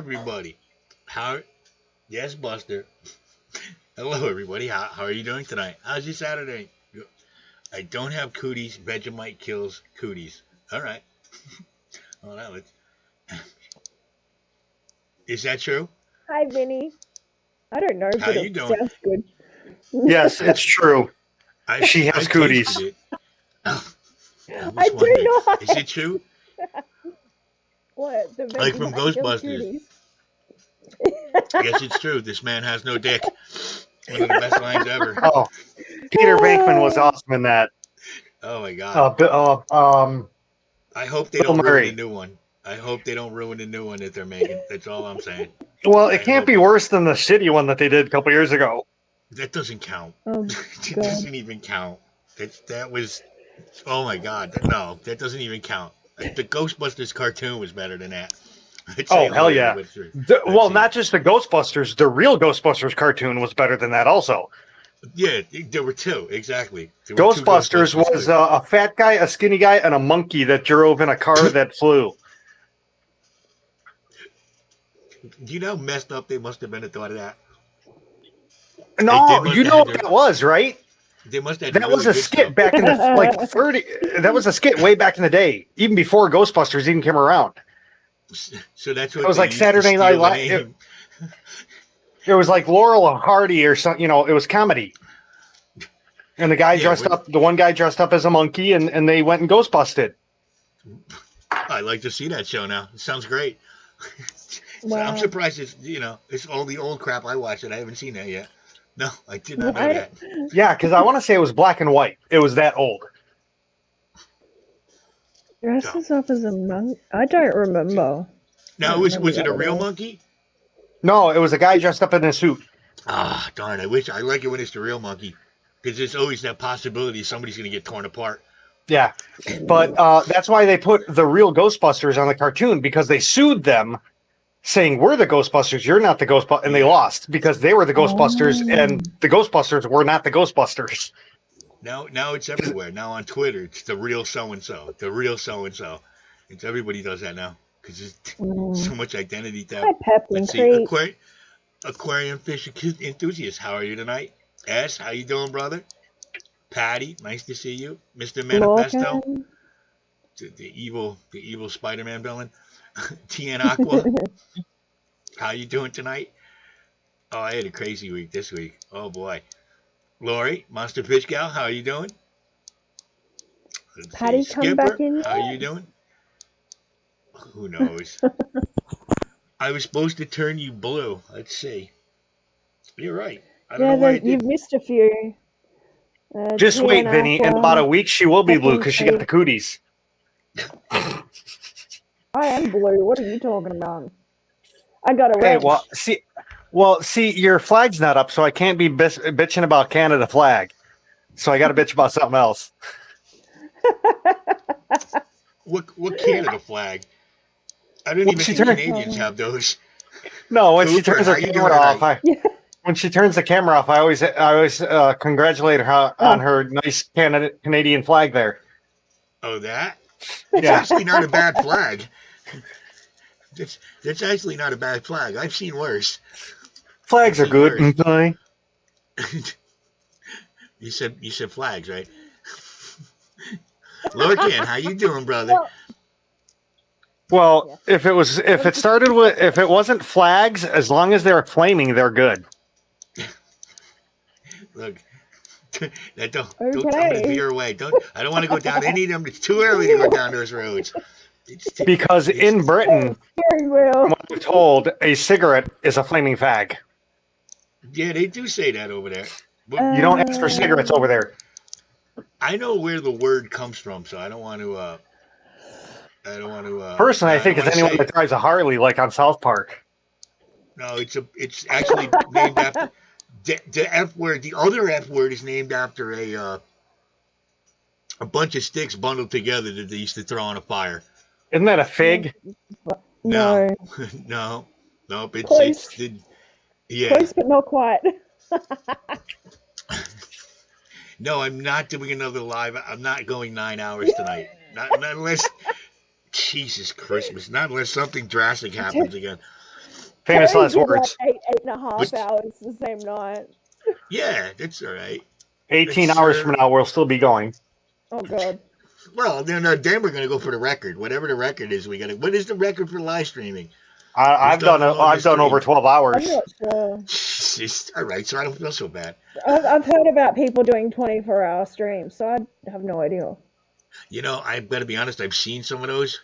everybody. How? Yes, Buster. Hello, everybody. How are you doing tonight? How's your Saturday? I don't have cooties. Vegemite kills cooties. All right. Well, is that true? Hi, Vinny. I don't know, How but you it doing? sounds good. Yes, it's true. She has I cooties. tasted it. Oh, I I was do wondering, not. is it true? What? The Like from Vegemite kills Ghostbusters. cooties? Yes, it's true. This man has no dick. One of the best lines ever. Oh, Peter Venkman was awesome in that. Oh my god. I hope they Bill don't ruin Murray. a new one. I hope they don't ruin a new one that they're making. That's all I'm saying. Well, I it can't hope be it- worse than the shitty one that they did a couple years ago. That doesn't count. Oh, It God. doesn't even count. That was. Oh my god. No, that doesn't even count. The Ghostbusters cartoon was better than that. I'd say Oh, hell later, yeah. but sure. Well, I'd say- not just the Ghostbusters, the real Ghostbusters cartoon was better than that also. Yeah, there were two, exactly. There were two Ghostbusters was a fat guy, a skinny guy, and a monkey that drove in a car that flew. Do you know how messed up they must have been at thought of that? No, must you have know had what their- that was, right? They must have. That really was a good skit stuff. back in the like 30. That was a skit way back in the day, even before Ghostbusters even came around. So that's what It was they like used to Saturday Night steal the Live. name. It was like Laurel and Hardy or something. You know, it was comedy. And the guy Yeah, dressed up, the one guy dressed up as a monkey, and they went and Ghostbusted. I'd like to see that show now. It sounds great. So Wow. I'm surprised it's all the old crap I watched and I haven't seen that yet. No, I did not know What? that. Yeah, because I want to say it was black and white. It was that old. Dresses up as a monk? I don't remember. Now, was it a real monkey? No, it was a guy dressed up in a suit. Ah, darn! I like it when it's the real monkey, because there's always that possibility somebody's going to get torn apart. Yeah, but that's why they put the real Ghostbusters on the cartoon, because they sued them, saying we're the Ghostbusters, you're not the Ghostbusters, and they lost because they were the Ghostbusters and the Ghostbusters were not the Ghostbusters. Now it's everywhere. Now on Twitter, it's the real so and so, the real so and so. It's everybody does that now because there's so much identity Hi, theft. Pepin Let's see, Creek. aquarium fish enthusiast. How are you tonight? S, how you doing, brother? Patty, nice to see you. Mr. Manifesto, Lorcan. the evil Spider-Man villain. Tien Aqua, how you doing tonight? Oh, I had a crazy week this week. Oh boy. Lori, Monster Pitch Gal, how are you doing? Let's Patty, see. come Skipper, back in how yet? you doing? Who knows? I was supposed to turn you blue. Let's see. You're right. I don't know why I You've didn't. missed a few. Just wait, Tian Vinny. In Aqua. about a week, she will be blue because she got the cooties. I am blue. What are you talking about? I got a Hey, rash. see, your flag's not up, so I can't be bitching about Canada flag. So I got to bitch about something else. What Canada flag? I don't Well, even she think turned- Canadians have those. No, when she Cooper, turns how her you camera doing off, tonight? when she turns the camera off, I always congratulate her on her nice Canadian flag there. Oh, that? It's Yeah. actually not a bad flag. That's actually not a bad flag. I've seen worse. Flags are good. Worse. Okay. You said flags, right? Lorcan, how you doing, brother? Well, if it wasn't flags, as long as they're flaming, they're good. Look, don't tell me to Okay. veer away. I don't want to go down any of them. It's too early to go down those roads. Because in Britain, Very well. what I'm told, a cigarette is a flaming fag. Yeah, they do say that over there. But You don't ask for cigarettes over there. I know where the word comes from, so I don't want to. Personally, I think don't it's wanna anyone say that drives a Harley, like on South Park. No, it's actually named after the F word. The other F word is named after a bunch of sticks bundled together that they used to throw on a fire. Isn't that a fig? No. No, nope. Close. Yeah. Close, but not quite. No, I'm not doing another live. I'm not going 9 hours tonight. Not unless Jesus Christmas. Not unless something drastic happens again. Famous Terry last did like words. 8.5 Which- hours the same night. Yeah, that's all right. 18 It's, hours from now, we'll still be going. Oh god. Well, then we're gonna go for the record. Whatever the record is, we gotta. What is the record for live streaming? I've done done the longest over stream? 12 hours. I'm not sure. It's all right, so I don't feel so bad. I've heard about people doing 24-hour streams, so I have no idea. You know, I've got to be honest. I've seen some of those.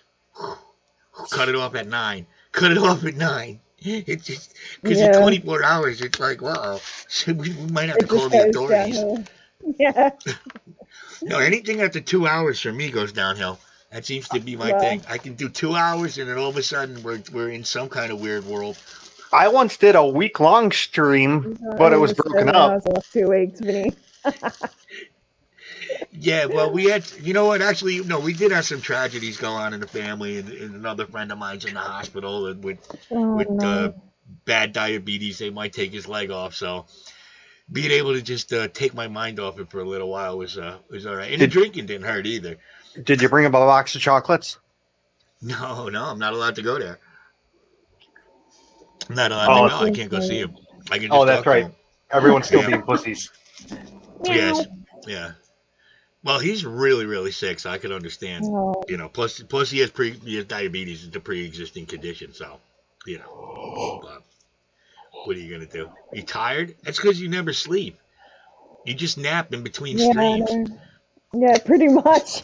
Cut it off at 9. Cut it off at 9. It's just because Yeah. in 24 hours, it's like, wow, we might have to It call just the goes authorities. downhill. Yeah. No, anything after 2 hours for me goes downhill. That seems to be my Wow. thing. I can do 2 hours, and then all of a sudden we're in some kind of weird world. I once did a week-long stream, but it was broken up. Last 2 weeks, Vinny. Yeah, well, we had, you know what? Actually, no, we did have some tragedies go on in the family, and another friend of mine's in the hospital with Oh, no. bad diabetes. They might take his leg off, so being able to just take my mind off it for a little while was all right. And the drinking didn't hurt either. Did you bring him a box of chocolates? No, I'm not allowed to go there. I'm not allowed to go. I can't go see him. I can just Oh, that's talk to right. him. Everyone's still Yeah. being pussies. Yes, yeah. Well, he's really, really sick, so I can understand. Oh. You know, plus he has diabetes. It's a pre-existing condition, so you know. But what are you gonna do? You tired? That's because you never sleep. You just nap in between Yeah, I streams, know. Yeah, pretty much.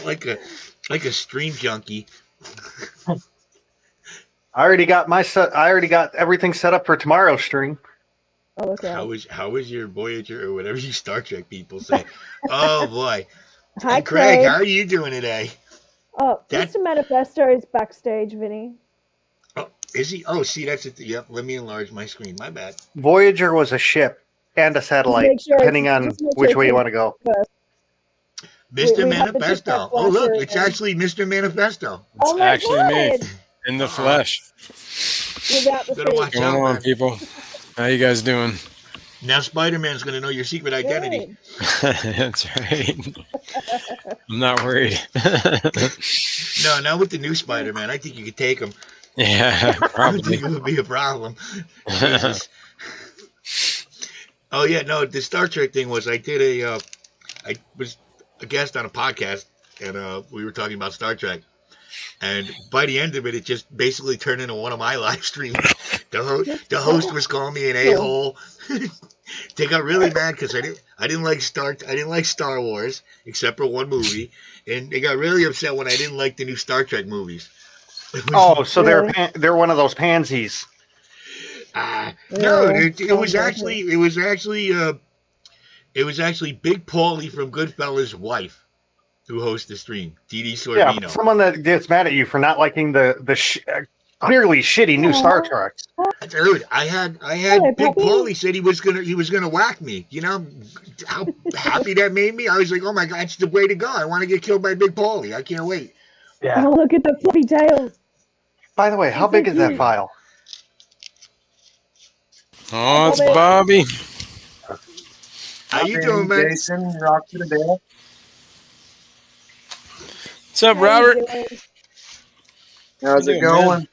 like a stream junkie. I already got everything set up for tomorrow's stream. Oh, look out. How was your Voyager or whatever you Star Trek people say? Oh boy. Hi, Hey, Craig, Craig. how are you doing today? Oh, That- Mr. Manifesto is backstage, Vinny. Oh, is he? Oh, see, that's it. Yep. Let me enlarge my screen. My bad. Voyager was a ship and a satellite, Make sure- depending on just make which sure way you it's- want to go. Mr. we have to check Manifesto. that Oh, look, flasher it's again. actually Mr. Manifesto. It's Oh my actually me God. in the flesh. Without the Better feet. watch What's out, going on, man. people? How you guys doing? Now Spider-Man's going to know your secret identity. Good. That's right. I'm not worried. No, not with the new Spider-Man. I think you could take him. Yeah, I don't probably. think it would be a problem. Jesus. Oh yeah, no. The Star Trek thing was I was a guest on a podcast, and we were talking about Star Trek. And by the end of it, it just basically turned into one of my live streams. The host was calling me an a-hole. They got really mad because I didn't like Star Wars except for one movie, and they got really upset when I didn't like the new Star Trek movies. Oh, so Really? they're one of those pansies. No, Yeah, it was sounds actually Big Paulie from Goodfellas' wife who hosts the stream, Dee Yeah, Sorvino. someone that gets mad at you for not liking the clearly shitty new Star Treks. Dude, I had Hey, Big puppy. Paulie said he was gonna whack me. You know how happy that made me? I was like, oh my god, it's the way to go. I want to get killed by Big Paulie. I can't wait. Yeah. Oh, look at the floppy tail. By the way, how big is that file? Oh, it's Bobby. How you doing, man? Jason, rock to the bell. What's up, How you Robert? doing? How's How you it doing, man? going?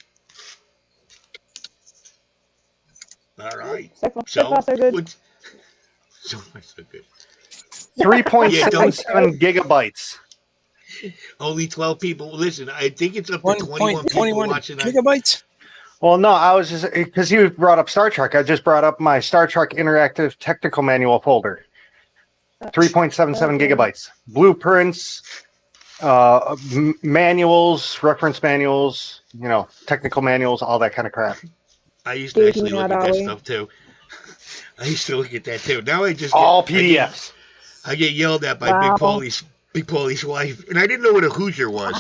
All right. So far, so good. So far, so good. 3.77 gigabytes. Only 12 people. Listen, I think it's up to 21 people 1.21 watching that. gigabytes? Well, no, I was just because you brought up Star Trek. I just brought up my Star Trek Interactive Technical Manual folder. 3.77 gigabytes. Blueprints, manuals, reference manuals, technical manuals, all that kind of crap. I used to actually Speaking look of at that Ollie. stuff too. I used to look at that too. Now I just All I get- PDFs. I get yelled at by Wow. Big Paulie's wife, and I didn't know what a Hoosier was.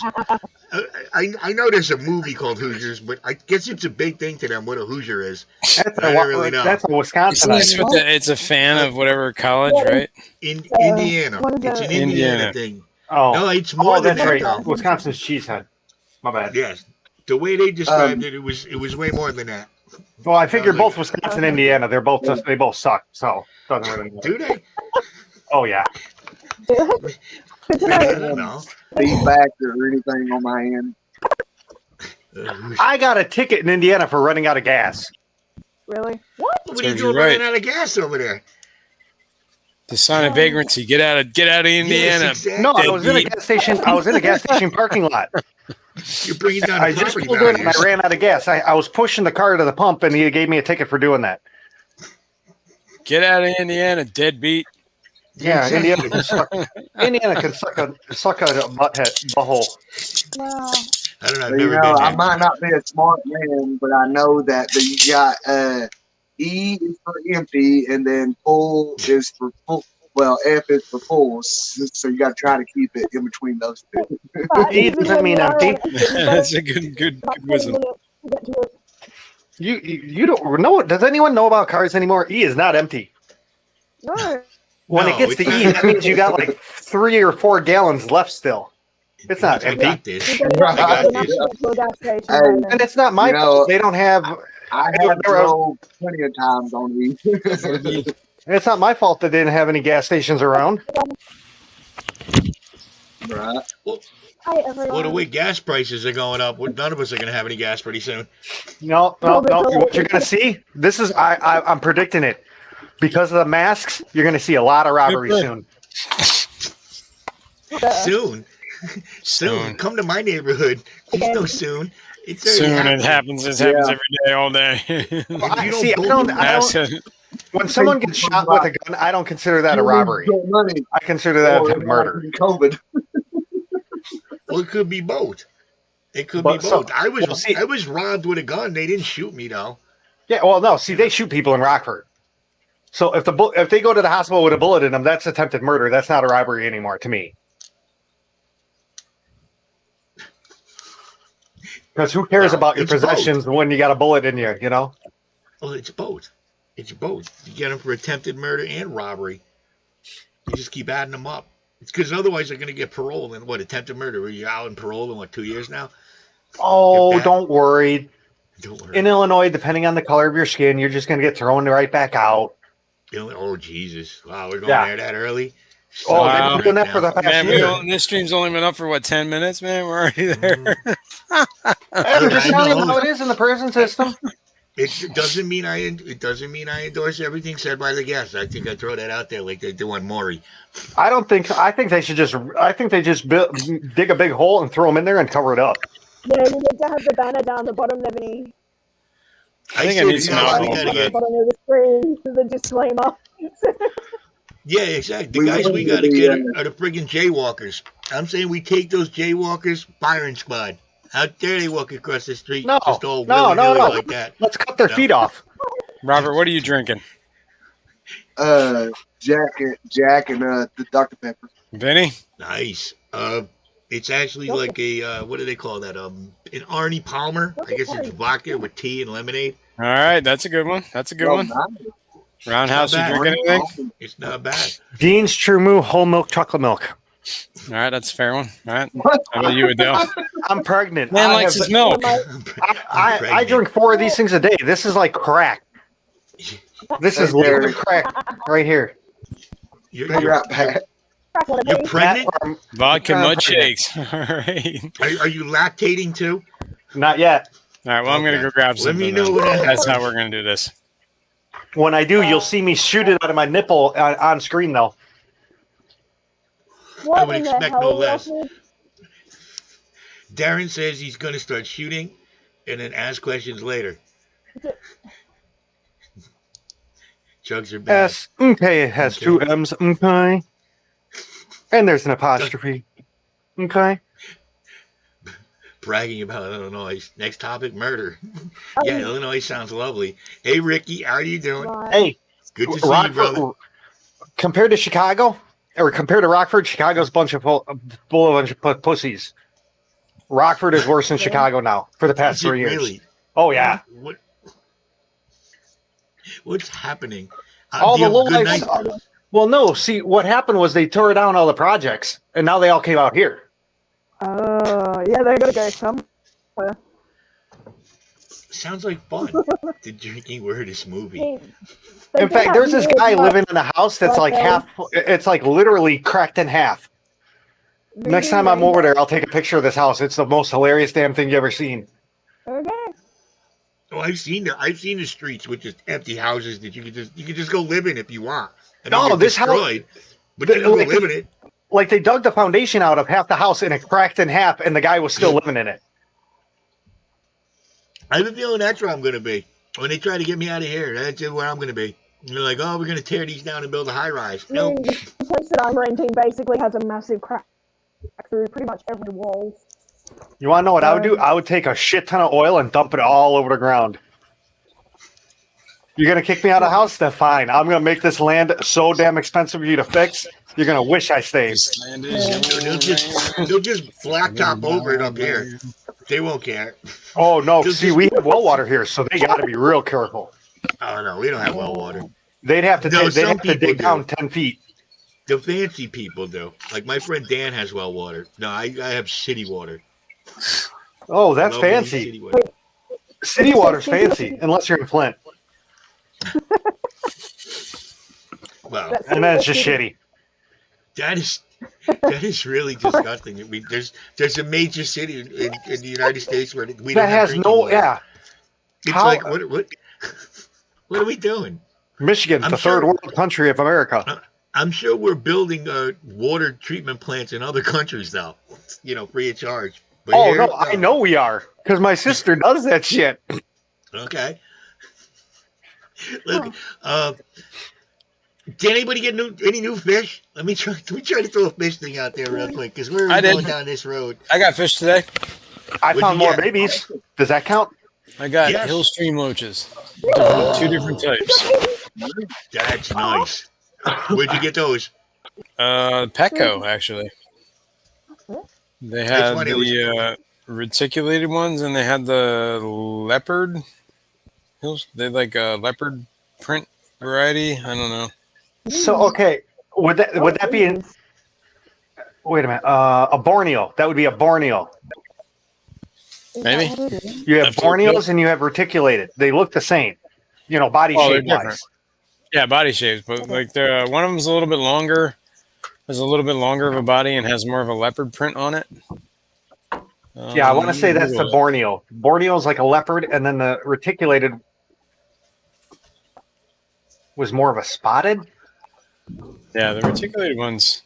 I know there's a movie called Hoosiers, but I guess it's a big thing to them what a Hoosier is. That's I don't really know. That's a It's, Wisconsinite. it's a fan of whatever college, What is- right? In Uh, Indiana, what is it's that? an Indiana Indiana. thing. Oh, No, it's more than that's that. right. Though. Wisconsin's cheesehead. My bad. Yes, the way they described it was way more than that. Well, I figured Sounds both like- Wisconsin and Indiana, they both suck. So doesn't really matter. Do they? Oh yeah. Good to I know. don't know. Feedback or anything on my end? I got a ticket in Indiana for running out of gas. Really? What? What are you Serves doing you right. running out of gas over there? The sign of vagrancy. Get out of Indiana. Yes, exactly. No, I was in a Deadbeat. gas station. I was in a gas station parking lot. You're bringing down I the just property pulled in and I values. ran out of gas. I was pushing the car to the pump, and he gave me a ticket for doing that. Get out of Indiana, deadbeat. Yeah, Exactly. Indiana can suck a butthole. Wow. I don't know. I've But, you never know, been I there. might not be a smart man, but I know that you got E is for empty, and then full is for full. Well, F is for full, so you got to try to keep it in between those two. But E even doesn't when mean you are empty. on it, it's That's a good about 10 wisdom. minutes to get to it. You don't know? Does anyone know about cars anymore? E is not empty. No. When No, it gets to it's E, not. that means you got like 3 or 4 gallons left still. It's not I empty. got this. You're gonna I got have to this. get to a gas station Hey, right And now. it's not my You know, fault. They don't have. I They have were- drove plenty of times on E. It's not my fault that they didn't have any gas stations around. Right. Hi, everyone. Well, the way gas prices are going up, none of us are going to have any gas pretty soon. No. What you're gonna see? This is I'm predicting it because of the masks. You're gonna see a lot of robbery Good. soon. Soon. Soon. Come to my neighborhood. There's no soon. It's already Soon it happening. happens. It happens every day, all day. If you I don't don't. believe When someone gets shot with a gun, I don't consider that a robbery. Get money I consider that or attempted murder. COVID. well, it could be both. It could But be so- both. I was well, see- I was robbed with a gun. They didn't shoot me though. Yeah. Well, no. See, they shoot people in Rockford. So if they go to the hospital with a bullet in them, that's attempted murder. That's not a robbery anymore to me. Because who cares Well, about your it's both. possessions when you got a bullet in you? You know. Well, it's both. It's both. You get them for attempted murder and robbery. You just keep adding them up. It's because otherwise they're going to get parole and what attempted murder? You're out in parole in what 2 years now? Oh, If that- don't worry. Don't worry. In Illinois, depending on the color of your skin, you're just going to get thrown right back out. Oh Jesus! Wow, we're going Yeah. there that early. Oh, Wow. they've been doing that for the past Man, year. this stream's only been up for what 10 minutes, man. We're already there. I'm just I telling you know. how it is in the prison system. It doesn't mean I endorse everything said by the guests. I think I throw that out there like they do on Maury. I don't think. I think they should just. I think they just dig a big hole and throw them in there and cover it up. Yeah, you need to have the banner down the bottom, Lebanese. I think I say need the some guys, alcohol we for gotta that. get, Bottom of the screen, to the disclaimer. yeah, exactly. The We guys we really got to need get to- are the friggin' jaywalkers. I'm saying we take those jaywalkers, firing squad. How dare they walk across the street No, just all no, willy-nilly no. like that? Let's cut their No. feet off. Robert, what are you drinking? Jack and the Dr. Pepper. Vinny? Nice. It's actually like a what do they call that? An Arnie Palmer. I guess it's vodka with tea and lemonade. All right, that's a good one. That's a good one. Roundhouse, you Not bad. drink anything? It's not bad. Dean's True Moo whole milk chocolate milk. All right, that's a fair one. All right. How about you, Adele? I'm pregnant. Man I likes have- his milk. I drink 4 of these things a day. This is like crack. This is liquid crack right here. You're, Be right back. you're pregnant? That or- Vodka I'm mud pregnant. shakes. All right. Are you lactating too? Not yet. All right, well, I'm going to Okay. go grab Let something. me know then. when I That's how we're going to do this. When I do, you'll see me shoot it out of my nipple on screen, though. What I would in the expect hell, no less. Russell? Darren says he's going to start shooting and then ask questions later. Chugs are bad. S. Okay, it has 2 M's. Okay. And there's an apostrophe. Okay. Bragging about Illinois. Next topic, murder. Yeah, Illinois sounds lovely. Hey, Ricky, how you doing? Right. Hey, Good to see you, brother. Rockford, compared to Chicago, or compared to Rockford, Chicago's a bunch of pussies. Rockford is worse than Yeah. Chicago now for the past Is it 3 years. really? Oh yeah, What's happening? all Do the you have a good lowlifes. night? Well, no. See, what happened was they tore down all the projects, and now they all came out here. Oh, yeah, they're gonna go somewhere. Sounds like fun. The drinking word is movie. Hey, In fact, there's this guy living in a house that's like half. It's like literally cracked in half. Next time I'm over there, I'll take a picture of this house. It's the most hilarious damn thing you ever seen. Okay. Oh, I've seen the streets with just empty houses that you could just go live in if you want. I mean, No, get this house- destroyed, but you can go like, live in it. Like they dug the foundation out of half the house and it cracked in half, and the guy was still living in it. I have a feeling that's where I'm going to be when they try to get me out of here. That's where I'm going to be. And they're like, oh, we're going to tear these down and build a high rise. I mean, Nope. the place that I'm renting basically has a massive crack through pretty much every wall. You want to know what I would do? I would take a shit ton of oil and dump it all over the ground. You're going to kick me out of the house? Then fine. I'm going to make this land so damn expensive for you to fix. You're going to wish I stayed. This land is They'll just blacktop over it up here. They won't care. Oh, no. Just- See, we have well water here, so they got to be real careful. Oh, no, we don't have well water. They'd have to, No, they'd some have to people dig do. down 10 feet. The fancy people do. Like my friend Dan has well water. No, I have city water. Oh, that's Lovely fancy. City water. City water's fancy, unless you're in Flint. Well, And then it's just shitty. that is really disgusting. I mean, there's a major city in the United States where we don't That have has drinking no, water. yeah. It's How- like what are we doing? Michigan, I'm the sure- third world country of America. I'm sure we're building water treatment plants in other countries now, free of charge. But Oh, here, no, I know we are. Because my sister does that shit. Okay. Look, did anybody get any new fish? Let me try to throw a fish thing out there real quick because we're I did. going down this road. I got fish today. I What'd found you more get? babies. Does that count? I got Yes. hill stream loaches. Two different types. That's nice. Where'd you get those? Petco, actually. They had one it was? the reticulated ones, and they had the leopard hills. They like a leopard print variety. I don't know. So, okay. Would that be in, wait a minute, a Borneo? That would be a Borneo. Maybe. You have Absolutely. Borneos and you have reticulated. They look the same, body Oh, they're shape wise. different. Yeah, body shapes, but like the one of them's a little bit longer. Has a little bit longer of a body and has more of a leopard print on it. Yeah, I want to say that's the Google it. Borneo. Borneo is like a leopard, and then the reticulated was more of a spotted. Yeah, the reticulated ones.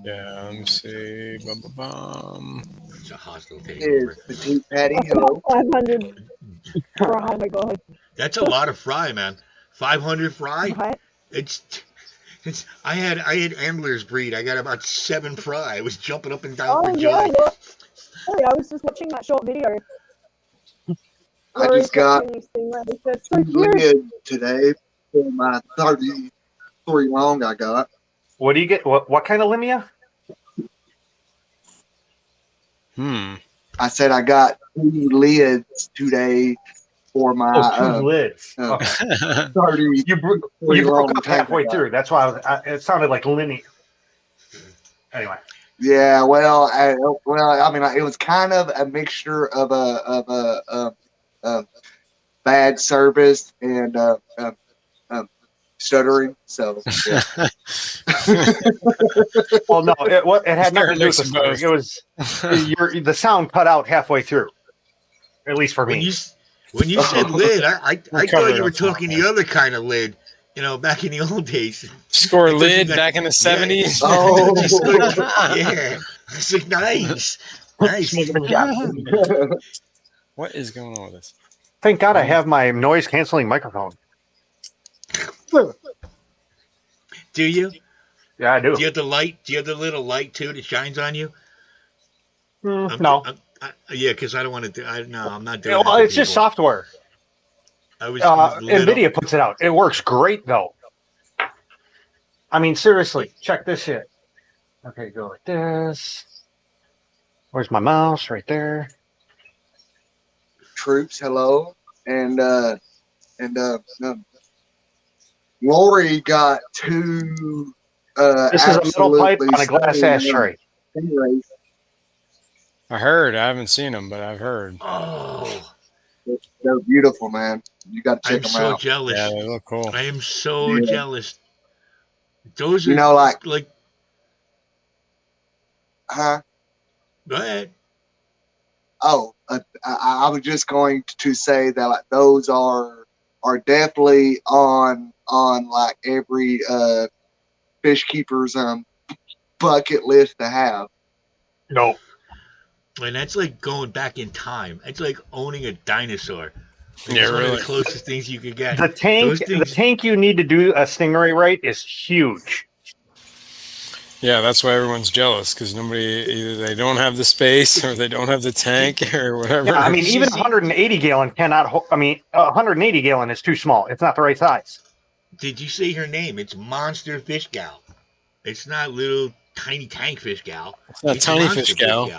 Yeah, let me see. It's a hostile Is takeover. Petite Patty. Hello. 500. Oh my god. That's a lot of fry, man. 500 fry. Right? It's. I had Ambler's breed. I got about 7 fry. I was jumping up and down Oh for yeah. joy. Well, sorry, I was just watching that short video. I just got That's so two cute. lid today for my 33 long I got. What do you get? What kind of limia? I said I got 2 lids today for my Two lids. 30. You broke up halfway through. That's why it sounded like linear. Anyway, Yeah, well, I mean, it was kind of a mixture of a bad service and stuttering. So yeah. well, no, it had nothing to do with the Mix of stuttering. both. It was the sound cut out halfway through. At least for When me. you said lid, I thought covered you were up front, talking man. the other kind of lid. Back in the old days. Score I thought lid you got- back in the 70s. Oh. Yeah. It's like nice. Nice. What is going on with this? Thank God I have my noise canceling microphone. Do you? Yeah, I do. Do you have the light? Do you have the little light too that shines on you? No. Yeah, because I don't want to do. No, I'm not doing. Yeah, well, that to it's just people. software. I was lit NVIDIA up. puts it out. It works great though. I mean, seriously, check this shit. Okay, go like this. Where's my mouse? Right there. Troops, hello, and Lori got 2. This is a metal pipe on a glass ashtray. Anyway, I heard. I haven't seen them, but I've heard. Oh, they're beautiful, man. You got to check I'm them so out. jealous. Yeah, they look cool. I am so Yeah. jealous. Those are You know, like- like. Huh? Go ahead. I was just going to say that like those are definitely on like every fish keeper's bucket list to have. No. And that's like going back in time. It's like owning a dinosaur. It's Yeah, one of really. the closest things you could get. The tank, Those things- the tank you need to do a stingray right is huge. Yeah, that's why everyone's jealous because nobody either they don't have the space or they don't have the tank or whatever. Yeah, I mean, even See- 180 gallon cannot. 180 gallon is too small. It's not the right size. Did you say her name? It's Monster Fish Gal. It's not little tiny tank fish gal. It's not tiny Monster fish gal.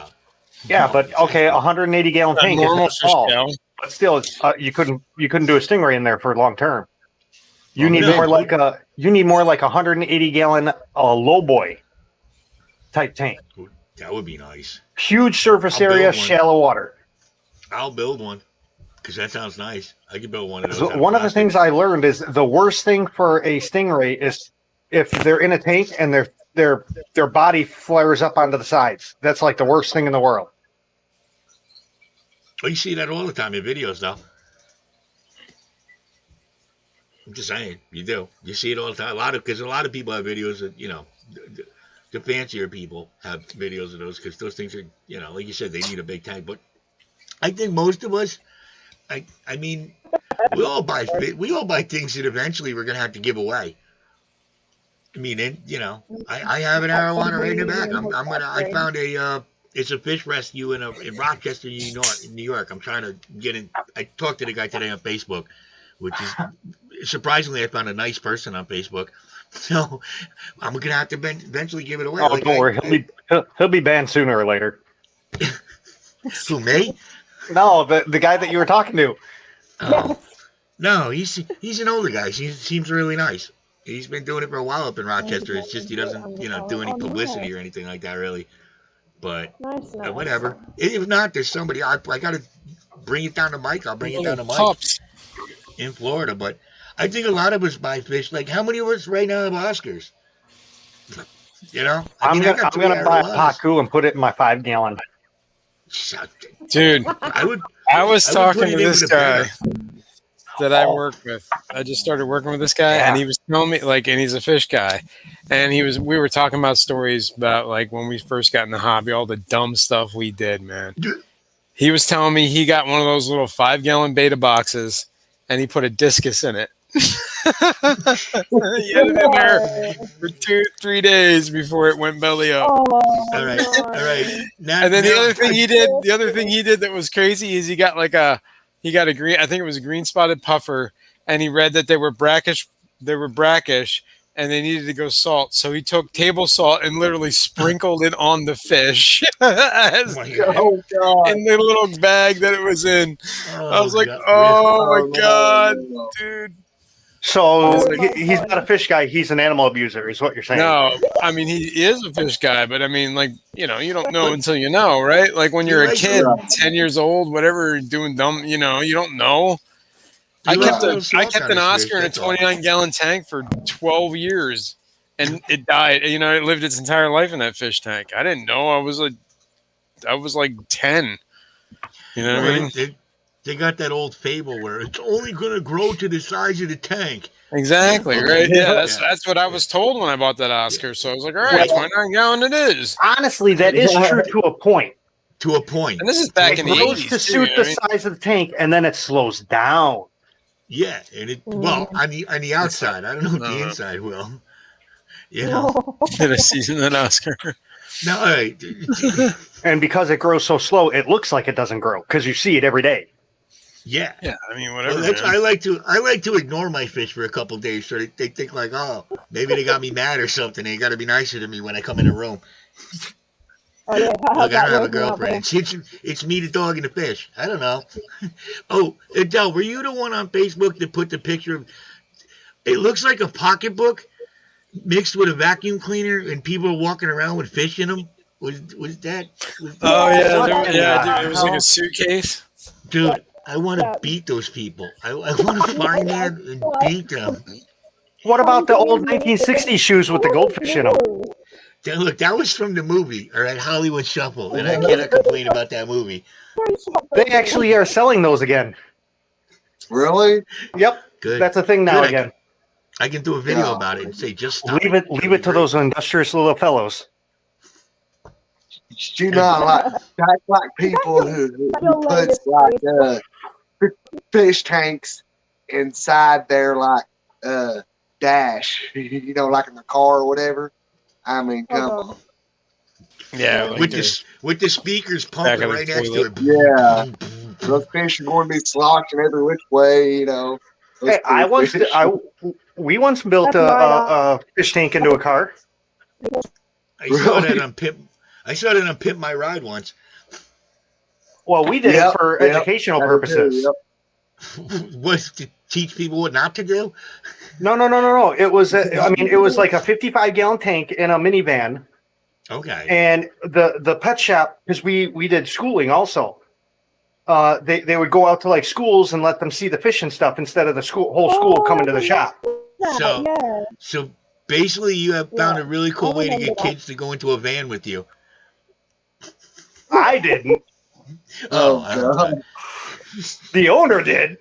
Yeah, but okay, a 180 gallon A tank is normal not fish small, gal. but still, you couldn't do a stingray in there for long term. You Oh, need no. more like a 180 gallon low boy type tank. That would be nice. Huge surface I'll build area, one. shallow water. I'll build one because that sounds nice. I could build one of those. out One of the plastic. things I learned is the worst thing for a stingray is if they're in a tank and their body flares up onto the sides. That's like the worst thing in the world. Oh, you see that all the time in videos, though. I'm just saying, you do. You see it all the time. Because a lot of people have videos that the fancier people have videos of those because those things are, like you said, they need a big tank. But I think most of us, I mean, we all buy things that eventually we're gonna have to give away. I mean, I have an arowana right in the back. I found it's a fish rescue in Rochester, New York. I'm trying to get in. I talked to the guy today on Facebook, which is surprisingly I found a nice person on Facebook. So I'm gonna have to eventually give it away. Oh, don't worry, he'll be banned sooner or later. Who, me? No, the guy that you were talking to. Oh. No, he's an older guy. He seems really nice. He's been doing it for a while up in Rochester. It's just he doesn't, do any publicity or anything like that, really. But Nice. whatever. If not, there's somebody. I gotta bring it down to Mike. I'll bring it down to Mike Pups. in Florida. But I think a lot of us buy fish. Like, how many of us right now have Oscars? I'm gonna buy a Pacu and put it in my 5 gallon. Dude, I would was put talking it to in this with a guy better. that I work with. I just started working with this guy, Yeah. and he was telling me, and he's a fish guy, and we were talking about stories about when we first got in the hobby, all the dumb stuff we did, man. He was telling me he got one of those little 5 gallon beta boxes, and he put a discus in it. He had it in there for 2-3 days before it went belly up. Oh, All right. Now, And then the other thing he did that was crazy is he got a green, I think it was a green spotted puffer, and he read that they were brackish, and they needed to go salt. So he took table salt and literally sprinkled it on the fish Oh my God. Oh God! in the little bag that it was in. I was like, God. oh my God, dude. So he's not a fish guy. He's an animal abuser, is what you're saying. No, I mean, he is a fish guy, but I mean, you don't know until you know, right? Like when you're a kid, 10 years old, whatever, doing dumb, you don't know. I kept an Oscar in a 29 gallon tank for 12 years and it died. It lived its entire life in that fish tank. I didn't know. I was like 10. You know what I mean? They got that old fable where it's only going to grow to the size of the tank. Exactly, right? Yeah, Yeah. that's what I was told when I bought that Oscar. So I was like, all right, 29 gallon it is. Honestly, that is true to a point. To a point. And this is back It in the grows 80s. to suit the size of the tank, and then it slows down. Yeah, and on the outside. I don't know if the inside will. Did I season that Oscar? No, all right. And because it grows so slow, it looks like it doesn't grow because you see it every day. Yeah. Yeah, I mean, whatever. Well, man. I like to ignore my fish for a couple of days, so they think like, oh, maybe they got me mad or something. They got to be nicer to me when I come in the room. Oh, yeah, Look, I don't have a girlfriend. It's me, the dog, and the fish. I don't know. Oh, Adele, were you the one on Facebook that put the picture of? It looks like a pocketbook mixed with a vacuum cleaner, and people are walking around with fish in them. Was that? Oh yeah, What dude, it was like the a suitcase. Dude, I want to beat those people. I want to find them and beat them. What about the old 1960s shoes with the goldfish in them? Look, that was from the movie, all right, Hollywood Shuffle, and I cannot complain about that movie. They actually are selling those again. Really? Yep, Good. that's a thing now Good. again. I can do a video Yeah. about it and say, just stop. Leave it to those industrious little fellows. You know, like people who puts like fish tanks inside their like dash, you know, like in the car or whatever. I mean, come on. Yeah, like with the speakers pumping Back of right the next to toilet. it. Yeah. Those fish are going to be sloshing every which way, you know. Those Hey, we once built a fish tank into a car. I saw Really? that on Pimp. I saw that on Pimp My Ride once. Well, we did Yep, it for yep, educational that is purposes. it, Was to teach people what not to do. No. It was, it was like a 55-gallon tank in a minivan, Okay. and the pet shop, because we did schooling also. They would go out to like schools and let them see the fish and stuff instead of the whole school coming to the shop. So- Yeah. So basically, you have found Yeah, a really cool I way to remember get that. kids to go into a van with you. I didn't. Oh, I- God. The owner did.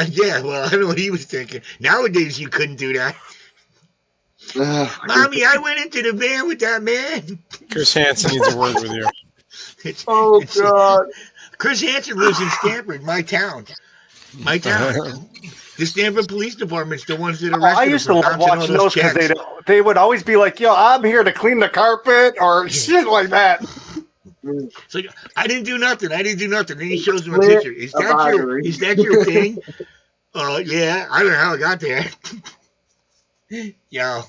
yeah. Well, I don't know what he was thinking. Nowadays, you couldn't do that. Ugh. Mommy, I went into the van with that man. Chris Hansen needs a word with you. Oh, It's- God. Chris Hansen lives in Stamford, my town. My town. The Stamford Police Department's the ones that arrested I him used for to love bouncing all watching those because checks. they would always be like, "Yo, I'm here to clean the carpet" or shit like that. It's like, I didn't do nothing. Then he shows him a Split picture. Is of ivory. that your thing? Oh, yeah. I don't know how I got there. Yo,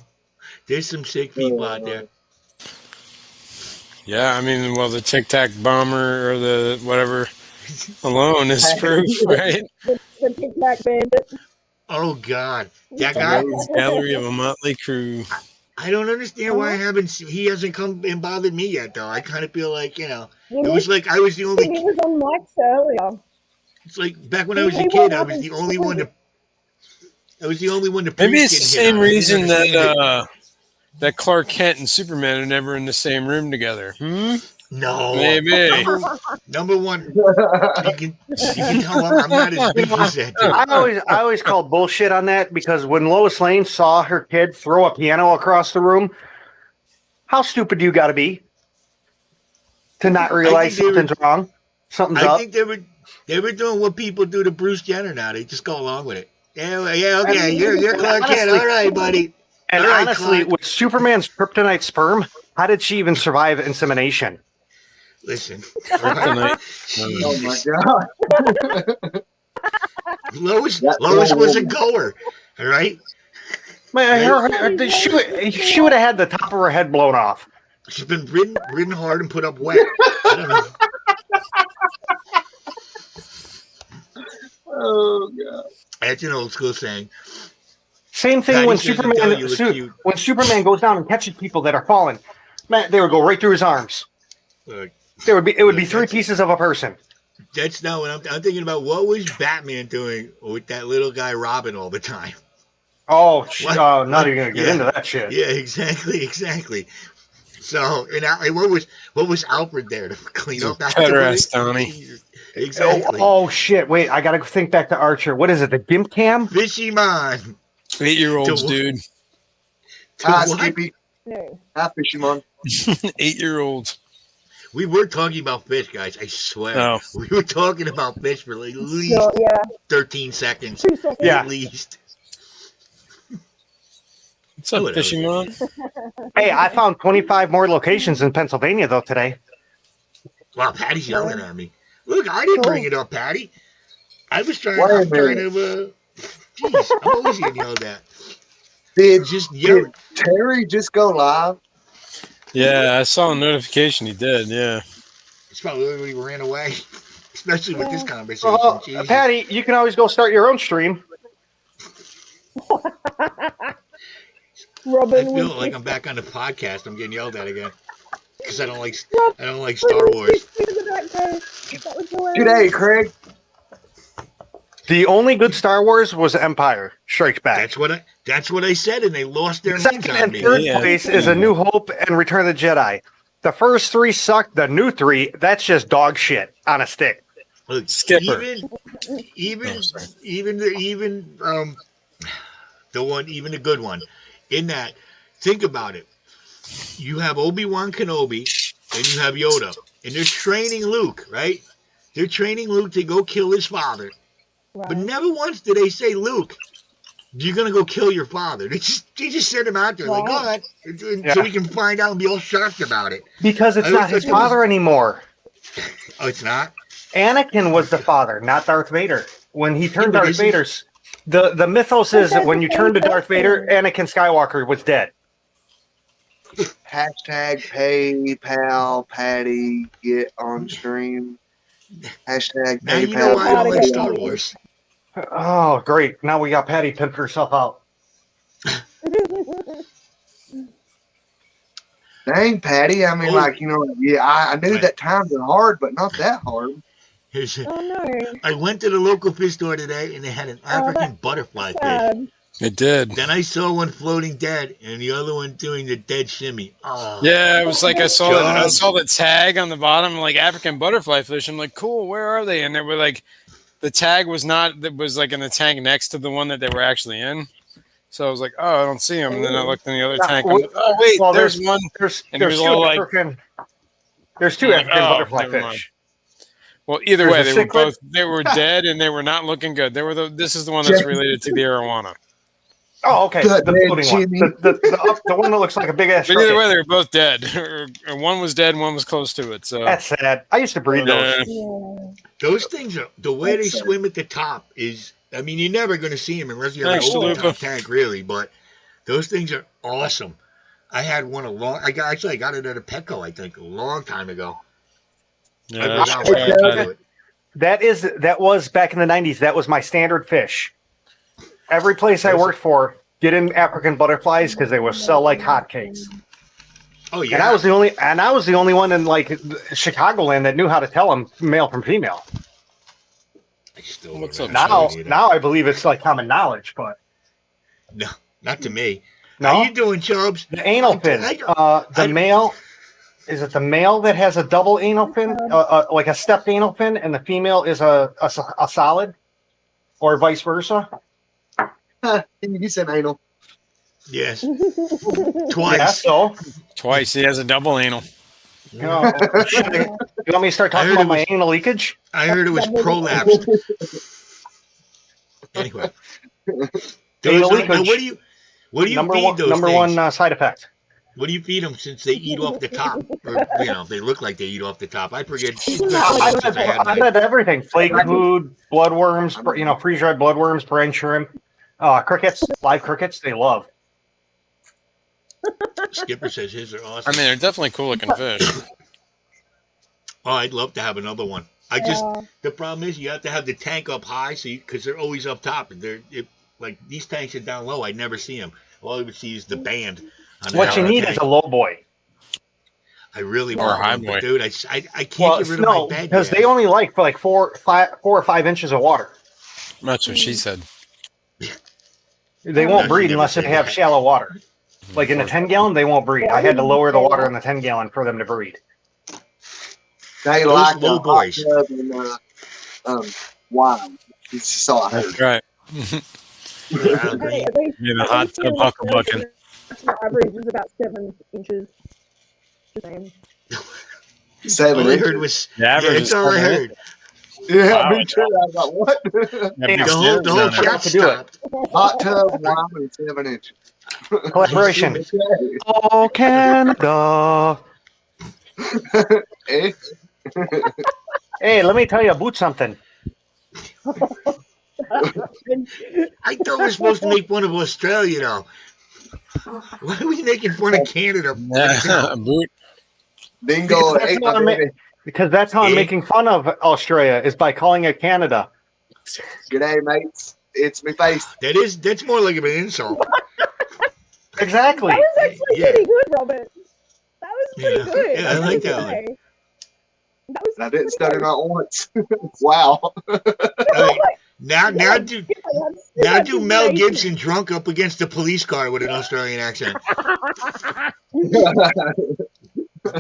there's some sick people out there. Yeah, I mean, well, the Tic Tac bomber or the whatever alone is proof, right? The Tic Tac Bandit. Oh, God. That The guy, Rogues Gallery of a Motley Crew. I don't understand why he hasn't come and bothered me yet, though. I kind of feel like, it He was like I was the only, was on Mike's earlier. it's like back when I was a He kid, went I up was and the only screamed. one to, Maybe it's the same reason that that Clark Kent and Superman are never in the same room together. No. Maybe. Number one, you can tell I'm not as big as that dude. I always call bullshit on that because when Lois Lane saw her kid throw a piano across the room, how stupid do you got to be to not realize think they were- something's wrong? Something's I up. think they were doing what people do to Bruce Jenner now. They just go along with it. Yeah, okay, you're Clark Kent. honestly- All right, buddy. And All right, honestly, Clark. with Superman's kryptonite sperm, how did she even survive insemination? Listen, Kryptonite. Oh, my Jesus. God. Lois That- was a goer. All right, Man, she would have had the top of her head blown off. she's been ridden hard and put up wet. I don't know. Oh, God. That's an old school saying. Same thing Patty when says until you look Superman cute. when Superman goes down and catches people that are falling. Man, they would go right through his arms. Look, It would be three pieces of a person. that's not what I'm thinking about. What was Batman doing with that little guy Robin all the time? Oh, What? not even gonna get Yeah. into that shit. Yeah, exactly. So, and what was Alfred there to clean up after Pederast, Donnie. Exactly. Oh shit! Wait, I gotta think back to Archer. What is it? The Gimp Cam? Fishy man. 8-year-olds, To- dude. Hi, what? Skippy. No. Hi, Fisherman. 8-year-olds. We were talking about fish, guys. I swear. Oh. We were talking about fish for like at least So, yeah. 13 seconds. 2 seconds. Yeah. At least. What's up, Whatever. fishing man? Hey, I found 25 more locations in Pennsylvania though today. Wow, Patty's yelling at me. Look, I didn't bring it up, Patty. I was trying. Wait a I'm trying minute. to. Jeez, I'm always getting yelled at. Did Just yelling. Terry just go live? Yeah, I saw a notification. He did. Yeah. It's probably when he ran away, especially with this conversation. Oh, Jesus. Patty, you can always go start your own stream. I Robin feel was like I'm back on the podcast. I'm getting yelled at again because I don't like Star Wars. That was hilarious. Today, Craig. The only good Star Wars was Empire Strikes Back. That's what I said, and they lost their minds Second on and me. third Yeah. place is A New Hope and Return of the Jedi. The first three suck. The new three, that's just dog shit on a stick. Look, Skipper. even Oh, sorry. the good one. In that, think about it. You have Obi-Wan Kenobi and you have Yoda, and they're training Luke, right? They're training Luke to go kill his father. But Right. never once did they say, Luke, you're gonna go kill your father. They just sent him out there like, Right. all right, Yeah. so we can find out and be all shocked about it. Because it's I not looked his at them- father anymore. Oh, it's not. Anakin was the father, not Darth Vader. When he turned Yeah, but Darth isn't- Vader's, the mythos is that when you turn to Darth Vader, Anakin Skywalker was dead. Hashtag PayPal Patty get on stream. Hashtag Now you know why I don't like Patty. Star Wars. Oh, great! Now we got Patty pimped herself out. Dang, Patty. I mean, Oh. like, you know, yeah, I knew Right. that times are hard, but not that hard. Here's- Oh no. I went to the local fish store today, and they had an African butterfly fish. Sad. It did. Then I saw one floating dead, and the other one doing the dead shimmy. Oh, Yeah, it was like I saw God. the tag on the bottom, like African butterfly fish. I'm like, cool, where are they? And they were like, the tag was not, that was like in the tank next to the one that they were actually in. So I was like, oh, I don't see them. And then I looked in the other tank. I'm like, oh wait, Well, there's one. There's And he there's was two all like- African. There's two I'm like, African oh, butterfly never fish. mind. Well, either There's way, a they were cichlid. both, they were dead and they were not looking good. They were this is the one that's related to the arowana. Oh, okay. Good The man, floating one. Jimmy. The one that looks like a big ass. But either cricket. way, they were both dead. or one was dead and one was close to it. So That's sad. I used to breed those. Yeah. Yeah. those things are the way they That's sad. swim at the top is. I mean, you're never going to see them unless you have Thanks, an open Lupa. top tank, really. But those things are awesome. I had one I got it at a Petco, I think, a long time ago. yeah, I that's forgot probably what I better. did. That was back in the 90s. That was my standard fish. Every place I worked for, get in African butterflies because they would sell like hotcakes. Oh yeah, And I was the only one in like Chicagoland that knew how to tell them male from female. I still What's don't up, know Now, either. now I believe it's like common knowledge, but No, not to me. no. How you doing, Chubbs? The anal fin. The male, is it the male that has a double anal fin, like a stepped anal fin, and the female is a solid, or vice versa? He said anal. Yes, Yeah. twice. So, Twice. He has a double anal. you want me to start I talking heard about it my was- anal leakage? I heard it was prolapsed. Anyway, Anal now, leakage. what do you Number feed one, those number things? one side effect. What do you feed them since they eat off the top? Or, they look like they eat off the top. I forget. I had everything: flake food, bloodworms, freeze-dried bloodworms, brine shrimp, crickets, live crickets. They love. Skipper says his are awesome. I mean, they're definitely cool looking fish. Oh, I'd love to have another one. The problem is you have to have the tank up high, because they're always up top. Like these tanks are down low. I never see them. All I would see is the band. On the What you outer need tank. is a low boy. I really Or a want high one, but boy. dude. I can't Well, get rid no, of my bed because yet. they only like for like 4 or 5 inches of water. That's what she said. They Oh, won't no, breed she never unless they said have that. shallow water. Like in the 10-gallon, they won't breed. I had to lower the water in the 10-gallon for them to breed. They Those like low the boys. hot tub and wine. It's just all I heard. That's right. Yeah, I agree. In a hot tub hucklebucking. Average is about 7 inches. Same. 7 All I inches. heard was The average that's is all I 7 heard. Yeah, Wow. me too. I was like, what? Yeah, The whole down there. chat to do it. stopped. Hot tub, wine, and 7 inches. Collaboration. Okay. Oh, Canada. Eh? Hey, let me tell you about something. I thought we were supposed to make fun of Australia, though. Why are we making fun of Canada? Yeah, a boot. Bingo. Because that's how I'm baby. Because that's how I'm Eh? making fun of Australia, is by calling it Canada. G'day, mates. It's me face. That's more like an insult. Exactly. That was actually Yeah. pretty good, Robert. That was pretty Yeah. good. Yeah, I like that one. That was I didn't pretty stutter good. not once. Wow. All right, Now do That's Mel racist. Gibson drunk up against a police car with an Australian accent.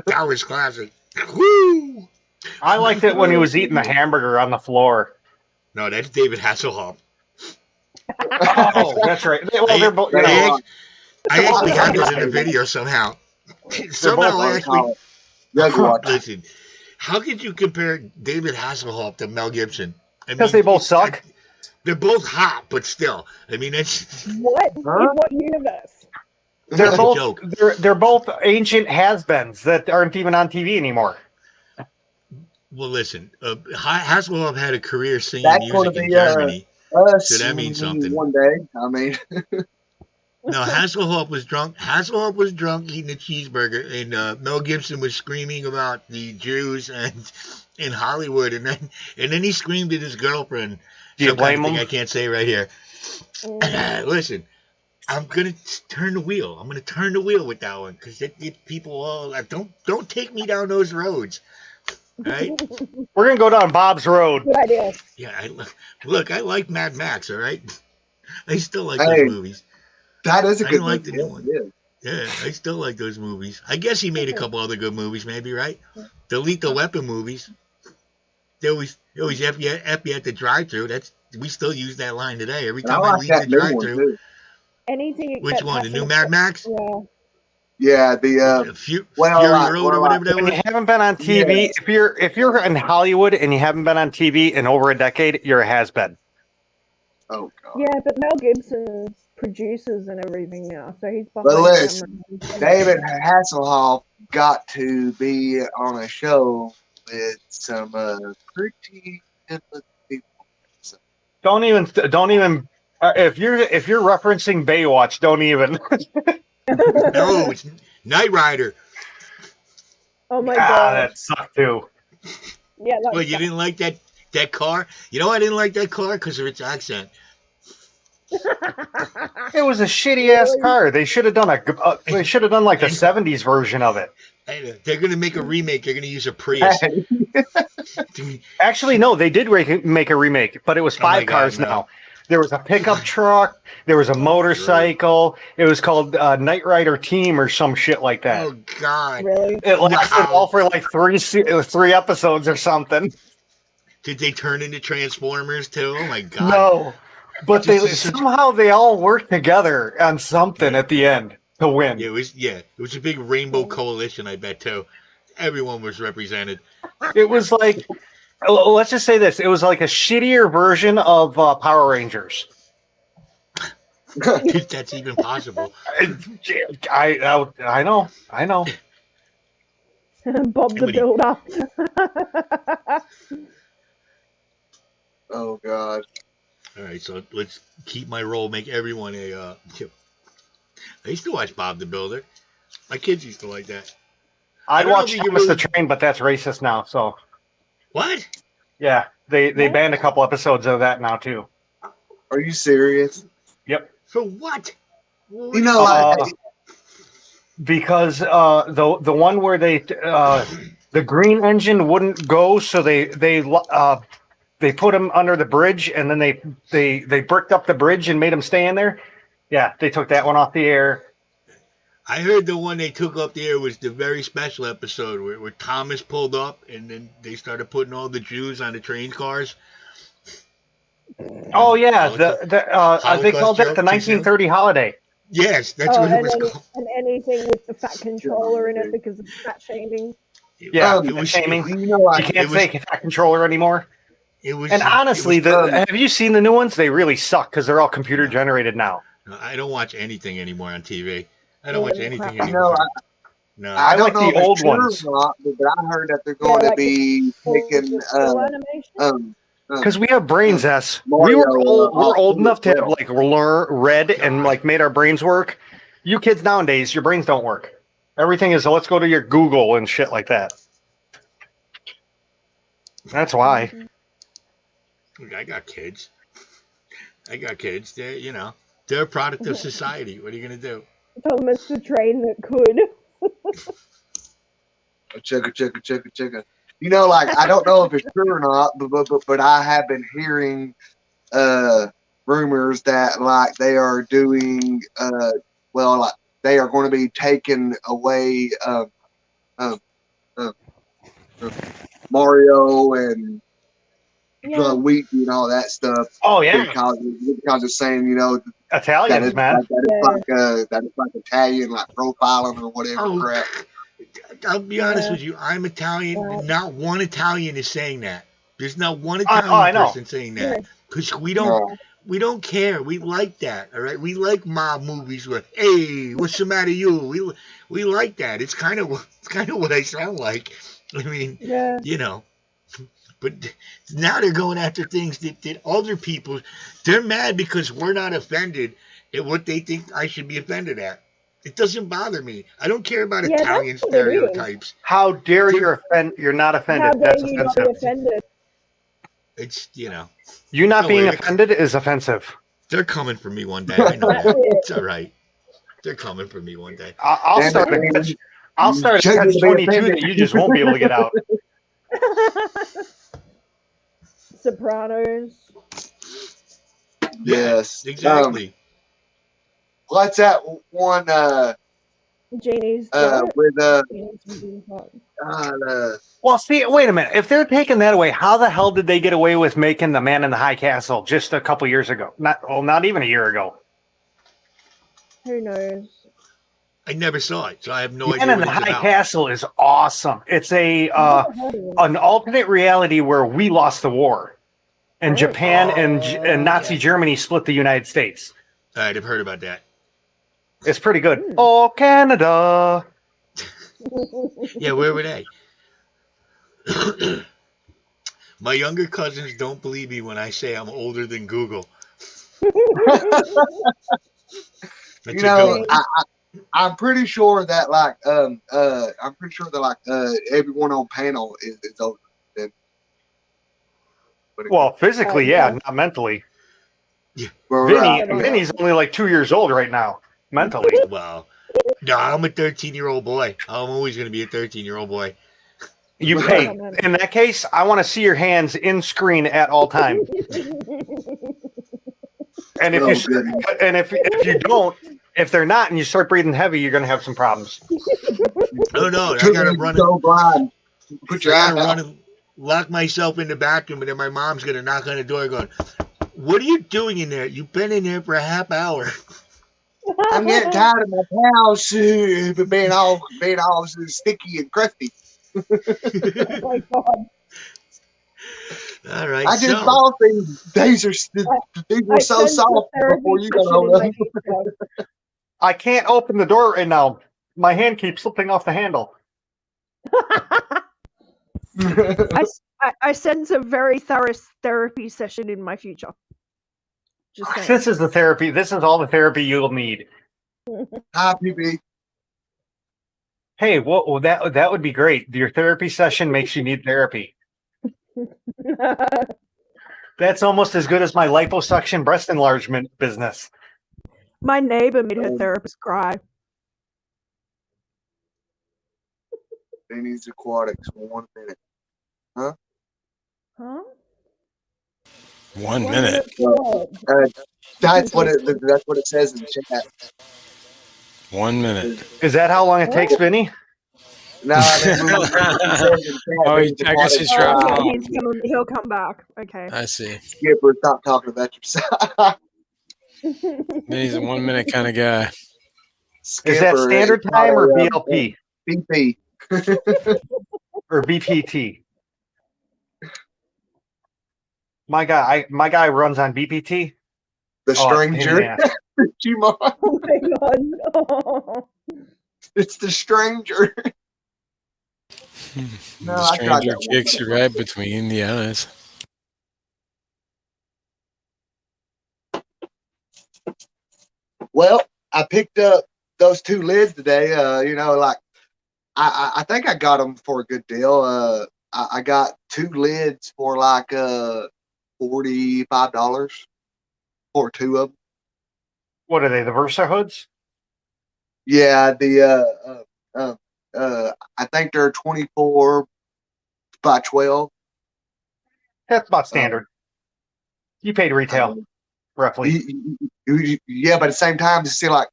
That was classic. Woo! I liked it when he was eating the hamburger on the floor. No, that's David Hasselhoff. Oh, that's right. Well, they're both. You know, I actually have this in a video somehow. Somehow I actually. Listen, how could you compare David Hasselhoff to Mel Gibson? Because they both suck. They're both hot, but still. I mean, it's What? In what universe? They're a both. joke. They're both ancient has-beens that aren't even on TV anymore. Well, listen. Hasselhoff had a career singing That's gonna music in be, Germany. Us So that means something. one day. I mean, No, Hasselhoff was drunk. Hasselhoff was drunk eating a cheeseburger, and Mel Gibson was screaming about the Jews and in Hollywood, and then he screamed at his girlfriend. Do you Some kind blame of thing him? I can't say right here. Listen, I'm gonna turn the wheel. I'm gonna turn the wheel with that one because people all don't take me down those roads. Right? We're gonna go down Bob's Road. Good idea. Yeah. Look, I like Mad Max. All right. I still like Hey. those movies. that is a I good don't like the new one. one. Yeah, I still like those movies. I guess he made a couple other good movies, maybe, right? The Lethal Weapon movies. They always F you at the drive-thru. We still use that line today. Every And I time I like leave that the new one drive-thru. too. Anything Which except one? The new Hasselhoff. Mad Max? Yeah. Yeah, the Fury well, Road or whatever that When was? you haven't been on TV, if you're in Hollywood and you haven't been on TV in over a decade, you're a has-been. oh god, Yeah, but Mel Gibson produces and everything now, so he's behind But listen, camera. David Hasselhoff got to be on a show with some pretty good people. So, Don't even. If you're referencing Baywatch, don't even. No, it's Knight Rider. Oh my Ah, god. that sucked too. Yeah, that's Well, you didn't like that car? You know I didn't like that car because of its accent. It was a shitty ass car. They should have done like the '70s version of it. They're gonna make a remake. They're gonna use a Prius. Actually, no, they did make a remake, but it was Oh my 5 God, cars no. now. There was a pickup truck. There was a motorcycle. It was called Knight Rider Team or some shit like that. Oh God! really. It lasted Wow. all for like three episodes or something. Did they turn into Transformers too? Oh my God! No, but they This is such- somehow they all worked together on something at the end to win. Yeah, it was a big rainbow coalition. I bet too. Everyone was represented. It was like, let's just say this: it was like a shittier version of Power Rangers. If that's even possible. I know. Bob the Somebody- Builder. oh god, All right, so let's keep my role. Make everyone a. I used to watch Bob the Builder. My kids used to like that. I I'd don't know watch if you can Thomas the really- Train, but that's racist now. So What? yeah, they banned a couple episodes of that now too. are you serious? For what? You know, like, Because the one where the green engine wouldn't go, so they put him under the bridge, and then they bricked up the bridge and made him stay in there. Yeah, they took that one off the air. I heard the one they took up there was the very special episode where Thomas pulled up and then they started putting all the Jews on the train cars. Oh yeah, they Holocaust called that joke, the too soon? 1930 holiday. Yes, that's what it was called. and anything with the fat controller in it because of fat shaming. Yeah, it was shaming. you know, like, You can't it was- say fat controller anymore. It was. And honestly, it was- have you seen the new ones? They really suck because they're all computer generated now. I don't watch anything anymore on TV. I don't watch anything you know, anymore. No. I don't like know the if it's old true or ones. not, but I heard that they're going to like be taking Full animation. Because we have brains, S. Mario, We're old enough to have well. like read and like made our brains work. You kids nowadays, your brains don't work. Everything is let's go to your Google and shit like that. That's why. Look, I got kids. They're, they're a product of society. What are you gonna do? Thomas the Train that could. Chugga. You know, like, I don't know if it's true or not, but I have been hearing rumors that like they are doing like they are going to be taking away Mario and Luigi and all that stuff. Oh yeah, because of saying Italians, man. that is like Italian, like profiling or whatever. Oh, crap. I'll be honest with you. I'm Italian. And not one Italian is saying that. There's not one Italian person saying that. Because we don't care. We like that. All right. We like mob movies where, hey, what's the matter, you? We like that. It's kind of what I sound like. I mean, But now they're going after things that other people, they're mad because we're not offended at what they think I should be offended at. It doesn't bother me. I don't care about Italian stereotypes. How dare you're not offended? That's offensive. It's, You not being offended is offensive. They're coming for me one day. I know that. It's all right. They're coming for me one day. I'll start a catch-22 that you just won't be able to get out. Sopranos. Yes, exactly. What's that one? Janie's with Well, see, wait a minute. If they're taking that away, how the hell did they get away with making The Man in the High Castle just a couple years ago? Not even a year ago. Who knows? I never saw it, so I have no idea. Man in the High Castle is awesome. It's an alternate reality where we lost the war, and Japan and Nazi Germany split the United States. All right, I've heard about that. It's pretty good. Oh, Canada. Yeah, where were they? My younger cousins don't believe me when I say I'm older than Google. I'm pretty sure that everyone on panel is older than. Well, physically, yeah, not mentally. Yeah. Vinny's only like 2 years old right now, mentally. Well, no, I'm a 13-year-old boy. I'm always going to be a 13-year-old boy. Hey, in that case, I want to see your hands in screen at all times. And if you don't, if they're not, and you start breathing heavy, you're going to have some problems. Oh no! I got to run. So blind. I got to run and lock myself in the bathroom, and then my mom's going to knock on the door, going, "What are you doing in there? You've been in there for a half hour." I'm getting tired of my house being all sticky and crusty. Oh my God. All right. I just thought these were so soft before you got hold of them. I can't open the door right now. My hand keeps slipping off the handle. I sense a very thorough therapy session in my future. This is the therapy. This is all the therapy you'll need. Hi, PB. Hey, that would be great. Your therapy session makes you need therapy. That's almost as good as my liposuction breast enlargement business. My neighbor made her therapist cry. Danny's Aquatics for 1 minute. Huh? 1 minute. That's what it says in the chat. 1 minute. Is that how long it takes, Vinny? No, I guess he's trapped. He'll come back. Okay. I see. Skipper, stop talking about yourself. He's a 1 minute kind of guy. Skipper, is that standard time or BLP? BP. Or BPT? My guy runs on BPT. The stranger. Oh my God. Oh. It's the stranger. The stranger kicks you right between the eyes. Well, I picked up those 2 lids today. I think I got them for a good deal. I got 2 lids for like $45 for 2 of them. What are they? The Versa hoods? Yeah, I think they're 24 by 12. That's about standard. You paid retail, roughly. Yeah, but at the same time, so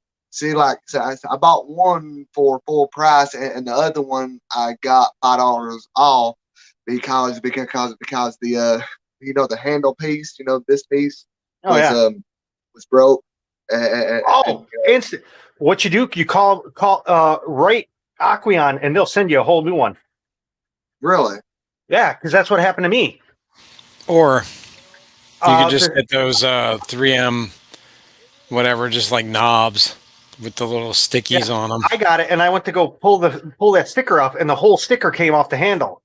I bought one for full price, and the other one I got $5 off because the the handle piece, this piece was broke. Instant. What you do? You call right Aquion, and they'll send you a whole new one. Really? Yeah, because that's what happened to me. Or you could just get those 3M, whatever, just like knobs with the little stickies on them. I got it, and I went to go pull that sticker off, and the whole sticker came off the handle.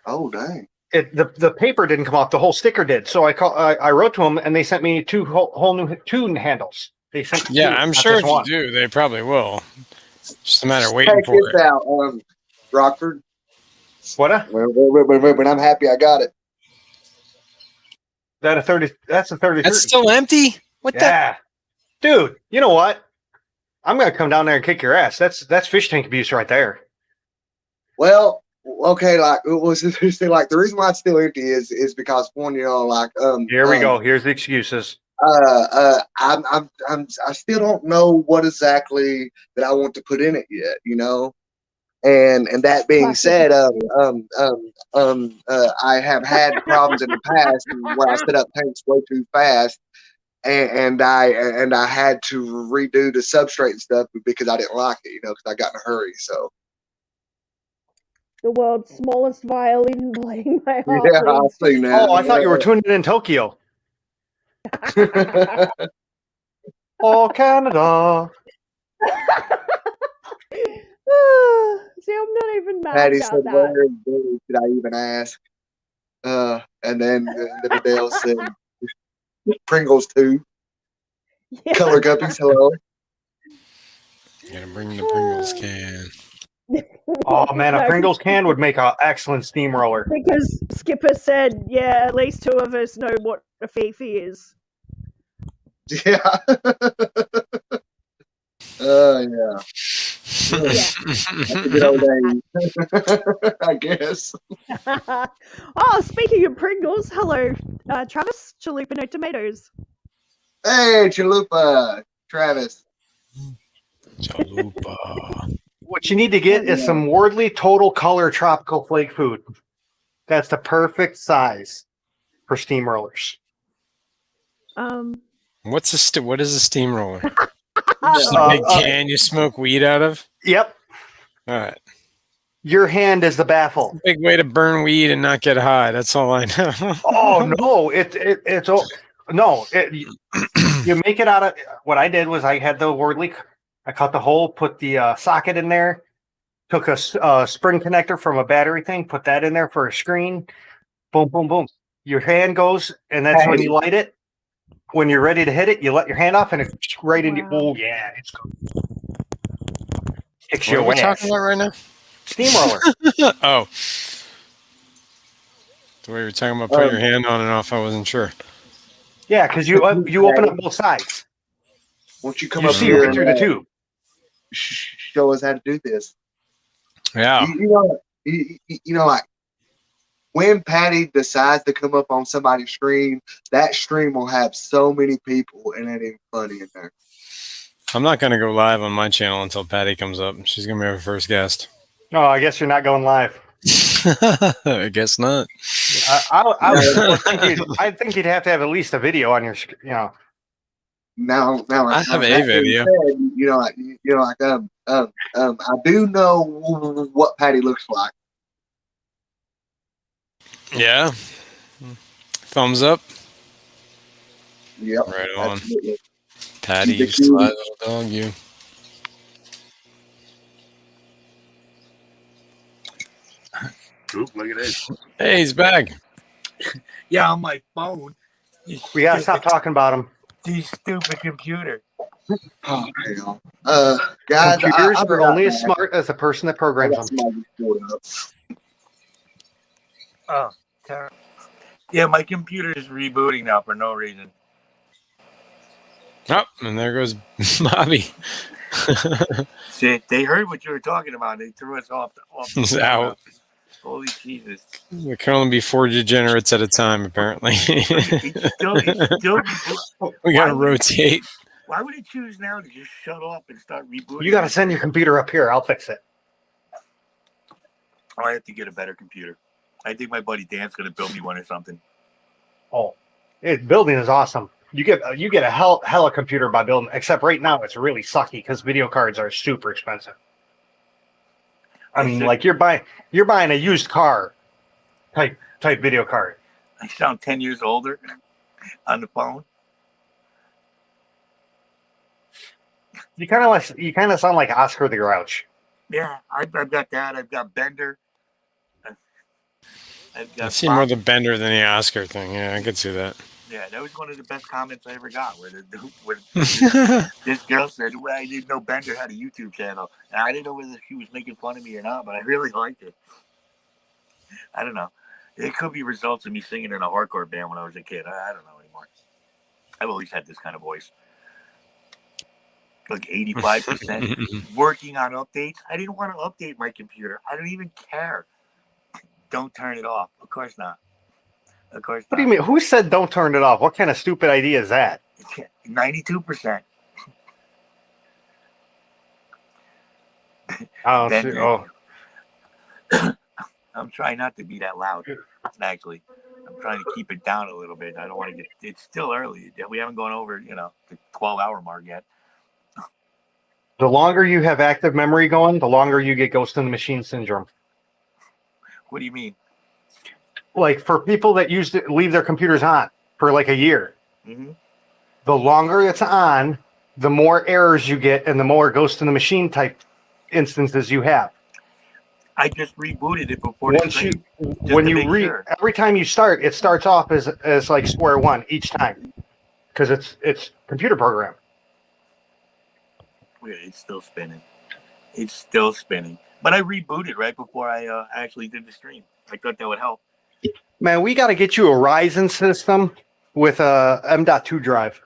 Oh dang! The paper didn't come off; the whole sticker did. So I wrote to them, and they sent me two whole new handles. They sent I'm sure if you do, they probably will. Just a matter of waiting for it. Out, Rockford. What? But I'm happy I got it. That's a 30. That's still empty. What the? Dude, you know what? I'm gonna come down there and kick your ass. That's fish tank abuse right there. Well, okay, like it was like the reason why it's still empty is because one, Here we go. Here's the excuses. I still don't know what exactly that I want to put in it yet, And that being said, I have had problems in the past where I set up tanks way too fast, and I had to redo the substrate and stuff because I didn't like it, because I got in a hurry. So the world's smallest violin playing my heart. Yeah, I've seen that. Oh, I thought you were tuning in Tokyo. Oh, Canada. See, I'm not even mad Patty about said, that. "Where did I even ask?" And then Adele said, "Pringles too." Yeah. Color guppies, hello. Gotta bring the Pringles can. Oh man, a Pringles can would make an excellent steamroller. Because Skipper said, yeah, at least two of us know what a Fifi is. Yeah. Yeah. That's a good old days. I guess. Oh, speaking of Pringles, hello, Travis, Chalupa No Tomatoes. Hey, Chalupa, Travis. Chalupa. What you need to get is some Wardley Total Color Tropical Flake Food. That's the perfect size for steamrollers. What is a steamroller? Oh, Just a big can you smoke weed out of? Yep. All right. Your hand is the baffle. Big way to burn weed and not get high. That's all I know. Oh no! You make it out of. What I did was I had the Wardley. I cut the hole, put the socket in there, took a spring connector from a battery thing, put that in there for a screen. Boom, boom, boom. Your hand goes, and that's when you light it. When you're ready to hit it, you let your hand off, and it's right in. Oh yeah, it's good. Kicks What your are we ass. talking about right now? Steamroller. Oh. The way you were talking about putting your hand on and off, I wasn't sure. Yeah, because you open up both sides. Won't you come You up see here right through the tube. show us how to do this? Yeah. Like when Patty decides to come up on somebody's stream, that stream will have so many people, and it ain't funny in there. I'm not going to go live on my channel until Patty comes up. She's going to be our first guest. Oh, I guess you're not going live. I guess not. I think you'd have to have at least a video on your, Now I have a video. Said, I do know what Patty looks like. Yeah. Thumbs up. Yep. Right on. Absolutely. Patty, you sly little dog, you. Oop, look at this. Hey, he's back. Yeah, on my phone. we got to stop talking about them. These stupid computer. Oh, hell. Guys, Computers I are only as smart as the person that programs them. Oh, terrible. Yeah, my computer is rebooting now for no reason. Oh, and there goes Bobby. See, they heard what you were talking about. They threw us off. He's out. Holy Jesus! There can only be 4 degenerates at a time, apparently. It's still We gotta rotate. Why would it choose now to just shut off and start rebooting? You got to send your computer up here. I'll fix it. Oh, I have to get a better computer. I think my buddy Dan's gonna build me one or something. Oh, building is awesome. You get a hella computer by building. Except right now it's really sucky because video cards are super expensive. I mean, like you're buying a used car type video card. I sound 10 years older on the phone. You kind of sound like Oscar the Grouch. Yeah, I've got that. I've got Bender. I see more the Bender than the Oscar thing. Yeah, I could see that. Yeah, that was one of the best comments I ever got. Where this girl said, "Well, I didn't know Bender had a YouTube channel, and I didn't know whether she was making fun of me or not, but I really liked it." I don't know. It could be results of me singing in a hardcore band when I was a kid. I don't know anymore. I've always had this kind of voice. Like 85% working on updates. I didn't want to update my computer. I don't even care. Don't turn it off. Of course not. Of course not. What do you mean? Who said don't turn it off? What kind of stupid idea is that? 92%. Oh. I'm trying not to be that loud, actually. I'm trying to keep it down a little bit. I don't want to get... It's still early. We haven't gone over, the 12-hour mark yet. The longer you have active memory going, the longer you get Ghost in the Machine syndrome. What do you mean? Like for people that leave their computers on for like a year, the longer it's on, the more errors you get and the more Ghost in the Machine type instances you have. I just rebooted it before. Every time you start, it starts off as like square one each time because it's computer program. It's still spinning. It's still spinning. But I rebooted right before I actually did the stream. I thought that would help. Man, we got to get you a Ryzen system with a M.2 drive.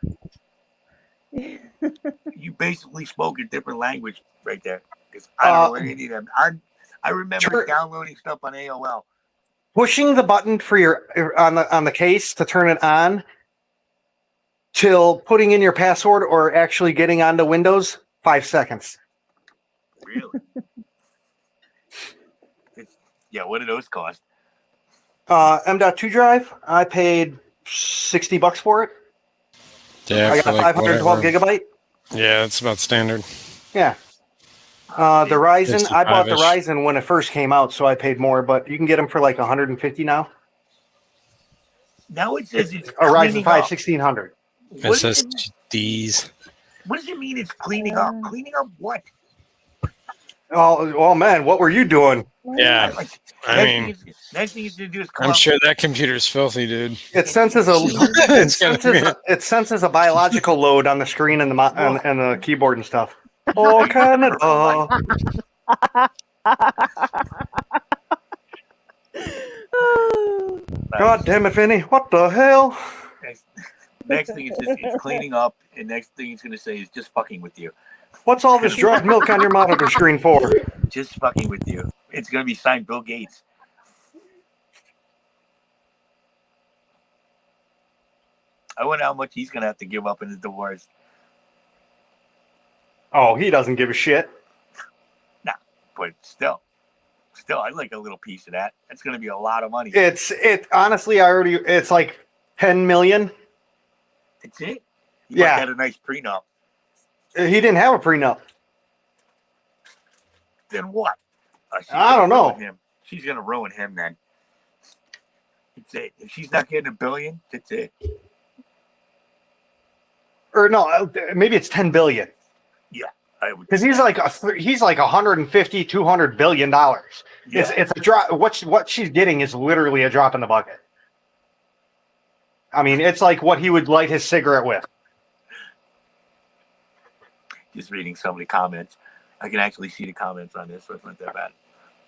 You basically spoke a different language right there. Because I don't know any of them. I remember downloading stuff on AOL. Pushing the button for on the case to turn it on till putting in your password or actually getting onto Windows, 5 seconds. Really? Yeah, what do those cost? M.2 drive, I paid $60 for it. Yeah, I got 512 gigabyte. Yeah, that's about standard. Yeah. The Ryzen, I bought the 65-ish. Ryzen when it first came out, so I paid more, but you can get them for like 150 now. Now it says it's A Ryzen 5 up. 1600. SSDs. What does it mean it's cleaning up? Cleaning up what? Oh man, what were you doing? Yeah, I mean, next thing it's going to do is I'm sure that computer's filthy, dude. It senses it senses a biological load on the screen and the keyboard and stuff. Oh, Canada! God damn it, Vinny! What the hell? Next thing it's cleaning up, and next thing it's going to say is just fucking with you. What's all this drug milk on your monitor screen for? Just fucking with you. It's going to be signed Bill Gates. I wonder how much he's going to have to give up in his divorce. Oh, he doesn't give a shit. Nah, but still, I'd like a little piece of that. That's going to be a lot of money. Honestly, it's like 10 million. That's it? Yeah. Must had a nice prenup. He didn't have a prenup. Then what? I don't know. She's going to ruin him then. That's it. If she's not getting $1 billion, that's it. Or no, maybe it's 10 billion. Yeah. Because he's like 150, 200 billion dollars. Yeah. It's a drop. What she's getting is literally a drop in the bucket. I mean, it's like what he would light his cigarette with. Just reading so many comments. I can actually see the comments on this, so it's not that bad.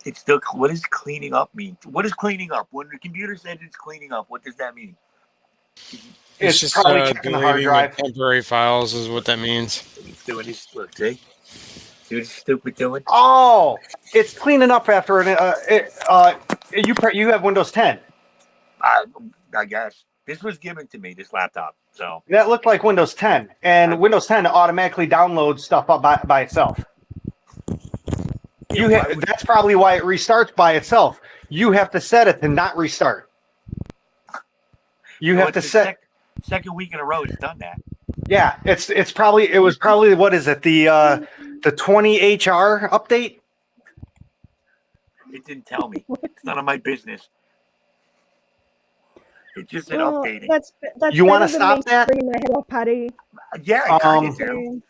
It's still, what does cleaning up mean? What is cleaning up? When the computer says it's cleaning up, what does that mean? It's just probably checking the hard deleting drive. temporary files is what that means. He's doing his, look, see? See what he's stupid doing? Oh, it's cleaning up after You have Windows 10. I guess this was given to me, this laptop. So That looked like Windows 10, and Windows 10 automatically downloads stuff up by itself. That's probably why it restarts by itself. You have to set it to not restart. You have to set. Second week in a row, it's done that. Yeah, it was probably what is it, the 20 HR update? It didn't tell me. It's none of my business. It just said Well, updating. that's You want to better than stop me that? screaming my head off, Paddy. Yeah, I kind of do.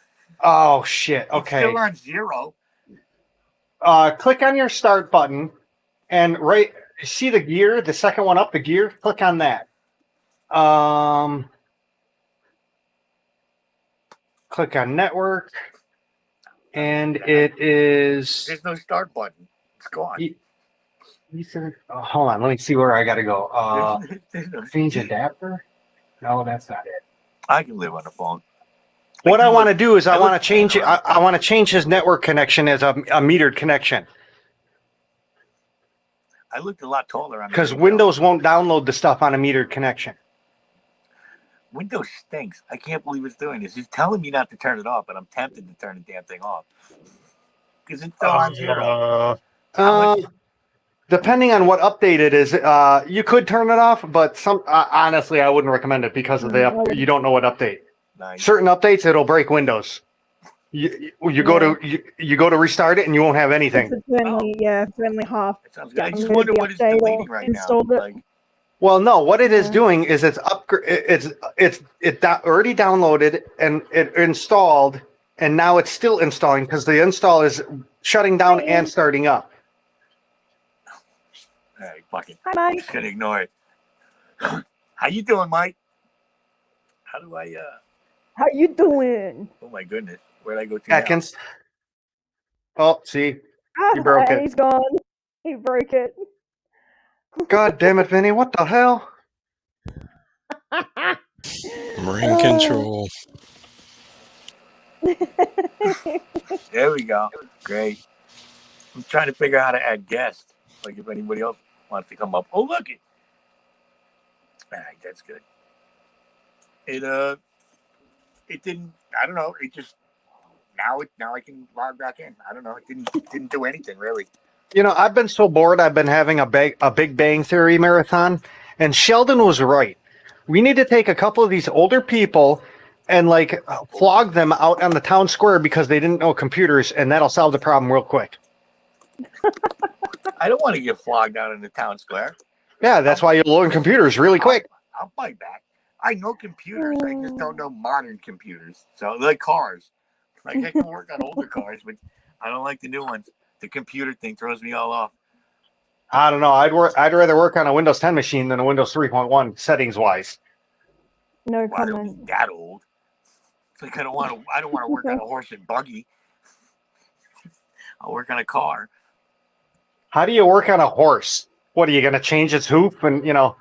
Oh shit. It's Okay. still on 0. Click on your start button, and see the gear, the second one up, the gear. Click on that. Click on network, and it is. There's no start button. It's gone. Hold on, let me see where I gotta go. There's no- Change adapter? No, that's not it. I can live on the phone. What I want to do is I I want to look- change it. I want to change his network connection as a metered connection I looked a lot taller on the because video. Windows won't download the stuff on a metered connection. Windows stinks. I can't believe it's doing this. It's telling me not to turn it off, but I'm tempted to turn the damn thing off because it's still on 0. Depending on what update it is, you could turn it off, but honestly, I wouldn't recommend it because of you don't know what update. Nice. Certain updates, it'll break Windows. You go to restart it, and you won't have anything. It's only half. It sounds good. I Yeah, just I'm wonder gonna what it's update or deleting right now. installed it. Like, Well, no, what it is doing is it's already downloaded and it installed, and now it's still installing because the install is shutting down and starting up. all right, fuck it. Hi, I'm Mike. just gonna ignore it. How you doing, Mike? How do I? How you doing? Oh my goodness, where'd I go to? Now? Atkins. Oh, see, you broke it. He's gone. He broke it. God damn it, Vinny! What the hell? Marine control. There we go. Great. I'm trying to figure out how to add guests. Like if anybody else wants to come up. Oh, look it. All right, that's good. It didn't. I don't know. It just now I can log back in. I don't know. It didn't do anything really. You know, I've been so bored. I've been having a Big Bang Theory marathon, and Sheldon was right. We need to take a couple of these older people and like flog them out on the town square because they didn't know computers, and that'll solve the problem real quick. I don't want to get flogged out in the town square. Yeah, that's why you learn computers really quick. I'll fight back. I know computers. I just don't know modern computers. So like cars. Like I can work on older cars, but I don't like the new ones. The computer thing throws me all off. I don't know. I'd rather work on a Windows 10 machine than a Windows 3.1 settings wise. No Well, I don't comment. be that old. It's like I don't want to work on a horse and buggy. I'll work on a car. How do you work on a horse? What are you going to change its hoof and Yeah.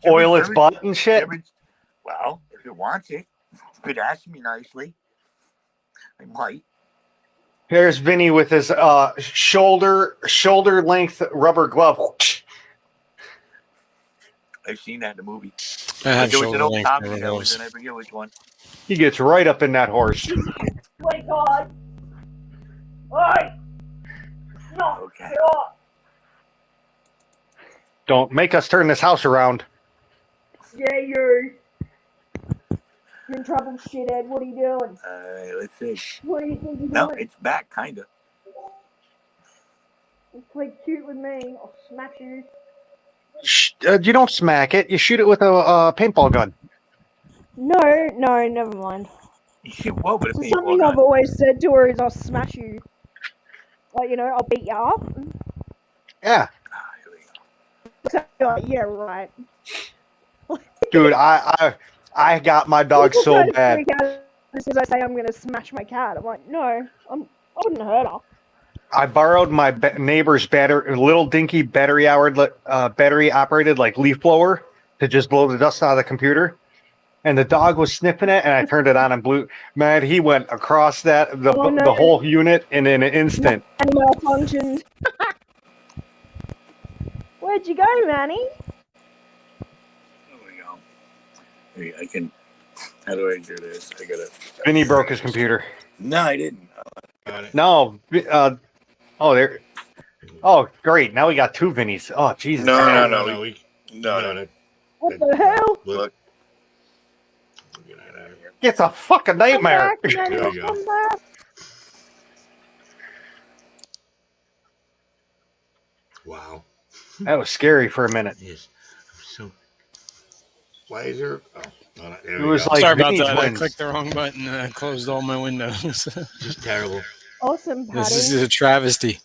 oil its butt and shit? Well, if it wants it, if it asks me nicely, I might. Here's Vinny with his shoulder length rubber glove. I've seen that in the movie. I have There was an shoulder old length Tommy for show, those. and I forget which one. He gets right up in that horse. My God. Oi! No. Okay. Don't make us turn this house around. Yeah, you're in trouble, shithead. What are you doing? Let's see. What do you think you're No, doing? it's back, kind of. Play cute with me. I'll smack you. You don't smack it. You shoot it with a paintball gun. No, never mind. Whoa, but it's So me. something I've always said to her is I'll smash you. Like, I'll beat you up. Yeah. So you're like, yeah, right. Dude, I got my dog People so try to bad. freak out as soon as I say I'm going to smash my cat. I'm like, no, I wouldn't hurt her. I borrowed my neighbor's little dinky battery operated like leaf blower to just blow the dust out of the computer. And the dog was sniffing it, and I turned it on and blew. Man, he went across the whole unit in an instant. And malfunctioned. Where'd you go, Manny? There we go. Hey, I can. How do I do this? I gotta. Vinny broke his computer. No, I didn't. Got it. No. Oh, there. Oh, great. Now we got two Vinnies. Oh, Jesus. No. No. What the hell? Look. It's a fucking nightmare. Come back, Manny, There you go. come back. Wow. That was scary for a minute. Yes. So, why is there? Oh, no, there It we was go. like Sorry about Vinny's that. I wins. clicked the wrong button and I closed all my windows. Just terrible. Awesome, This Patty. is a travesty.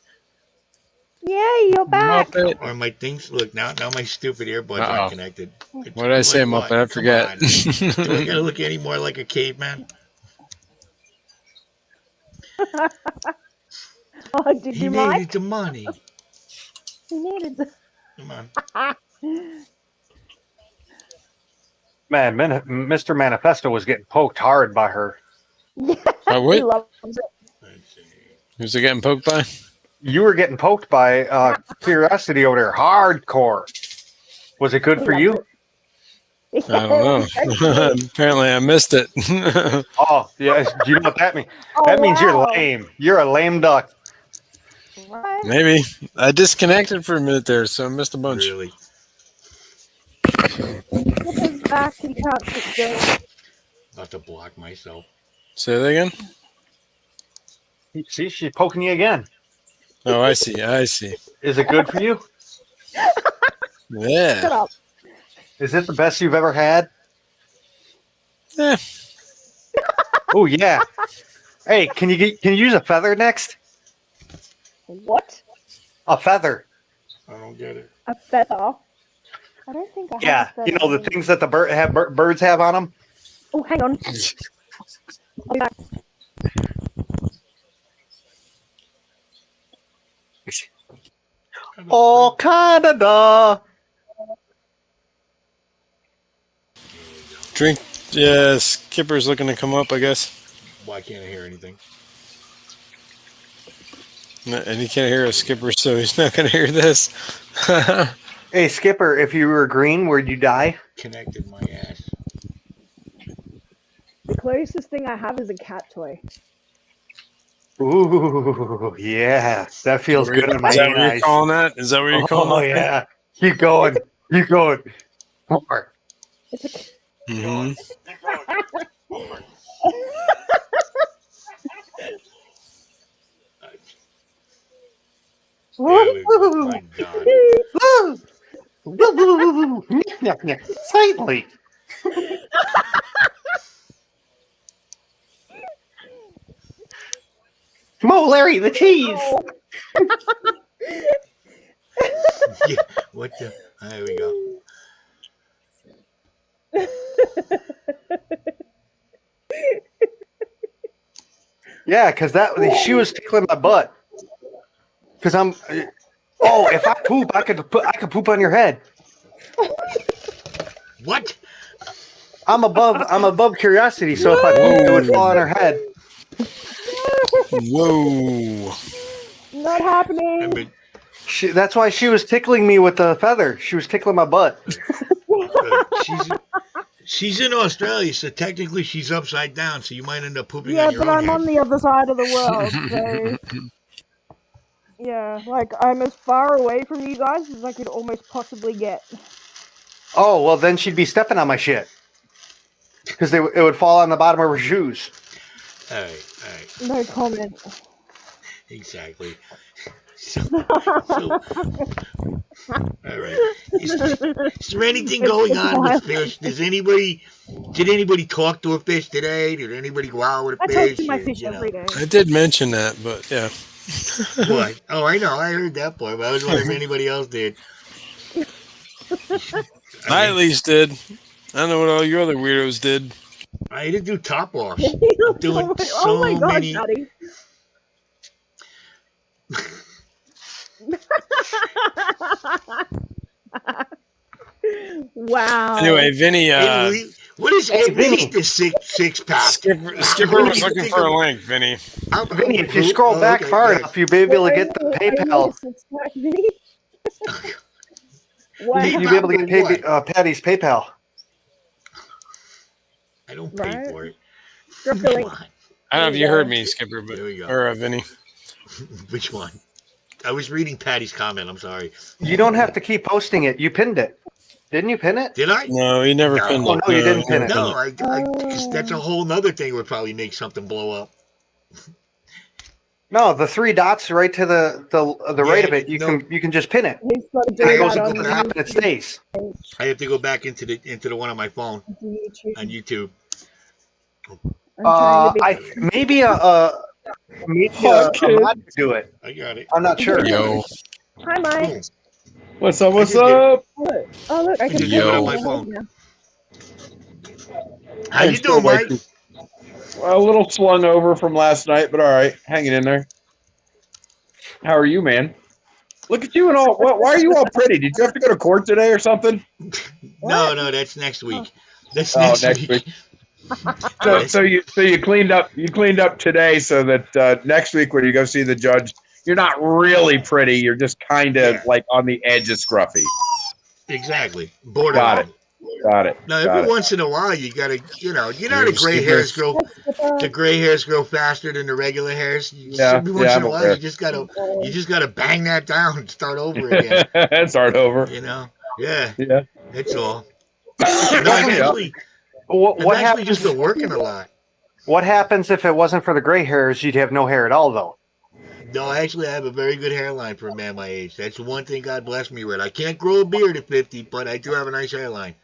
Yay, you're back. Muppet. Or my things. Look now my stupid earbuds Uh-oh. aren't connected. What did I say, What? Muppet? I Come forget. on. Do I gotta look any more like a caveman? Oh, did He you mind? needed the money. He needed the... Come on. Man, Mr. Manifesto was getting poked hard by her. Yeah, By he what? loves it. Let's see. Who's it getting poked by? You were getting poked by Curiosity over there. Hardcore. Was it good for you? I don't know. Apparently, I missed it. Oh, yeah. Do you know what that means? Oh, That means you're wow. lame. You're a lame duck. Right? Maybe I disconnected for a minute there, so I missed a bunch. Really? Look at his back. He can't sit still. I'll have to block myself. Say that again. See, she's poking you again. Oh, I see. I see. Is it good for you? Shut Yeah. up. Is it the best you've ever had? Eh. Oh yeah. Hey, can you use a feather next? What? A feather. I don't get it. A feather? I don't think I have Yeah, a feather. you know the things that the birds have on them. Oh, hang on. I'll be back. Oh, Canada. Drink. Yeah, Skipper's looking to come up, I guess. Why can't I hear anything? And he can't hear a Skipper, so he's not going to hear this. Hey, Skipper, if you were green, where'd you die? Connected my ass. The closest thing I have is a cat toy. Ooh, yeah, that feels good on my Is that what you're eyes. calling that? Is that what you're Oh calling that? yeah, keep going, keep going. More. It's a... Mm-hmm. There we go. My God. Slightly. Mo, Larry, the cheese. Yeah, what the? There we go. Yeah, because she was tickling my butt. Because I'm. Oh, if I poop, I could poop on your head. What? I'm above Curiosity, so if I poop, it would fall on her head. Whoa. Not happening. I mean, That's why she was tickling me with the feather. She was tickling my butt. she's in Australia, so technically she's upside down. So you might end up pooping Yeah, on your but own I'm head. on the other side of the world, so... Yeah, like, I'm as far away from you guys as I could almost possibly get. Oh, well, then she'd be stepping on my shit. Because it would fall on the bottom of her shoes. All right. No comment. Exactly. So, all right. Is there anything going on with fish? Did anybody talk to a fish today? Did anybody go out with a I fish? talk to my Or, fish you know? every day. I did mention that, but yeah. What? Oh, I know. I heard that part, but I was wondering if anybody else did. I at least did. I don't know what all you other weirdos did. I had to do top offs. I'm doing Oh my so god, many. Daddy. Wow. Anyway, Vinny, Hey, what is Hey, Vinny. the six pack? Skipper was looking for a link, Vinny. Vinny, if you scroll back far enough, you'll be able to get the PayPal. Wow. You'd be able to get paid, Patty's PayPal. I don't pay Right. for it. Drop the link. Come on. I don't know if you heard me, Skipper, but There we go. or Vinny. Which one? I was reading Patty's comment. I'm sorry. You don't have to keep posting it. You pinned it. Didn't you pin it? Did I? No, he never No. pinned Oh, it. no, you didn't he pin never it. No, pinned because that's a whole nother thing would probably make something blow up. No, the 3 dots right to the right of it. You no. can just pin it. He's got to do And it I goes that also into on the put top it and it stays. I have to go back into the one on my phone YouTube. on YouTube. I'm trying to be. Maybe a mod could do it. I got it. I'm not sure. Yo. Hi, Mike. Boom. What's up? What's I did up? Look. Oh, look. I can just see did it it on my now. phone. How you I'm still doing, Mike? waiting. A little slung over from last night, but all right, hanging in there. How are you, man? Look at you and all. Why are you all pretty? Did you have to go to court today or something? No, that's next week. That's Oh, next, next week. week. So you cleaned up. You cleaned up today, so that next week when you go see the judge, you're not really pretty. You're just kind of Yeah. like on the edge of scruffy. Exactly. Borderline. Got it. Got it. Now, Got every it. once in a while, you gotta, you know the You're gray stupid. hairs grow. The gray hairs grow faster than the regular hairs. Yeah, Every once yeah, in a I'm while, aware. you just gotta bang that down and start over again. Start over. You know? Yeah, Yeah. that's all. No, I've actually, What I've actually happens? just been working a lot. What happens if it wasn't for the gray hairs? You'd have no hair at all, though. No, actually, I have a very good hairline for a man my age. That's the one thing God bless me with. I can't grow a beard at 50, but I do have a nice hairline.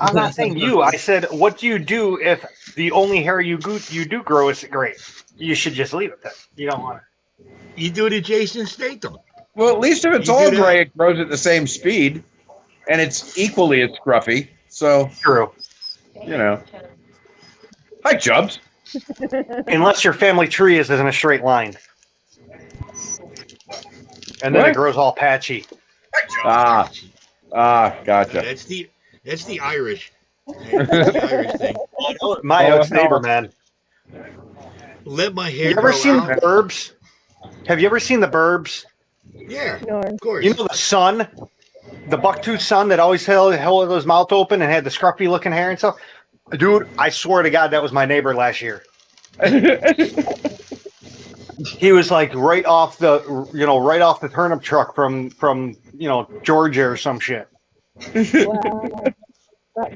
I'm not saying you. I said, what do you do if the only hair you do grow is gray? You should just leave it then. You don't want it. You do it at Jason Statham. Well, at least if it's You all do that. gray, it grows at the same speed, and it's equally as scruffy. So True. you know. Hi, Chubbs. Unless your family tree is in a straight line. And then What? it grows all patchy. Ah, gotcha. That's the Irish. That's the Irish thing. My Oh, ex-neighbor, no. man. Let my hair You ever grow seen out. the Burbs? Have you ever seen the Burbs? Yeah, No. of course. You know the son? The bucktooth son that always held his mouth open and had the scruffy looking hair and stuff? Dude, I swear to God, that was my neighbor last year. He was like right off the turnip truck from Georgia or some shit. Wow.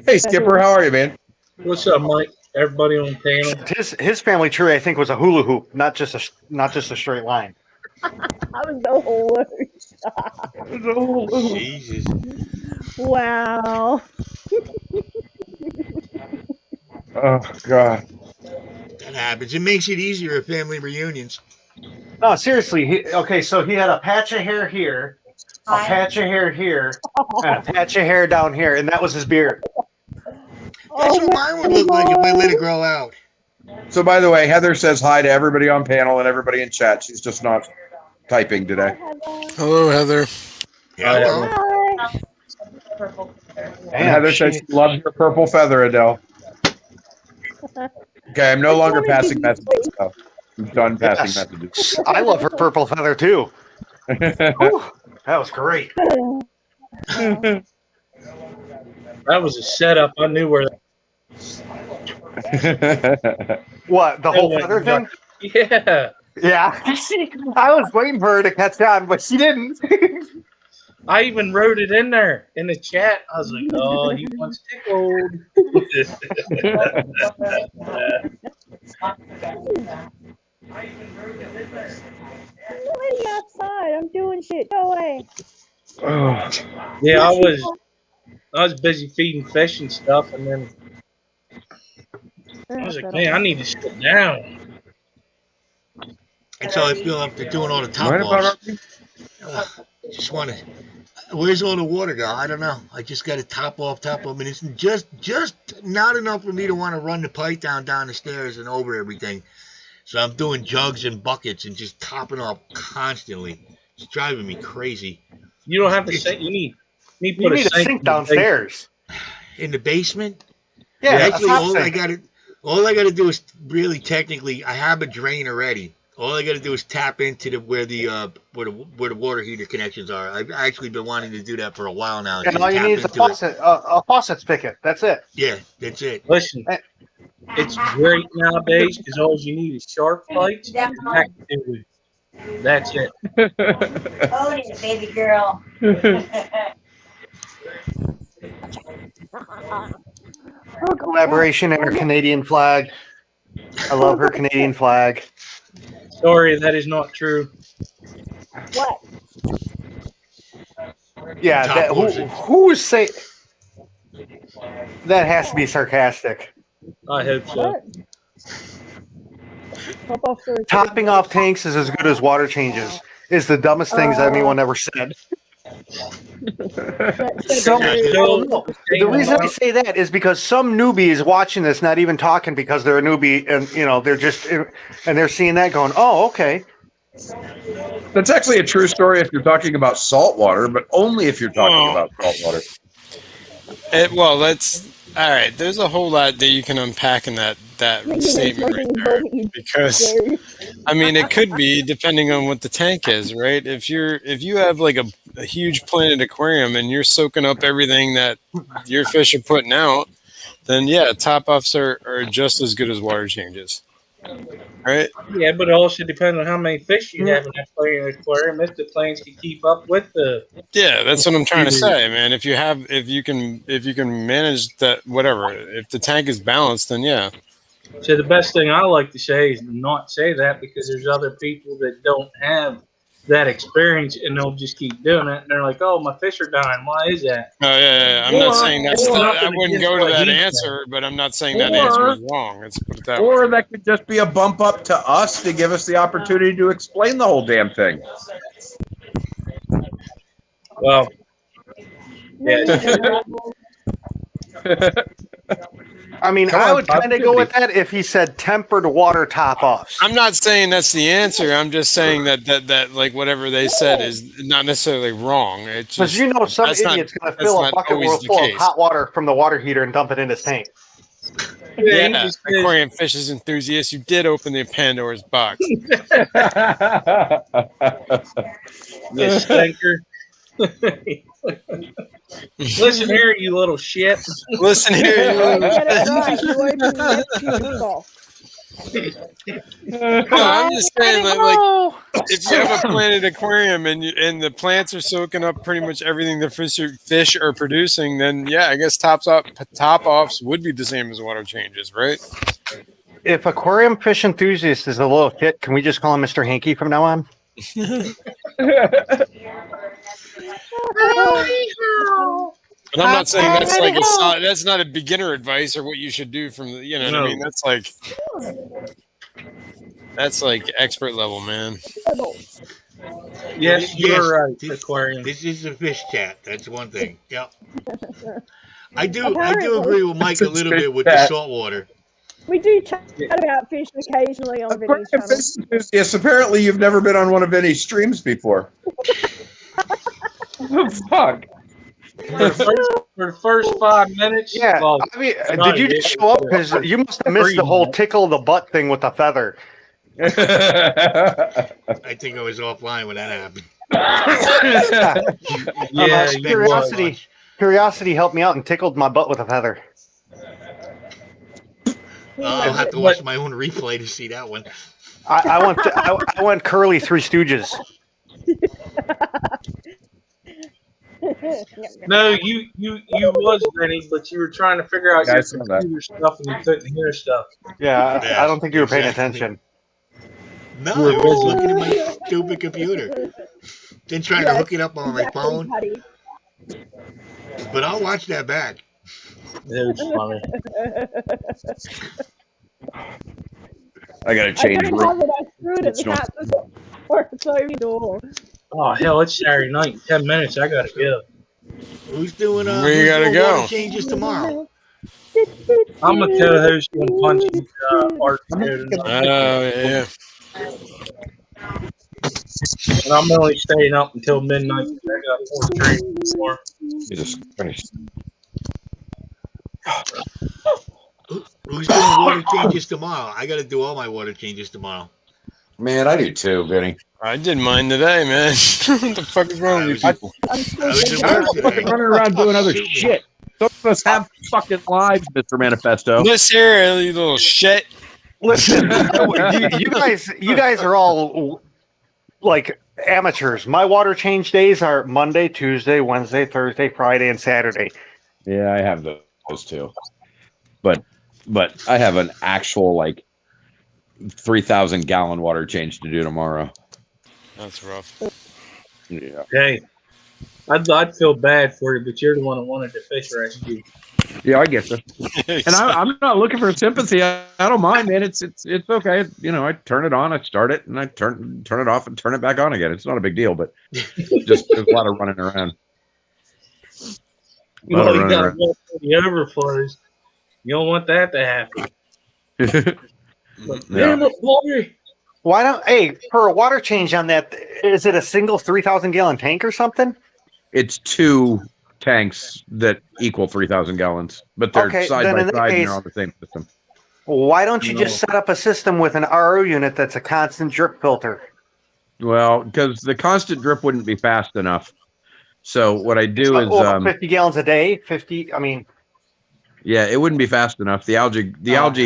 Hey, Skipper, how are you, man? What's up, Mike? Everybody on panel. His family tree, I think, was a hula hoop, not just a straight line. I was the whole word. Jesus. Wow. Oh God. That happens. It makes it easier at family reunions. No, seriously. So he had a patch of hair here, a patch of hair here, and a patch of hair down here, and that was his beard. That's what mine would look like if I let it grow out. So, by the way, Heather says hi to everybody on panel and everybody in chat. She's just not typing today. Hello, Heather. Hello. Hi. And Heather says she loves your purple feather, Adele. Okay, I'm no longer passing messages. So I'm done passing messages. I love her purple feather too. Whew, that was great. That was a setup. I knew where. What, the whole feather thing? Yeah. Yeah. I was waiting for her to catch on, but she didn't. I even wrote it in there in the chat. I was like, oh, he wants tickled. I'm already outside. I'm doing shit. Go away. Yeah, I was busy feeding fish and stuff, and then I was like, man, I need to sit down. That's how I feel after doing all the top Right about offs. Just want to. Where's all the water go? I don't know. I just got to top off, and it's just not enough for me to want to run the pipe down the stairs and over everything. So I'm doing jugs and buckets and just topping off constantly. It's driving me crazy. You don't have to say. You need You put need a sink in the downstairs. In the basement. Yeah, Actually, a top all I sink. got to do is really technically. I have a drain already. All I got to do is tap into where the water heater connections are. I've actually been wanting to do that for a while now. And all you need is a faucet spigot. That's it. Yeah, that's it. Listen, it's great nowadays because all you need is shark bites and activity. That's it. Oh, yeah, baby girl. Her collaboration and her Canadian flag. I love her Canadian flag. Sorry, that is not true. What? Yeah, that, who would say that has to be sarcastic? I hope so. Topping off tanks is as good as water changes. Is the dumbest things anyone ever said. The reason I say that is because some newbie is watching this, not even talking because they're a newbie, and they're just and they're seeing that going, oh, okay. That's actually a true story if you're talking about salt water, but only if you're talking about salt water. Well, that's all right. There's a whole lot that you can unpack in that statement right there, because I mean it could be depending on what the tank is, right? If you have like a huge planted aquarium and you're soaking up everything that your fish are putting out, then yeah, top offs are just as good as water changes, right? Yeah, but it also depends on how many fish you have in that aquarium. If the plants can keep up with the. Yeah, that's what I'm trying to say, man. If you can manage that, whatever. If the tank is balanced, then yeah. So the best thing I like to say is not say that, because there's other people that don't have that experience and they'll just keep doing it. And they're like, "Oh, my fish are dying. Why is that?" Oh yeah. I'm not saying that's. I wouldn't go to that answer, but I'm not saying that answer is wrong. Let's put it that way. Or that could just be a bump up to us to give us the opportunity to explain the whole damn thing. Well, yeah. I mean, I would kind of go with that if he said tempered water top offs. I'm not saying that's the answer. I'm just saying that like whatever they said is not necessarily wrong. It's just, because some idiot's going to fill a bucket full of hot water from the water heater and dump it in his tank. Yeah, aquarium fishes enthusiast, you did open the Pandora's box. You stinker. Listen here, you little shit. Listen here, you little I'm just saying that, like, if you have a planted aquarium and the plants are soaking up pretty much everything the fish are producing, then yeah, I guess top offs would be the same as water changes, right? If aquarium fish enthusiast is a little shit, can we just call him Mr. Hanky from now on? But I'm not saying that's like that's not a beginner advice or what you should do from the, what I mean? That's like expert level, man. Yes, you're right. Aquarium. This is a fish chat. That's one thing. Yep. I do agree with Mike a little bit with the salt water. We do chat about fish occasionally on Vinny's channel. Yes, apparently you've never been on one of Vinny's streams before. Fuck. For the first 5 minutes. Yeah, I mean, did you just show up? Because you must have missed the whole tickle the butt thing with the feather. I think I was offline when that happened. Yeah, curiosity helped me out and tickled my butt with a feather. I'll have to watch my own replay to see that one. I went curly Three Stooges. No, you was Vinny, but you were trying to figure out your computer stuff and you couldn't hear stuff. Yeah, I don't think you were paying attention. No, I was looking at my stupid computer. Then trying to hook it up on my phone. But I'll watch that back. It was funny. I gotta change room. Oh hell! It's Saturday night. In 10 minutes, I gotta go. Who's doing? Where you gotta go? Water changes tomorrow. I'm a co-host on Punching Art. Oh yeah. And I'm only staying up until midnight. I got 4 streams tomorrow. Jesus Christ. Who's doing water changes tomorrow? I got to do all my water changes tomorrow. Man, I do too, Vinny. I did mine today, man. What the fuck is wrong with you people? I was at I'm work fucking today. running around doing other shit. Some of us have fucking lives, Mr. Manifesto. This here, you little shit. Listen, you guys are all like amateurs. My water change days are Monday, Tuesday, Wednesday, Thursday, Friday, and Saturday. Yeah, I have those too. But I have an actual like 3,000 gallon water change to do tomorrow. That's rough. Yeah. Hey, I'd feel bad for you, but you're the one that wanted the fish rescue. Yeah, I get you. And I'm not looking for sympathy. I don't mind, man. It's okay. You know, I turn it on, I start it, and I turn it off and turn it back on again. It's not a big deal, but just there's a lot of running around. You got to go for the overflows. You don't want that to happen. Damn it, boy. Why don't for a water change on that? Is it a single 3,000 gallon tank or something? It's 2 tanks that equal 3,000 gallons, but they're side by side and they're on the same system. Why don't you just set up a system with an RO unit that's a constant drip filter? Well, because the constant drip wouldn't be fast enough. So what I do is 50 gallons a day. 50. I mean, yeah, it wouldn't be fast enough. The algae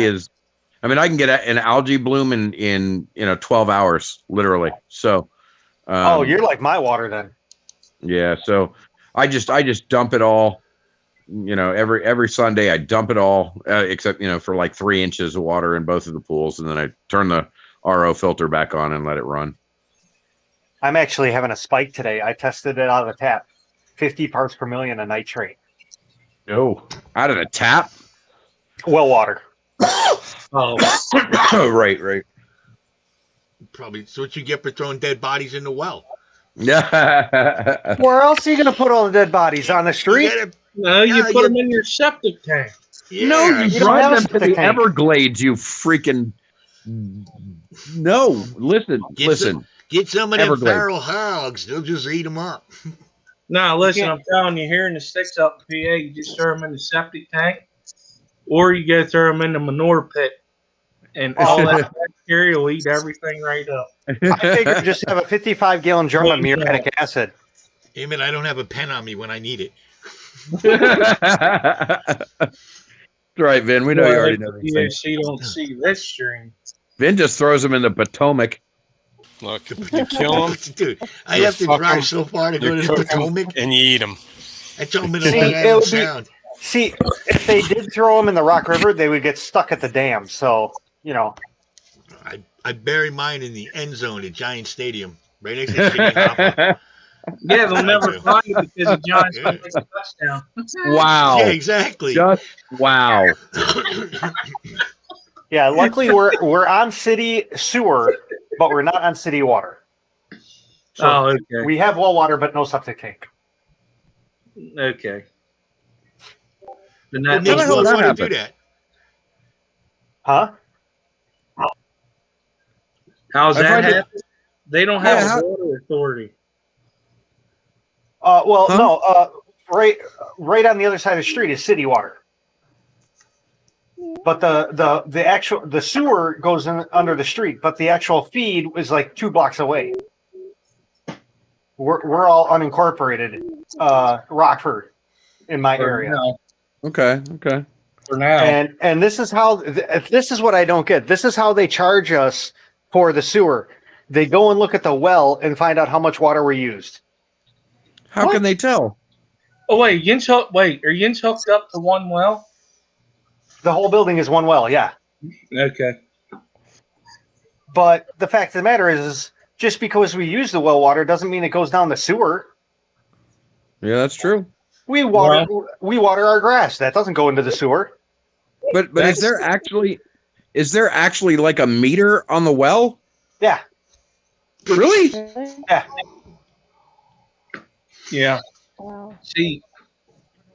is. I mean, I can get an algae bloom in 12 hours, literally. So. You're like my water then. Yeah. So I just dump it all. You know, every Sunday I dump it all, except for like 3 inches of water in both of the pools, and then I turn the RO filter back on and let it run. I'm actually having a spike today. I tested it out of the tap. 50 parts per million of nitrate. Oh, out of the tap? Well water. Oh, right. Probably it's what you get for throwing dead bodies in the well. Yeah. Where else are you going to put all the dead bodies? On the street? No, you put them in your septic tank. Yeah, No, you don't drive have them a to the septic tank. Everglades, you freaking. No, listen. Get some of them Everglades. feral hogs. They'll just eat them up. Now, listen, I'm telling you, here in the sticks up in PA, you just throw them in the septic tank, or you go throw them in the manure pit, and all that bacteria will eat everything right up. I figured just have a 55 gallon drum of muriatic acid. Damn it, I don't have a pen on me when I need it. That's right, Vin. We know you already know these things. You don't see this stream. Vin just throws them in the Potomac. Look, you kill them, Dude, I have to drive so far to go to the Potomac. and you eat them. That's all middle See, of it that would be- sound. See, if they did throw them in the Rock River, they would get stuck at the dam. So, I bury mine in the end zone at Giant Stadium, right next to Jimmy Hoffa. Yeah, they'll never find it because the Giants don't make a touchdown. Wow. Yeah, exactly. Just wow. yeah, luckily we're on city sewer, but we're not on city water. So Oh, okay. we have well water, but no septic tank. Okay. Then What that makes the hell one that want to happen? do that? Huh? how's I that find it- happen? They don't have Yeah, a water authority. Right on the other side of the street is city water. But the sewer goes in under the street, but the actual feed is like 2 blocks away. We're all unincorporated, Rockford, in my area. now. Okay. For now. And this is what I don't get. This is how they charge us for the sewer. They go and look at the well and find out how much water we used. How can they tell? Oh, wait, are Yin's hooked up to one well? The whole building is one well, yeah. Okay. But the fact of the matter is just because we use the well water doesn't mean it goes down the sewer. Yeah, that's true. We water our grass. That doesn't go into the sewer. But is there actually like a meter on the well? Yeah. Really? Yeah. Yeah. Wow. See,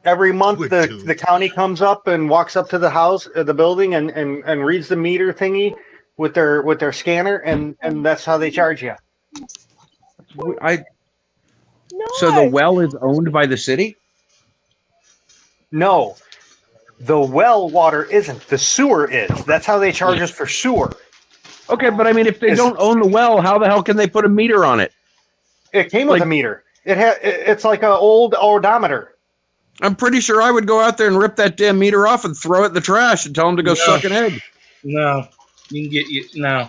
Every month the county comes up and walks up to the house, the building, and reads the meter thingy with their scanner, and that's how they charge you. So the well is owned by the city? No, the well water isn't. The sewer is. That's how they charge us for sewer. Okay, but I mean, if they It's- don't own the well, how the hell can they put a meter on it? It came with Like- a meter. It's like an old odometer. I'm pretty sure I would go out there and rip that damn meter off and throw it in the trash and tell them to go No. suck an egg. No, you can get you no.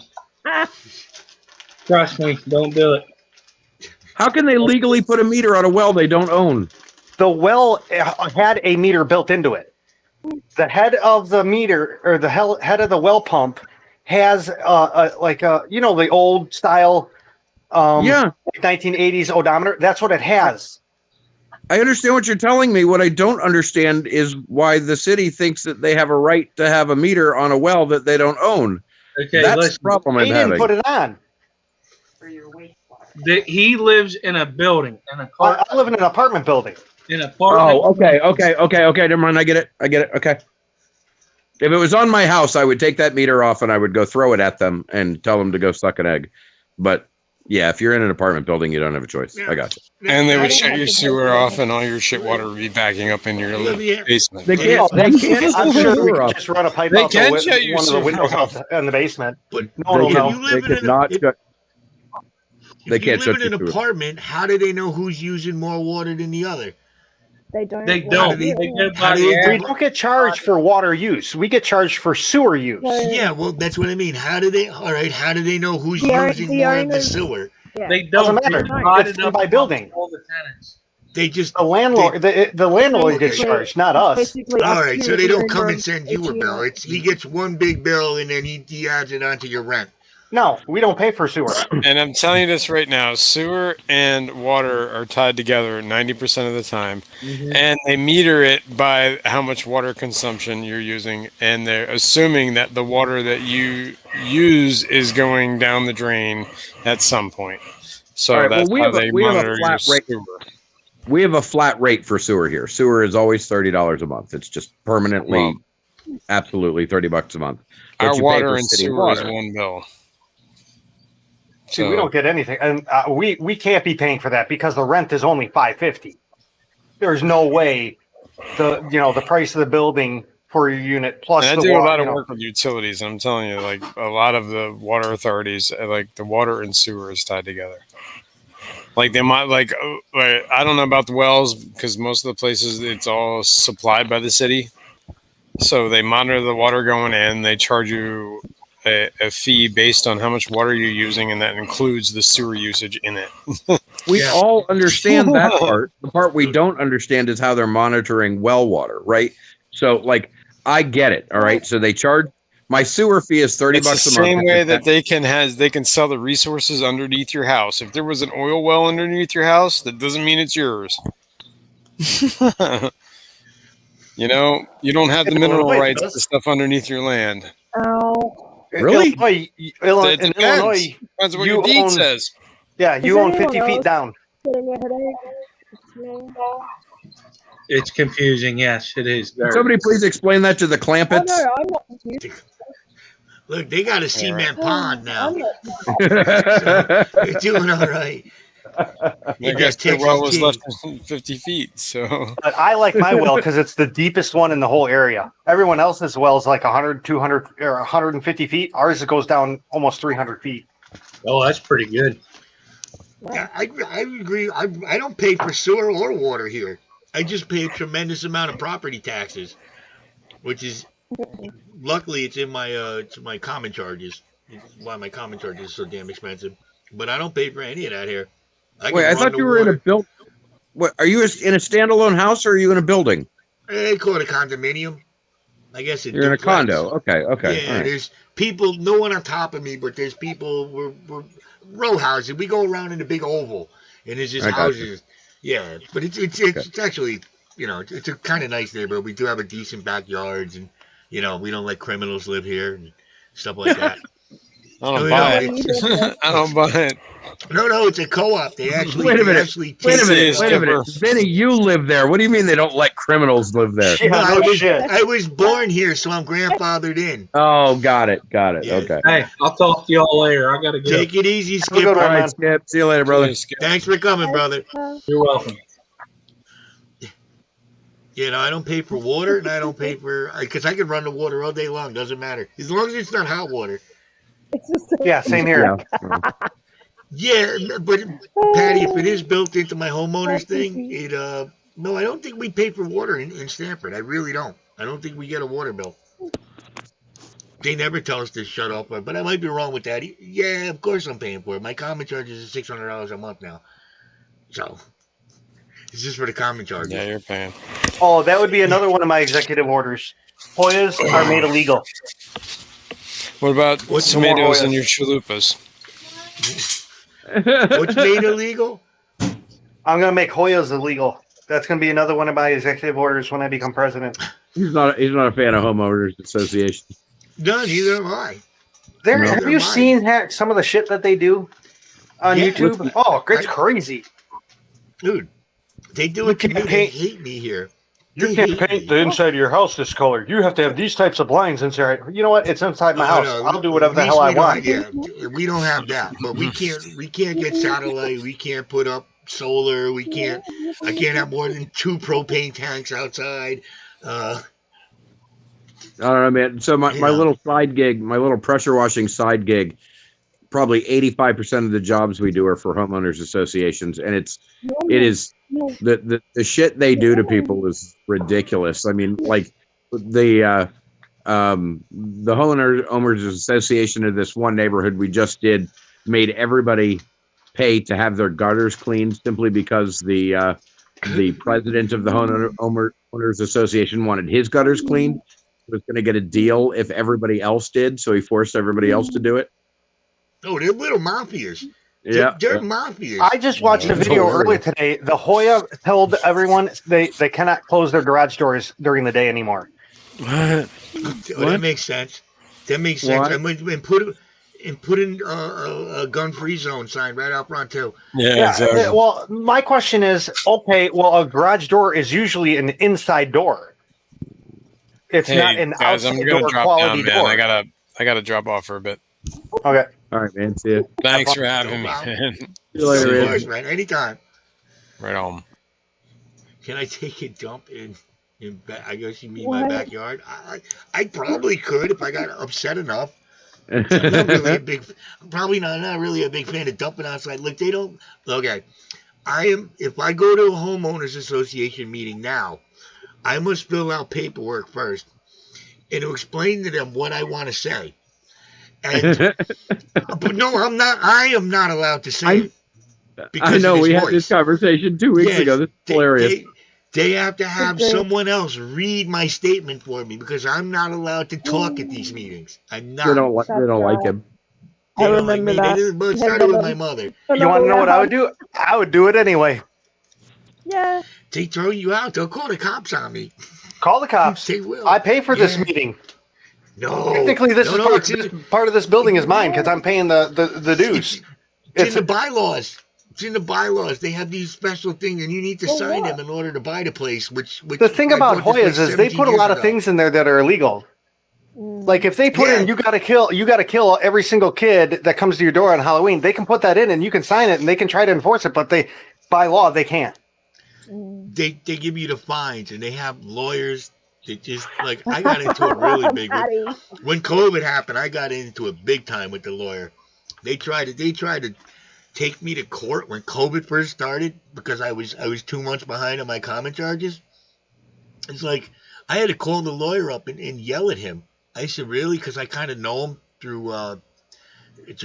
Trust me, don't do it. How can they legally put a meter on a well they don't own? The well had a meter built into it. The head of the meter or the head of the well pump has the old style Yeah, 1980s odometer. That's what it has. I understand what you're telling me. What I don't understand is why the city thinks that they have a right to have a meter on a well that they don't own. Okay, That's the listen. problem They I'm didn't having. put it on. He lives in a building, I live in an apartment building. in a apartment. Okay. Never mind. I get it. Okay. If it was on my house, I would take that meter off and I would go throw it at them and tell them to go suck an egg. But yeah, if you're in an apartment building, you don't have a choice. I got you. And they I would don't shut have your to sewer pay off, and all your shit water would be backing up in your Yeah. basement. They can't. I'm shut sure the we sewer could off. just run a pipe They out can the shut your one of the sewer windows off. in the basement. But No, no, They no. if you live could in not if, shut. They if can't you live shut in an your sewer. apartment, how do they know who's using more water than the other? They don't. They want don't. to They do it. go How by do the they do We average. don't get charged for water use. We get charged for sewer use. Yeah, well, that's what I mean. How do they? All right, how do they know who's The own- using the more of the owners- sewer? Yeah. They Doesn't don't. matter. They divide It's it up by amongst building. all the tenants. They just The landlord, the landlord gets Basically- charged, not us. basically all up right. to So they your don't come own and send you a ATM. bill. It's he gets one big bill and then he adds it onto your rent. No, we don't pay for sewer. And I'm telling you this right now: sewer and water are tied together 90% of the time, and they meter it by how much water consumption you're using, and they're assuming that the water that you use is going down the drain at some point. So All right, well, that's we how have a- they we have a monitor your flat rate. sewer. We have a flat rate for sewer here. Sewer is always $30 a month. It's just permanently, Well, absolutely $30 a month. But Our you pay water for and city sewer is water. one bill. See, we don't get anything, and we can't be paying for that because the rent is only $550. There's no way the price of the building for your unit plus And I the do a water, lot of work with utilities, and I'm telling you, like a lot of the water authorities, like the water and sewer is tied together. Like they might, like I don't know about the wells because most of the places it's all supplied by the city, so they monitor the water going in. They charge you a fee based on how much water you're using, and that includes the sewer usage in it. We Yeah. all understand that part. The part we don't understand is how they're monitoring well water, right? So, like, I get it. All right. So they charge my sewer fee is $30 It's a month. the same way If that they can sell the resources underneath your house. If there was an oil well underneath your house, that doesn't mean it's yours. You know, you don't have the In mineral Illinois, it rights does. to stuff underneath your land. Ow. Really? Illinois, It in depends. Illinois, Depends on what you your deed own- says. yeah, Is you own anyone 50 feet else down. getting a headache? It's confusing. Yes, it is. Can somebody please explain that to the Oh Clampets? no, I'm not confused. Look, they got a cement pond now. I'm not. They're doing all right. I They guess got the Texas well was King. less than 50 feet. So But I like my well because it's the deepest one in the whole area. Everyone else's well is like 100, 200, or 150 feet. Ours goes down almost 300 feet. Oh, that's pretty good. I agree. I don't pay for sewer or water here. I just pay a tremendous amount of property taxes, which is luckily it's in my common charges. It's why my common charges are so damn expensive. But I don't pay for any of that here. Wait, I thought you were in a build. What are you in a standalone house or are you in a building? They call it a condominium. I guess You're in a duplex. condo. Okay. Okay. Yeah, all right. there's people, no one on top of me, but there's people, we're row houses. We go around in a big oval, and there's just I got you. houses. Yeah, but it's actually, it's a kind of nice neighborhood. We do have a decent backyards, and, we don't let criminals live here and stuff like that. I don't No, buy no, it. I don't buy it. No, it's a co-op. They actually, Wait a they minute. actually Wait a take- minute. Wait a minute. Vinny, you live there. What do you mean they don't let criminals live there? Yeah, No, no shit. I was born here, so I'm grandfathered in. Oh, got it. Got it. Yeah. Okay. Hey, I'll talk to y'all later. I gotta go. Take it easy, Have a good Skipper. one, All man. right, Skip. See you later, brother. Thanks for coming, brother. You're welcome. I don't pay for water, and I don't pay for because I can run the water all day long. Doesn't matter as long as it's not hot water. It's just Yeah, same here. Yeah, but Patty, if it is built into my homeowners thing, no, I don't think we pay for water in Stanford. I really don't. I don't think we get a water bill. They never tell us to shut off, but I might be wrong with that. Yeah, of course I'm paying for it. My common charges is $600 a month now. So, it's just for the common charges. Yeah, you're paying. Oh, that would be another one of my executive orders. Hoyas are made illegal. What about What's tomatoes more in your chalupas? What's made illegal? I'm going to make Hoyas illegal. That's going to be another one of my executive orders when I become president. He's not a fan of homeowners association. No, neither am I. Have you seen some of the shit that they do on YouTube? Oh, it's crazy. Dude, they do it to me. They hate me here. You can't paint the inside of your house this color. You have to have these types of blinds inside. You know what? It's inside my house. No, I'll do whatever the hell I want. Yeah, we don't have that, but we can't get satellite. We can't put up solar. I can't have more than 2 propane tanks outside. I don't know, man. So my little side gig, my little pressure washing side gig, probably 85% of the jobs we do are for homeowners associations, and it is the shit they do to people is ridiculous. I mean, like the homeowners association of this one neighborhood we just did made everybody pay to have their gutters cleaned simply because the president of the homeowners association wanted his gutters cleaned. He was going to get a deal if everybody else did, so he forced everybody else to do it. Oh, they're little mafias. Yeah, they're mafias. I just watched a video earlier today. The Hoya told everyone they cannot close their garage doors during the day anymore. What? Oh, that makes sense. That makes sense. And put in a gun-free zone sign right out front too. Yeah, exactly. Well, my question is, okay, well, a garage door is usually an inside door. It's not an guys, outside I'm gonna door drop quality down, man. door. I gotta drop off for a bit. Okay. All right, man. See you. Thanks for having me. Man. See you later, Of course, man. Anytime. Right on. Can I take a dump in I guess you mean my backyard? I probably could if I got upset enough. I'm not really a big, probably not really a big fan of dumping outside. Look, they don't. Okay, if I go to a homeowners association meeting now, I must fill out paperwork first and to explain to them what I want to say. And but no, I'm not. I am not allowed to say it. I know we had this conversation 2 weeks ago. This is hilarious. They have to have someone else read my statement for me because I'm not allowed to talk at these meetings. I'm not. They don't like him. I remember that. But it started with my mother. You want to know what I would do? I would do it anyway. Yeah. They throw you out. They'll call the cops on me. Call the cops. They will. I pay for this meeting. No. Technically, this part of this building is mine because I'm paying the dues. It's in the bylaws. It's in the bylaws. They have these special things, and you need to sign them in order to buy the place. Which the thing about Hoyas is they put a lot of things in there that are illegal. Like if they put in, you got to kill every single kid that comes to your door on Halloween. They can put that in, and you can sign it, and they can try to enforce it, but by law they can't. They give you the fines, and they have lawyers. That just like I got into it really big when COVID happened. I got into it big time with the lawyer. They tried to take me to court when COVID first started because I was 2 months behind on my common charges. It's like I had to call the lawyer up and yell at him. I said, really? Because I kind of know him through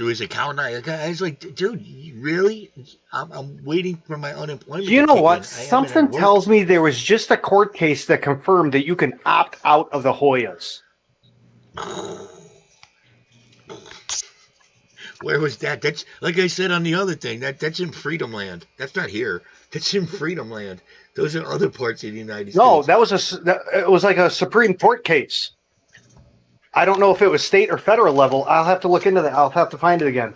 his account. I was like, dude, really? I'm waiting for my unemployment. You know what? Something tells me there was just a court case that confirmed that you can opt out of the Hoyas. Where was that? That's like I said on the other thing. That's in Freedom Land. That's not here. That's in Freedom Land. Those are other parts of the United States. No, it was like a Supreme Court case. I don't know if it was state or federal level. I'll have to look into that. I'll have to find it again.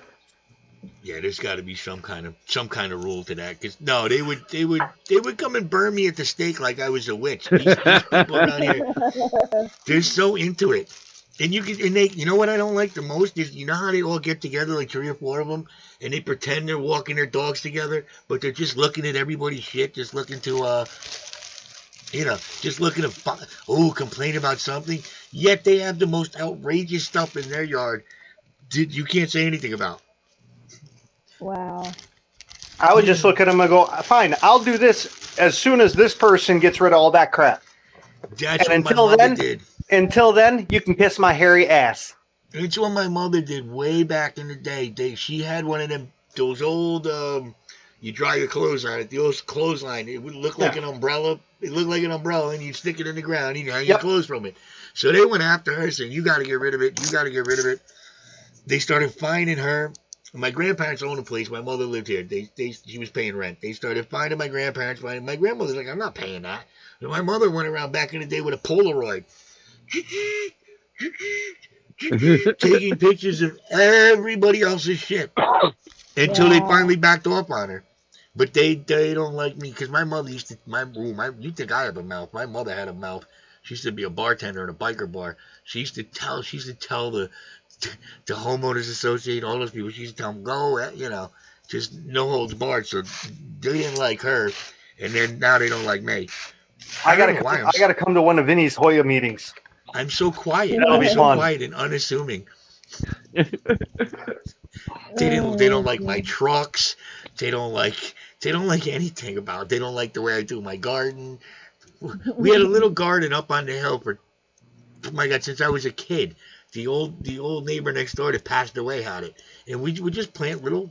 Yeah, there's got to be some kind of rule to that. Because no, they would come and burn me at the stake like I was a witch. These people around here, they're so into it. And you know what I don't like the most is, you know how they all get together, like 3 or 4 of them, and they pretend they're walking their dogs together, but they're just looking at everybody's shit, just looking to, complain about something. Yet they have the most outrageous stuff in their yard. you can't say anything about. Wow. I would just look at him and go, fine, I'll do this as soon as this person gets rid of all that crap. That's And what my mother did. Until then, you can kiss my hairy ass. It's what my mother did way back in the day. She had one of them, those old, you dry your clothes on it, the old clothesline. It would look like an umbrella. It looked like an umbrella, and you'd stick it in the ground, and you hang your clothes from it. So they went after her, saying, you got to get rid of it. You got to get rid of it. They started finding her. My grandparents owned a place. My mother lived here. She was paying rent. They started finding my grandparents. My grandmother's like, I'm not paying that. And my mother went around back in the day with a Polaroid. Taking pictures of everybody else's shit until they finally backed off on her. But they don't like me because my mother used to, you think I have a mouth. My mother had a mouth. She used to be a bartender in a biker bar. She used to tell the homeowners association, all those people, she used to tell them, go, just no holds barred. So they didn't like her, and then now they don't like me. I gotta come to one of Vinny's Hoya meetings. I'm so quiet. That'll I'm be so fun. quiet and unassuming. They don't like my trucks. They don't like anything about it. They don't like the way I do my garden. We had a little garden up on the hill for, oh my God, since I was a kid. The old neighbor next door that passed away had it, and we would just plant little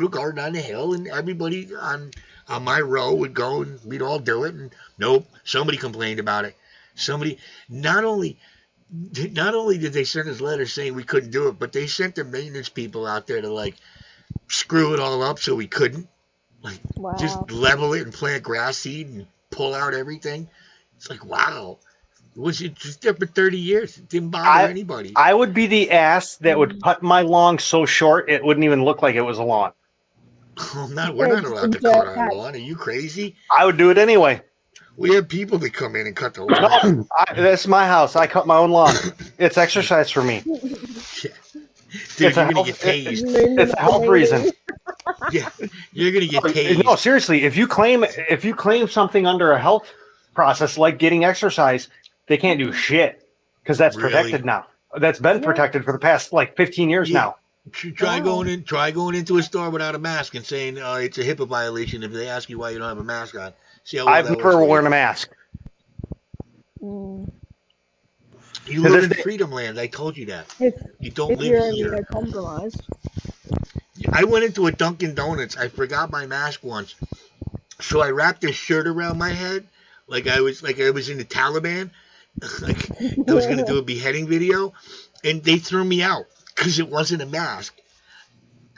garden on the hill, and everybody on my row would go, and we'd all do it. And nope, somebody complained about it. Somebody not only did they send us letters saying we couldn't do it, but they sent the maintenance people out there to like screw it all up so we couldn't just level it and plant grass seed and pull out everything. It's like, wow. Was it just there for 30 years? It didn't bother anybody. I would be the ass that would cut my lawn so short it wouldn't even look like it was a lawn. We're not allowed to cut our lawn. Are you crazy? I would do it anyway. We have people that come in and cut the lawn. No, that's my house. I cut my own lawn. It's exercise for me. Dude, It's you're gonna get tased. It's a health reason. Yeah, you're gonna get tased. No, seriously, if you claim something under a health process like getting exercise, they can't do shit because that's protected now. That's been protected for the past 15 years now. Try going into a store without a mask and saying it's a HIPAA violation if they ask you why you don't have a mask on. See how well I've never worn a mask. You live in freedom land. I told you that. You don't live here. Immunocompromised. I went into a Dunkin' Donuts. I forgot my mask once, so I wrapped a shirt around my head like I was in the Taliban. Like I was gonna do a beheading video, and they threw me out because it wasn't a mask.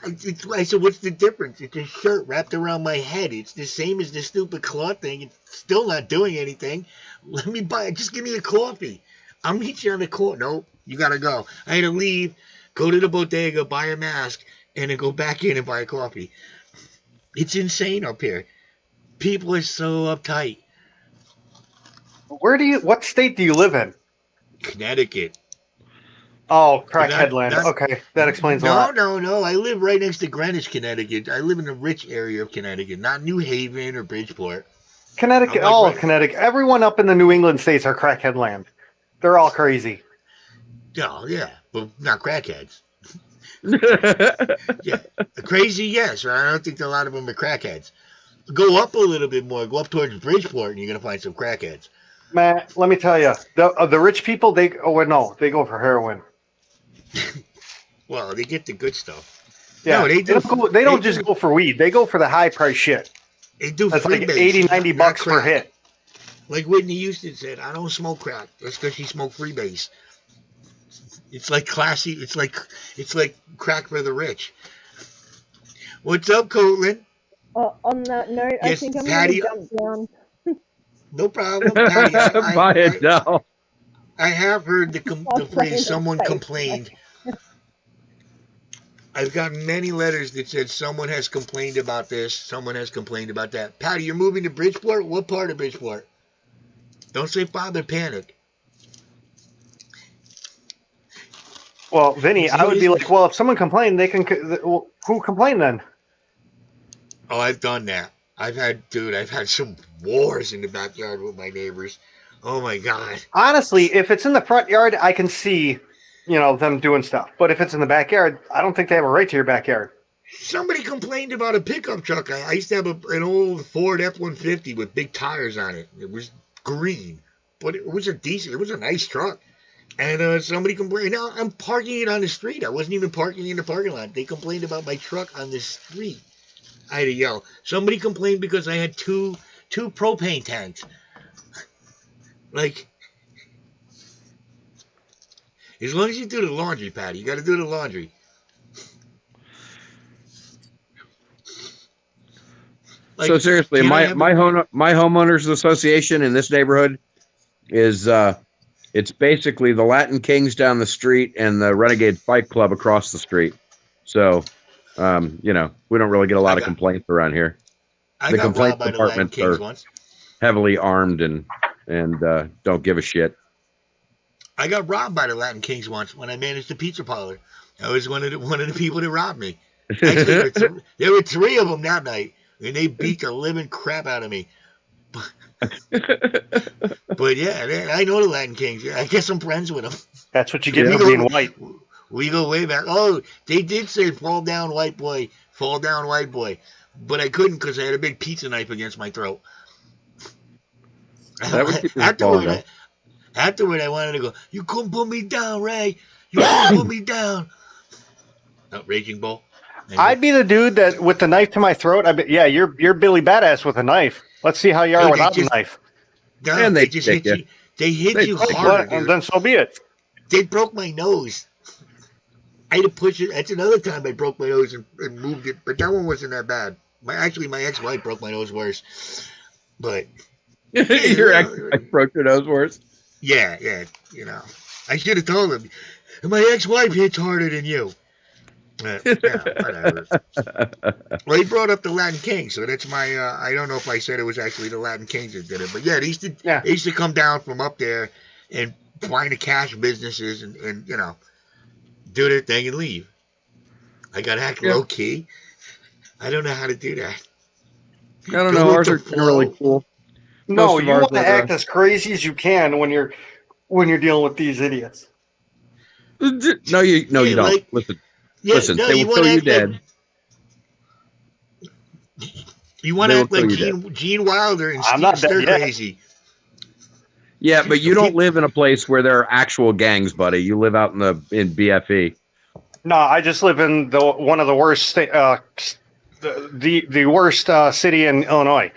I said, what's the difference? It's a shirt wrapped around my head. It's the same as the stupid cloth thing. It's still not doing anything. Let me buy it. Just give me a coffee. I'll meet you on the court. Nope, you gotta go. I had to leave, go to the bodega, buy a mask, and then go back in and buy a coffee. It's insane up here. People are so uptight. What state do you live in? Connecticut. Oh, Crackhead Land. Okay, that explains a lot. No. I live right next to Greenwich, Connecticut. I live in a rich area of Connecticut, not New Haven or Bridgeport. Connecticut, all of Connecticut. Everyone up in the New England states are Crackhead Land. They're all crazy. Oh, yeah, but not crackheads. Yeah, crazy, yes. I don't think a lot of them are crackheads. Go up a little bit more. Go up towards Bridgeport, and you're going to find some crackheads. Man, let me tell you, the rich people, they go for heroin. Well, they get the good stuff. Yeah, no, they don't just go for weed. They go for the high price shit. They do. That's like 80, 90 bucks per hit. Like Whitney Houston said, I don't smoke crack. That's because she smoked freebase. It's like classy. It's like crack for the rich. What's up, Coatland? On that note, yes, I think I'm Patty, going to jump down. No problem, Patty. Buy it down. I have heard the phrase "someone complained." I've gotten many letters that said someone has complained about this, someone has complained about that. Patty, you're moving to Bridgeport? What part of Bridgeport? Don't say Father Panic. Well, Vinny, I would be like, well, if someone complained, they can. Who complained then? Oh, I've done that. I've had some wars in the backyard with my neighbors. Oh my God. Honestly, if it's in the front yard, I can see them doing stuff. But if it's in the backyard, I don't think they have a right to your backyard. Somebody complained about a pickup truck. I used to have an old Ford F-150 with big tires on it. It was green, but it was a nice truck. And somebody complained. Now I'm parking it on the street. I wasn't even parking in the parking lot. They complained about my truck on the street. I had to yell. Somebody complained because I had two propane tanks. Like, as long as you do the laundry, Patty, you got to do the laundry. Like, so seriously, my homeowners association in this neighborhood is it's basically the Latin Kings down the street and the Renegade Fight Club across the street. So, we don't really get a lot of complaints around here. The complaint departments are heavily armed and don't give a shit. I got robbed by the Latin Kings once when I managed the pizza parlor. I was one of the people that robbed me. Actually, there were three of them that night. And they beat the living crap out of me. But yeah, I know the Latin Kings. I guess I'm friends with them. That's what you get for being white. We go way back. Oh, they did say fall down, white boy. Fall down, white boy. But I couldn't because I had a big pizza knife against my throat. Afterward, I wanted to go, you couldn't put me down, Ray. You couldn't put me down. Raging Bull. I'd be the dude that with the knife to my throat. You're Billy Badass with a knife. Let's see how you are without the knife. No, and they just hit you. They hit you hard. And then so be it. They broke my nose. I had to push it. That's another time I broke my nose and moved it, but that one wasn't that bad. My ex-wife broke my nose worse. But your ex-wife broke your nose worse? Yeah. I should have told him. My ex-wife hits harder than you. Whatever. Well, he brought up the Latin Kings, so that's my. I don't know if I said it was actually the Latin Kings that did it, but yeah, they used to come down from up there and find the cash businesses and do their thing and leave. I got to act low key. I don't know how to do that. I don't know. Ours are really cool. No, you want to act as crazy as you can when you're dealing with these idiots. No, you don't. Like, Listen, they will kill you dead. You want to act like Gene Wilder and Steve Stir Crazy. Yeah, but you don't live in a place where there are actual gangs, buddy. You live out in BFE. No, I just live in one of the worst the worst city in Illinois,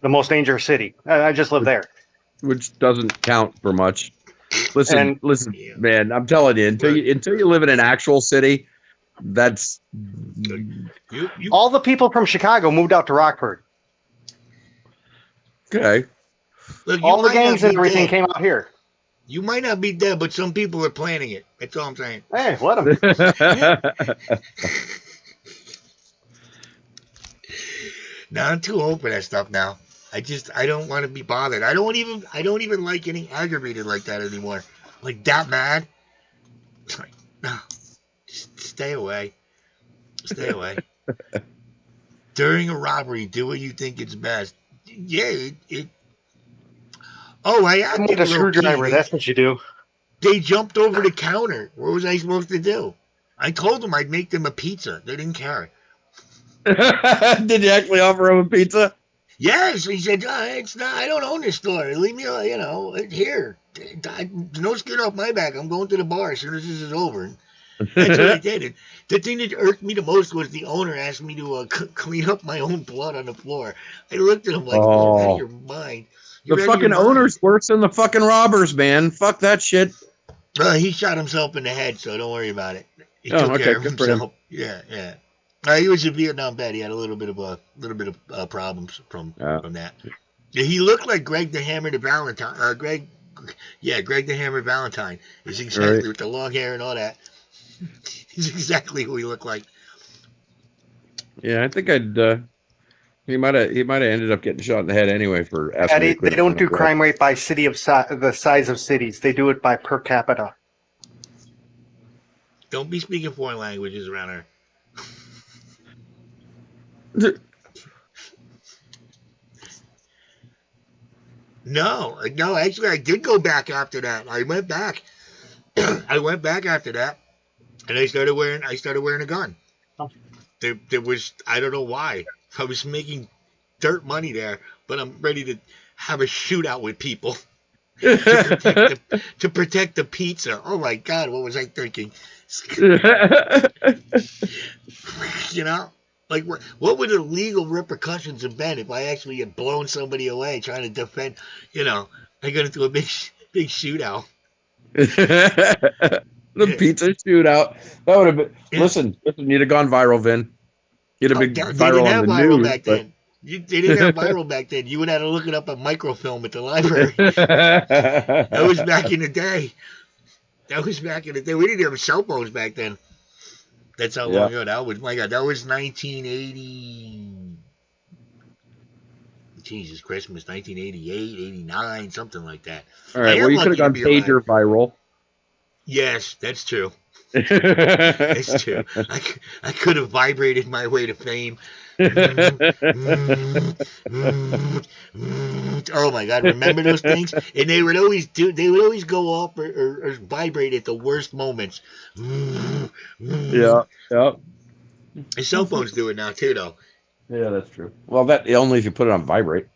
the most dangerous city. I just live there, which doesn't count for much. Listen, man. I'm telling you, until you live in an actual city. That's all the people from Chicago moved out to Rockford. Okay. Look, all the gangs and everything came out here. You might not be dead, but some people are planning it. That's all I'm saying. Hey, let them. Now I'm too old for that stuff now. I don't want to be bothered. I don't even like getting aggravated like that anymore. Like that mad. No. Stay away. Stay away. During a robbery, do what you think is best. Yeah, I acted with a screwdriver. That's what you do. They jumped over the counter. What was I supposed to do? I told them I'd make them a pizza. They didn't care. Did you actually offer him a pizza? Yes. He said, "It's not. I don't own this store. Leave me, here. No skin off my back. I'm going to the bar as soon as this is over." That's what I did. The thing that irked me the most was the owner asked me to clean up my own blood on the floor. I looked at him like, "You're out of your mind." The fucking owner's worse than the fucking robbers, man. Fuck that shit. He shot himself in the head, so don't worry about it. He took care of himself. Yeah. He was a Vietnam vet. He had a little bit of problems from that. Yeah, he looked like Greg the Hammer the Valentine. Greg the Hammer Valentine is exactly with the long hair and all that. He's exactly who he looked like. Yeah, I think he might have ended up getting shot in the head anyway for asking. They don't do crime rate by city of the size of cities. They do it by per capita. Don't be speaking foreign languages around her. No, actually, I did go back after that. I went back. I went back after that, and I started wearing a gun. There was, I don't know why. I was making dirt money there, but I'm ready to have a shootout with people to protect the pizza. Oh my God, what was I thinking? You know, like what would the legal repercussions have been if I actually had blown somebody away trying to defend? You know, I got into a big shootout. The pizza shootout. That would have been. Listen, you'd have gone viral, Vin. You'd have been viral on the news. Back then. They didn't have viral back then. You would have to look it up on microfilm at the library. That was back in the day. We didn't have cell phones back then. That's how long ago that was. My God, that was 1980. Jesus Christmas, 1988, 89, something like that. All right, well, you could have gone pager viral. Yes, that's true. That's true. I could have vibrated my way to fame. Oh my God, remember those things? And they would always go off or vibrate at the worst moments. Yeah. And cell phones do it now too, though. Yeah, that's true. Well, that only if you put it on vibrate.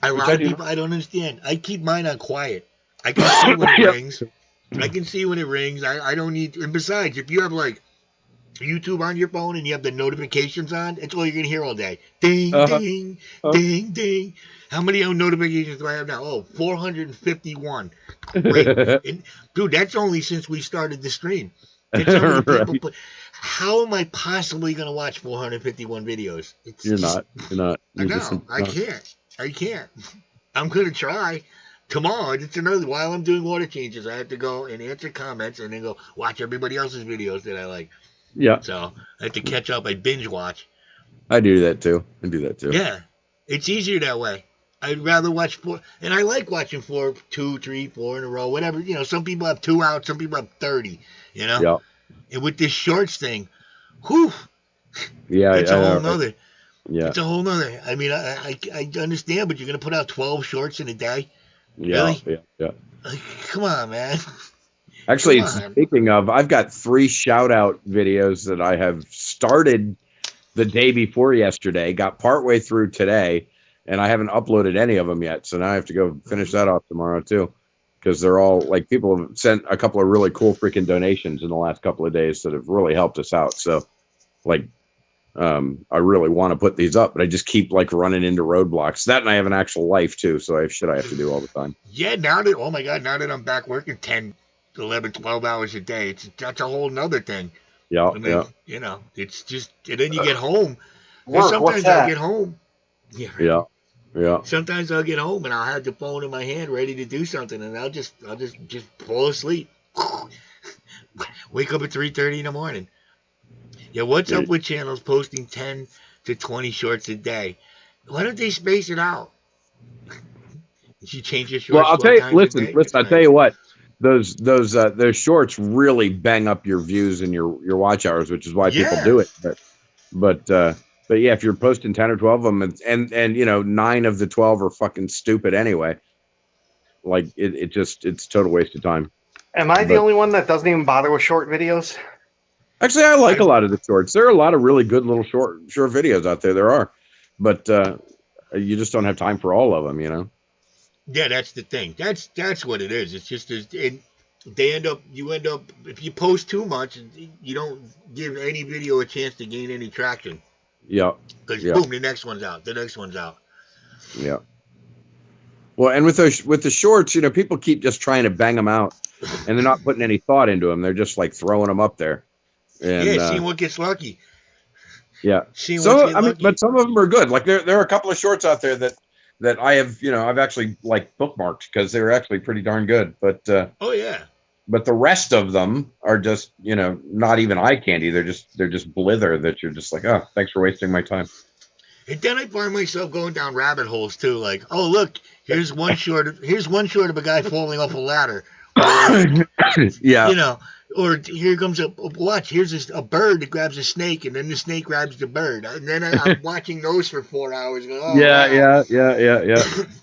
A lot of people, I don't understand. I keep mine on quiet. I can see when it rings. I don't need. And besides, if you have like YouTube on your phone and you have the notifications on, it's all you're gonna hear all day. Ding, ding, ding, ding. How many notifications do I have now? Oh, 451. Great. And, dude, that's only since we started the stream. That's how many people how am I possibly going to watch 451 videos? You're not. I know. I can't. I'm going to try. Tomorrow, it's another. While I'm doing water changes, I have to go and answer comments and then go watch everybody else's videos that I like. Yeah. So I have to catch up. I binge watch. I do that too. Yeah. It's easier that way. I'd rather watch 4. And I like watching 4, 2, 3, 4 in a row, whatever. You know, some people have 2 out, some people have 30, you know? Yeah. And with this shorts thing, whew. Yeah. It's a whole nother. Yeah. It's a whole nother. I mean, I understand, but you're going to put out 12 shorts in a day? Yeah. Really? Yeah. Like, come on, man. Actually, speaking of, I've got 3 shout out videos that I have started the day before yesterday, got partway through today, and I haven't uploaded any of them yet. So now I have to go finish that off tomorrow too, because they're all like people have sent a couple of really cool freaking donations in the last couple of days that have really helped us out. So like, I really want to put these up, but I just keep like running into roadblocks. That, and I have an actual life too, so I have shit I have to do all the time. Yeah, now that I'm back working 10, 11, 12 hours a day, that's a whole nother thing. Yeah, and then, you know, it's just, and then you get home. Sometimes I'll get home. Yeah. Sometimes I'll get home and I'll have the phone in my hand ready to do something, and I'll just fall asleep. Wake up at 3:30 in the morning. Yeah, what's up with channels posting 10 to 20 shorts a day? Why don't they space it out? You change your shorts. Well, I'll tell you. Listen. I'll tell you what. Those shorts really bang up your views and your watch hours, which is why people do it. But yeah, if you're posting 10 or 12 of them, and you know 9 of the 12 are fucking stupid anyway, like it's a total waste of time. Am I the only one that doesn't even bother with short videos? Actually, I like a lot of the shorts. There are a lot of really good little short videos out there. There are, but you just don't have time for all of them, you know. Yeah, that's the thing. That's what it is. It's just you end up if you post too much, you don't give any video a chance to gain any traction. Yeah. Because boom, the next one's out. Yeah. Well, and with the shorts, you know, people keep just trying to bang them out, and they're not putting any thought into them. They're just like throwing them up there. And, seeing what gets lucky. Yeah. But some of them are good. Like there are a couple of shorts out there that I have, you know, I've actually like bookmarked because they're actually pretty darn good. But but the rest of them are just, you know, not even eye candy. They're just blither that you're just like, oh, thanks for wasting my time. And then I find myself going down rabbit holes too. Like, oh look, here's one short of a guy falling off a ladder. Or, yeah. You know, or here comes here's a bird that grabs a snake, and then the snake grabs the bird, and then I'm watching those for 4 hours. Going, oh, yeah.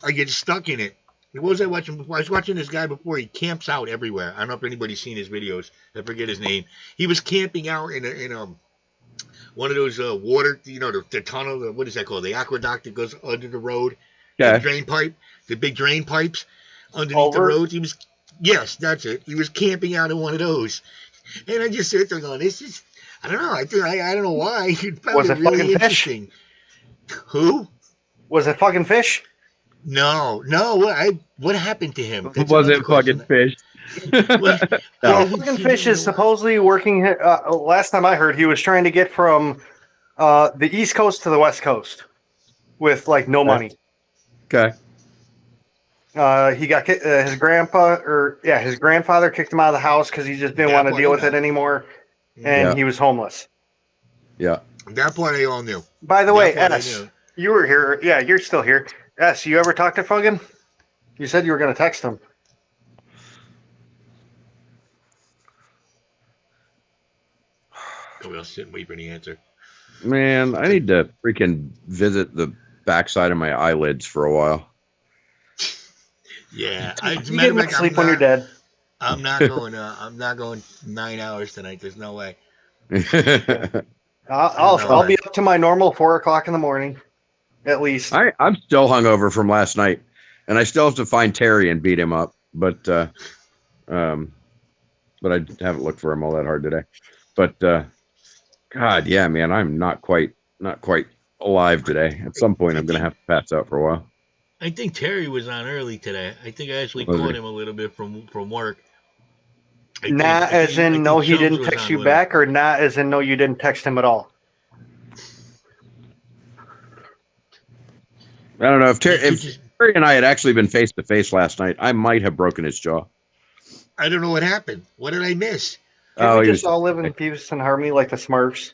I get stuck in it. What was I watching before? I was watching this guy before. He camps out everywhere. I don't know if anybody's seen his videos. I forget his name. He was camping out in a one of those water, the tunnel. What is that called? The aqueduct that goes under the road. Yeah. The drain pipe. The big drain pipes underneath the roads. Yes, that's it. He was camping out in one of those, and I just sit there going, "This is." I don't know. I don't know why. Was it really fucking interesting. Who? Was it fucking fish? No. What happened to him? That's Was another it fucking question. fish? Well, fucking fish is supposedly working. Last time I heard, he was trying to get from the East Coast to the West Coast with like no money. Okay. He got his grandfather kicked him out of the house because he just didn't want to deal with it anymore, and he was homeless. Yeah. That part I all knew. By the way, S, you were here. Yeah, you're still here. S, you ever talk to Fuggin? You said you were going to text him. We'll sit and wait for the answer. Man, I need to freaking visit the backside of my eyelids for a while. Yeah, You get enough sleep when you're dead. I'm not going. I'm not going 9 hours tonight. There's no way. I'll be up to my normal 4 o'clock in the morning, at least. I'm still hungover from last night, and I still have to find Terry and beat him up. But I haven't looked for him all that hard today. But God, yeah, man, I'm not quite alive today. At some point, I'm gonna have to pass out for a while. I think Terry was on early today. I think I actually caught him a little bit from work. Not as in no, he didn't text you back, or not as in no, you didn't text him at all. I don't know if Terry and I had actually been face to face last night, I might have broken his jaw. I don't know what happened. What did I miss? Did we just all live in peace and harmony like the Smurfs?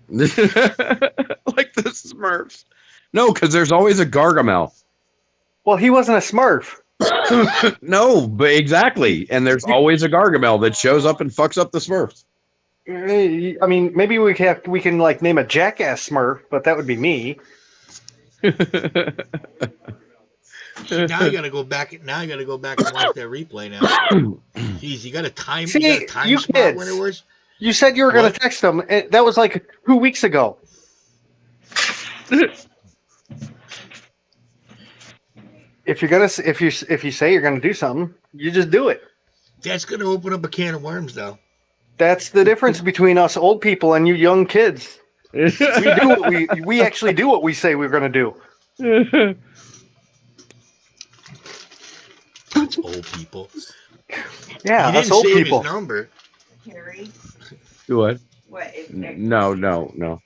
Like the Smurfs. No, because there's always a Gargamel. Well, he wasn't a Smurf. No, but exactly. And there's always a Gargamel that shows up and fucks up the Smurfs. I mean, maybe we can like name a jackass Smurf, but that would be me. Now I gotta go back. Now I gotta go back and watch that replay. Now, jeez, you got a time. See, you got a time spot kids, when it was. You said you were going to text him. And that was like 2 weeks ago. If you say you're going to do something, you just do it. That's going to open up a can of worms, though. That's the difference between us old people and you young kids. We actually do what we say we're going to do. That's old people. Yeah, he us didn't old save people. his number. Harry? Do what? What is No.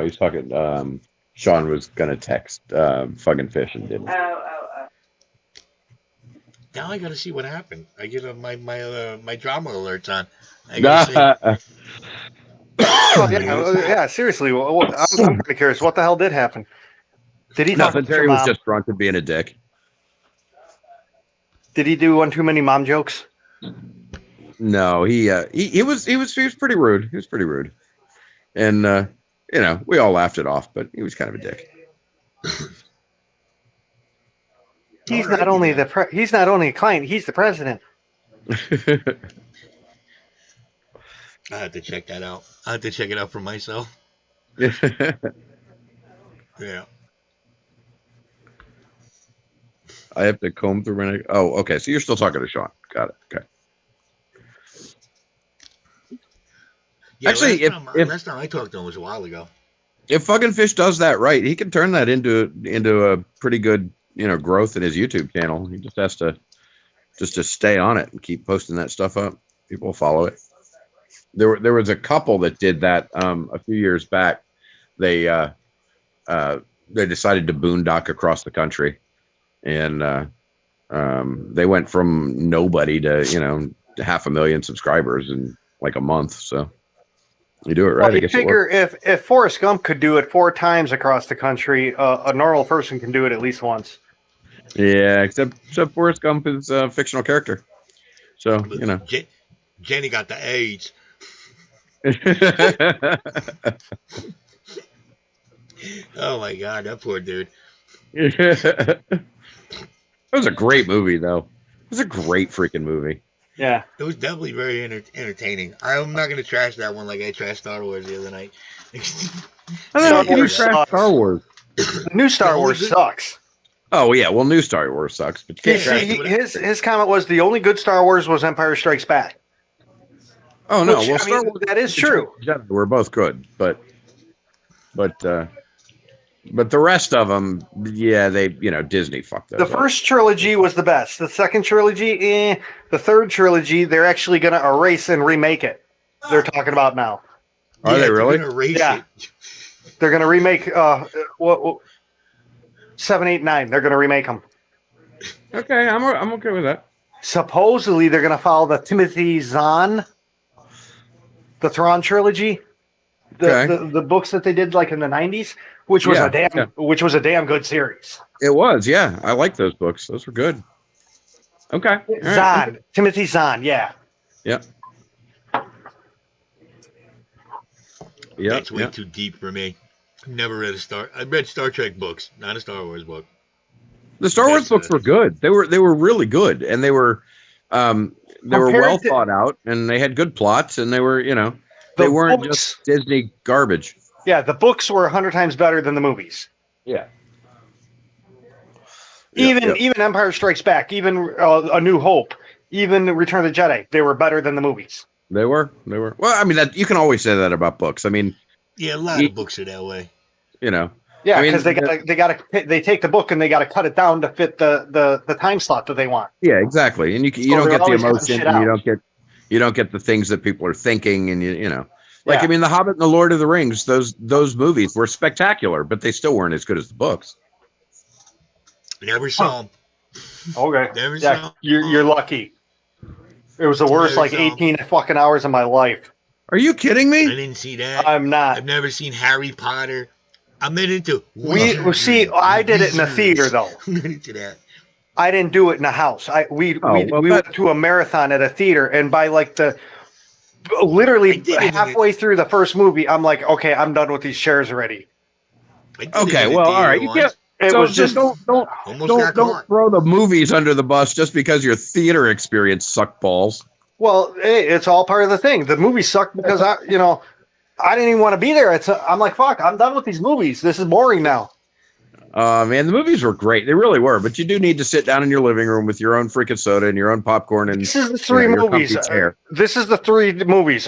He's talking. Sean was gonna text fucking fish and didn't. Oh. Now I got to see what happened. I get my drama alerts on. I gotta see. Yeah, seriously. I'm kind of curious. What the hell did happen? Did he? Nothing. Terry was just drunk and being a dick. Did he do one too many mom jokes? No, he was pretty rude. He was pretty rude, and we all laughed it off, but he was kind of a dick. He's not only a client; he's the president. I have to check that out. I have to check it out for myself. Yeah. I have to comb through my. Oh, okay. So you're still talking to Sean. Got it. Okay. Yeah, actually, last time I talked to him was a while ago. If fucking fish does that right, he can turn that into a pretty good growth in his YouTube channel. He just has to stay on it and keep posting that stuff up. People will follow it. There was a couple that did that a few years back. They decided to boondock across the country, and they went from nobody to 500,000 subscribers in like a month. So you do it right. Well, I guess figure if Forrest Gump could do it 4 times across the country, a normal person can do it at least once. Yeah, except Forrest Gump is a fictional character, so Jenny got the AIDS. Oh my God, that poor dude. It was a great movie, though. It was a great freaking movie. Yeah. It was definitely very entertaining. I'm not going to trash that one like I trashed Star Wars the other night. I don't know, you Wars trash sucks. Star Wars. The new Star Wars sucks. Oh yeah, well, new Star Wars sucks, but you can't trash it. His comment was the only good Star Wars was Empire Strikes Back. Oh no, Which, well, I Star mean, Wars that is true. Jedi were both good, but the rest of them, yeah, they Disney fucked those The up. first trilogy was the best. The second trilogy, The third trilogy, they're actually going to erase and remake it. They're talking about now. Are they really? Yeah. They're going to remake 7, 8, 9. They're going to remake them. Okay, I'm okay with that. Supposedly, they're going to follow the Timothy Zahn, the Thrawn trilogy, the books that they did like in the 90s, which was a damn good series. It was, yeah. I like those books. Those were good. Okay. All right. Zahn, Timothy Zahn, yeah. Yep. That's way too deep for me. Never read I read Star Trek books, not a Star Wars book. The Star Wars books were good. They were really good, and they were well thought out, and they had good plots, and they were they weren't just Disney garbage. Yeah, the books were 100 times better than the movies. Yeah. Even Empire Strikes Back, even A New Hope, even Return of the Jedi, they were better than the movies. They were. Well, I mean, that you can always say that about books. I mean, yeah, a lot of books are that way. Yeah, I mean, because they take the book and they got to cut it down to fit the time slot that they want. Yeah, exactly. And you don't get the emotion, and you don't get the things that people are thinking, and I mean, The Hobbit and The Lord of the Rings, those movies were spectacular, but they still weren't as good as the books. Never saw them. Okay. Never saw them. You're lucky. It was the worst 18 fucking hours of my life. Are you kidding me? I didn't see that. I'm not. I've never seen Harry Potter. I'm not into. I did it in the theater though. I'm not into that. I didn't do it in the house. We went to a marathon at a theater, and by literally halfway through the first movie, I'm like, okay, I'm done with these chairs already. Okay, well, all right. You can't. It was just don't throw the movies under the bus just because your theater experience sucked balls. Well, hey, it's all part of the thing. The movie sucked because I didn't even want to be there. I'm like, fuck, I'm done with these movies. This is boring now. Man, the movies were great. They really were. But you do need to sit down in your living room with your own freaking soda and your own popcorn. And this is the three movies. This is the three movies.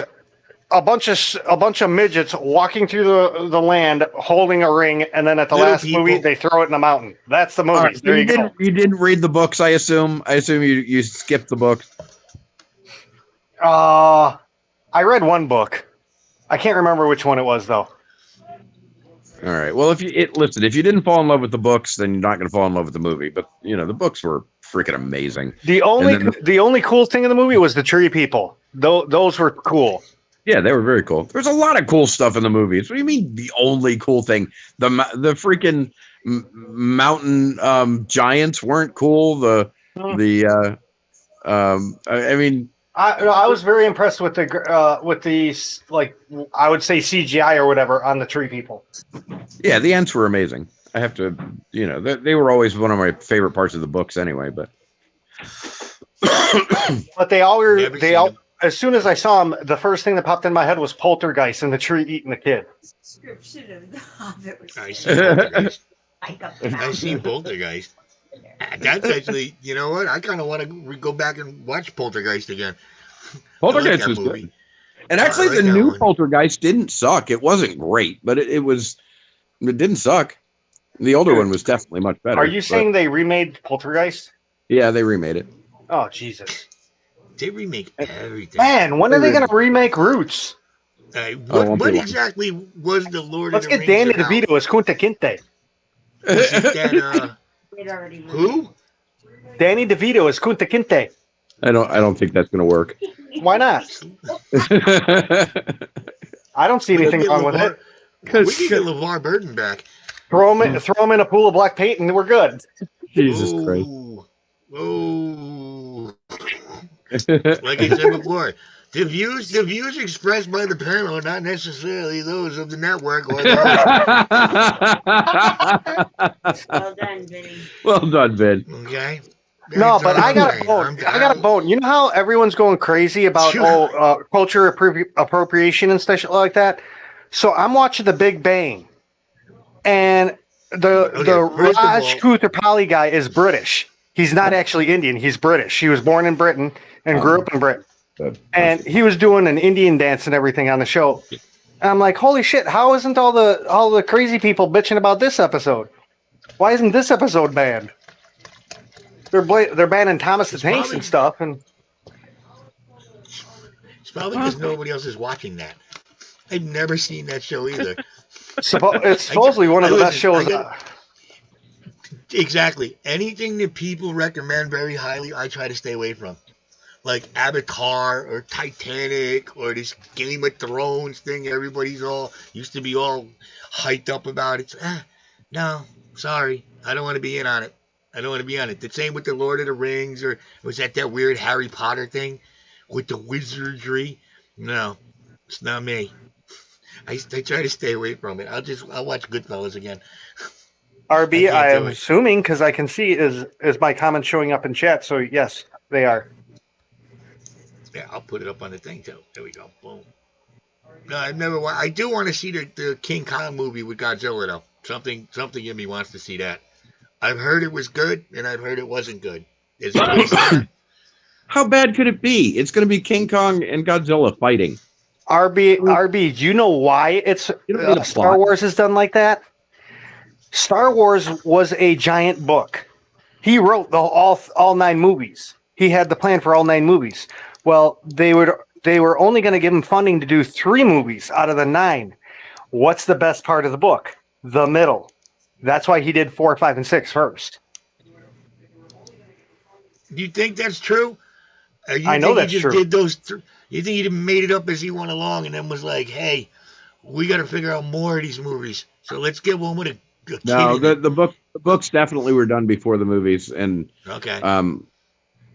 A bunch of midgets walking through the land holding a ring, and then at the last movie they throw it in the mountain. That's the movie. Right, there you go. You didn't read the books, I assume. I assume you skipped the book. I read one book. I can't remember which one it was though. All right. Well, if you didn't fall in love with the books, then you're not going to fall in love with the movie. But the books were freaking amazing. The only cool thing in the movie was the tree people. Those were cool. Yeah, they were very cool. There's a lot of cool stuff in the movies. What do you mean the only cool thing? The freaking mountain giants weren't cool. I mean, I was very impressed with the like I would say CGI or whatever on the tree people. Yeah, the ants were amazing. I have to, they were always one of my favorite parts of the books anyway. But they all as soon as I saw him, the first thing that popped in my head was Poltergeist and the tree eating the kid. I've seen Poltergeist. That's actually, you know what? I kind of want to go back and watch Poltergeist again. Poltergeist was good. And actually, the new Poltergeist didn't suck. It wasn't great, but it didn't suck. The older one was definitely much better. Are you saying they remade Poltergeist? Yeah, they remade it. Oh, Jesus. They remake everything. Man, when are they going to remake Roots? What exactly was the Lord of the Rings? Let's get Danny DeVito as Kunta Kinte. Who? Danny DeVito as Kunta Kinte. I don't think that's going to work. Why not? I don't see anything wrong with it. We can get LeVar Burton back. Throw him in a pool of black paint and we're good. Jesus Christ. Oh. Like I said before, The views expressed by the panel are not necessarily those of the network or Well done, Vinny. Well done, Vin. Okay. No, That's but all I I'm got a saying. bone. I got a bone. You know how everyone's going crazy about culture appropriation and stuff like that? So I'm watching The Big Bang, and the first of Raj all- Koothrappali guy is British. He's not actually Indian. He's British. He was born in Britain and grew up in Britain. And he was doing an Indian dance and everything on the show. And I'm like, holy shit! How isn't all the crazy people bitching about this episode? Why isn't this episode banned? They're banning Thomas the Tank and stuff, and It's probably because nobody else is watching that. I've never seen that show either. it's supposedly one of the best shows. Exactly. Anything that people recommend very highly, I try to stay away from. Like Avatar or Titanic or this Game of Thrones thing. Everybody's used to be all hyped up about it. No, sorry. I don't want to be in on it. I don't want to be on it. The same with the Lord of the Rings, or was that weird Harry Potter thing with the wizardry? No, it's not me. I try to stay away from it. I'll watch Goodfellas again. RB, I am do it. assuming, because I can see is my comments showing up in chat. So yes, they are. Yeah, I'll put it up on the thing too. There we go. Boom. No, I've never. I do want to see the King Kong movie with Godzilla though. Something in me wants to see that. I've heard it was good, and I've heard it wasn't good. Is it based on that? How bad could it be? It's going to be King Kong and Godzilla fighting. RB, do you know why it's Star Wars is done like that? Star Wars was a giant book. He wrote all 9 movies. He had the plan for all 9 movies. Well, they were only going to give him funding to do 3 movies out of the 9. What's the best part of the book? The middle. That's why he did 4, 5, and 6 first. Do you think that's true? I know that's true. Did those you think he made it up as he went along, and then was like, "Hey, we got to figure out more of these movies, so let's get one with a kid No, in it." the books definitely were done before the movies, and Okay.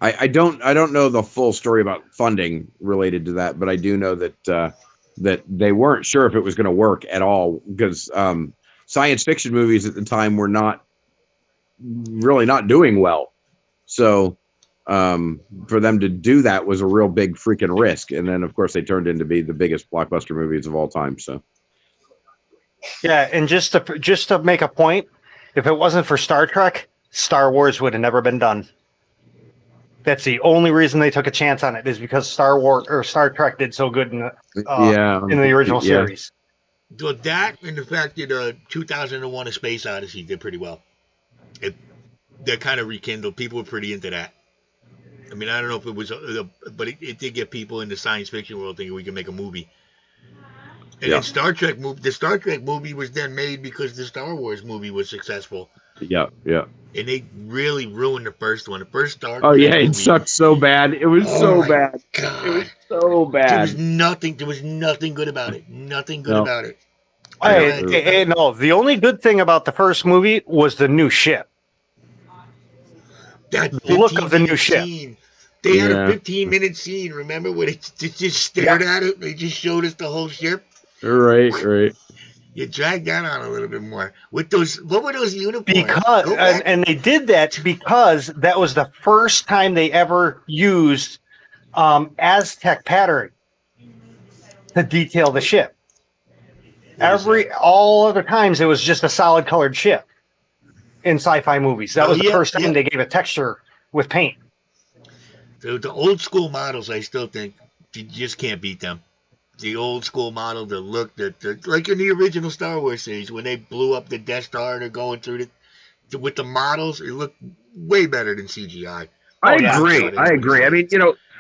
I don't know the full story about funding related to that, but I do know that that they weren't sure if it was going to work at all, because science fiction movies at the time were really not doing well. So for them to do that was a real big freaking risk. And then, of course, they turned into be the biggest blockbuster movies of all time. So, yeah, and just to make a point, if it wasn't for Star Trek, Star Wars would have never been done. That's the only reason they took a chance on it, is because Star Trek did so good in the original series. So that, and the fact that 2001: A Space Odyssey did pretty well. That kind of rekindled. People were pretty into that. I mean, I don't know if it was, but it did get people in the science fiction world thinking we can make a movie. And then the Star Trek movie was then made because the Star Wars movie was successful. Yeah. And they really ruined the first one. The first Star Trek Oh yeah, movie, it sucked so bad. It was so bad. God. It was so bad. There was nothing good about it. Nothing good about it. No, the only good thing about the first movie was the new ship. That the look of the new ship. Scene. They had a 15-minute scene, remember, where they just stared at it? They just showed us the whole ship. Right. You dragged that on a little bit more. With those, what were those uniforms? Because and they did that because that was the first time they ever used Aztec pattern to detail the ship. All other times it was just a solid colored ship in sci-fi movies. That was the first time they gave a texture with paint. The old school models, I still think you just can't beat them. The old school model, the look, like in the original Star Wars series, when they blew up the Death Star and they're going through with the models, it looked way better than CGI. I agree. I mean,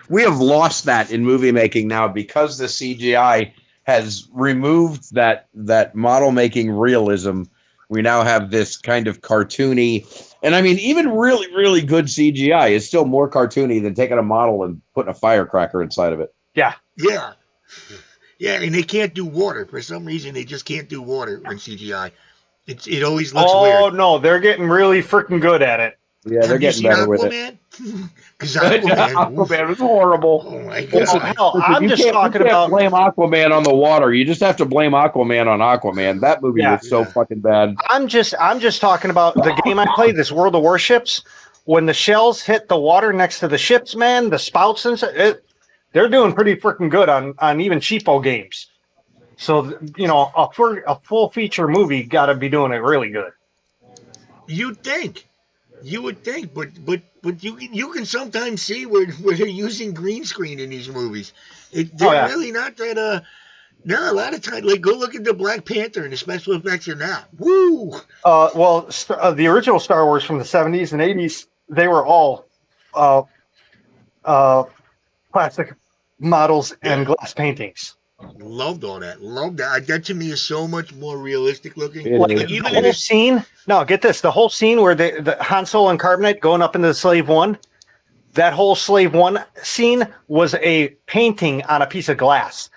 we have lost that in movie making now because the CGI has removed that model making realism. We now have this kind of cartoony, and I mean, even really, really good CGI is still more cartoony than taking a model and putting a firecracker inside of it. Yeah, and they can't do water for some reason. They just can't do water in CGI. It always looks weird. Oh no, they're getting really freaking good at it. Yeah, they're Have you getting seen better with it. Aquaman? Because Aquaman, Aquaman was horrible. oh my Well, god. hell, Listen, I'm you just can't talking about. blame Aquaman on the water. You just have to blame Aquaman on Aquaman. That movie Yeah. was so Yeah. fucking bad. I'm just talking about the game I played, this World of Warships. When the shells hit the water next to the ships, man, the spouts and they're doing pretty freaking good on even cheapo games. So you know, a full feature movie got to be doing it really good. You would think, but you can sometimes see where they're using green screen in these movies. They're really not that. No, a lot of times, like go look at the Black Panther and the special effects are not. Woo! Well, the original Star Wars from the 70s and 80s, they were all plastic models and glass paintings. Loved all that. Loved that. That to me is so much more realistic looking. It Like is. Like, even the if whole it's scene. No, get this: the whole scene where the Han Solo and Carbonite going up into the Slave One. That whole Slave One scene was a painting on a piece of glass.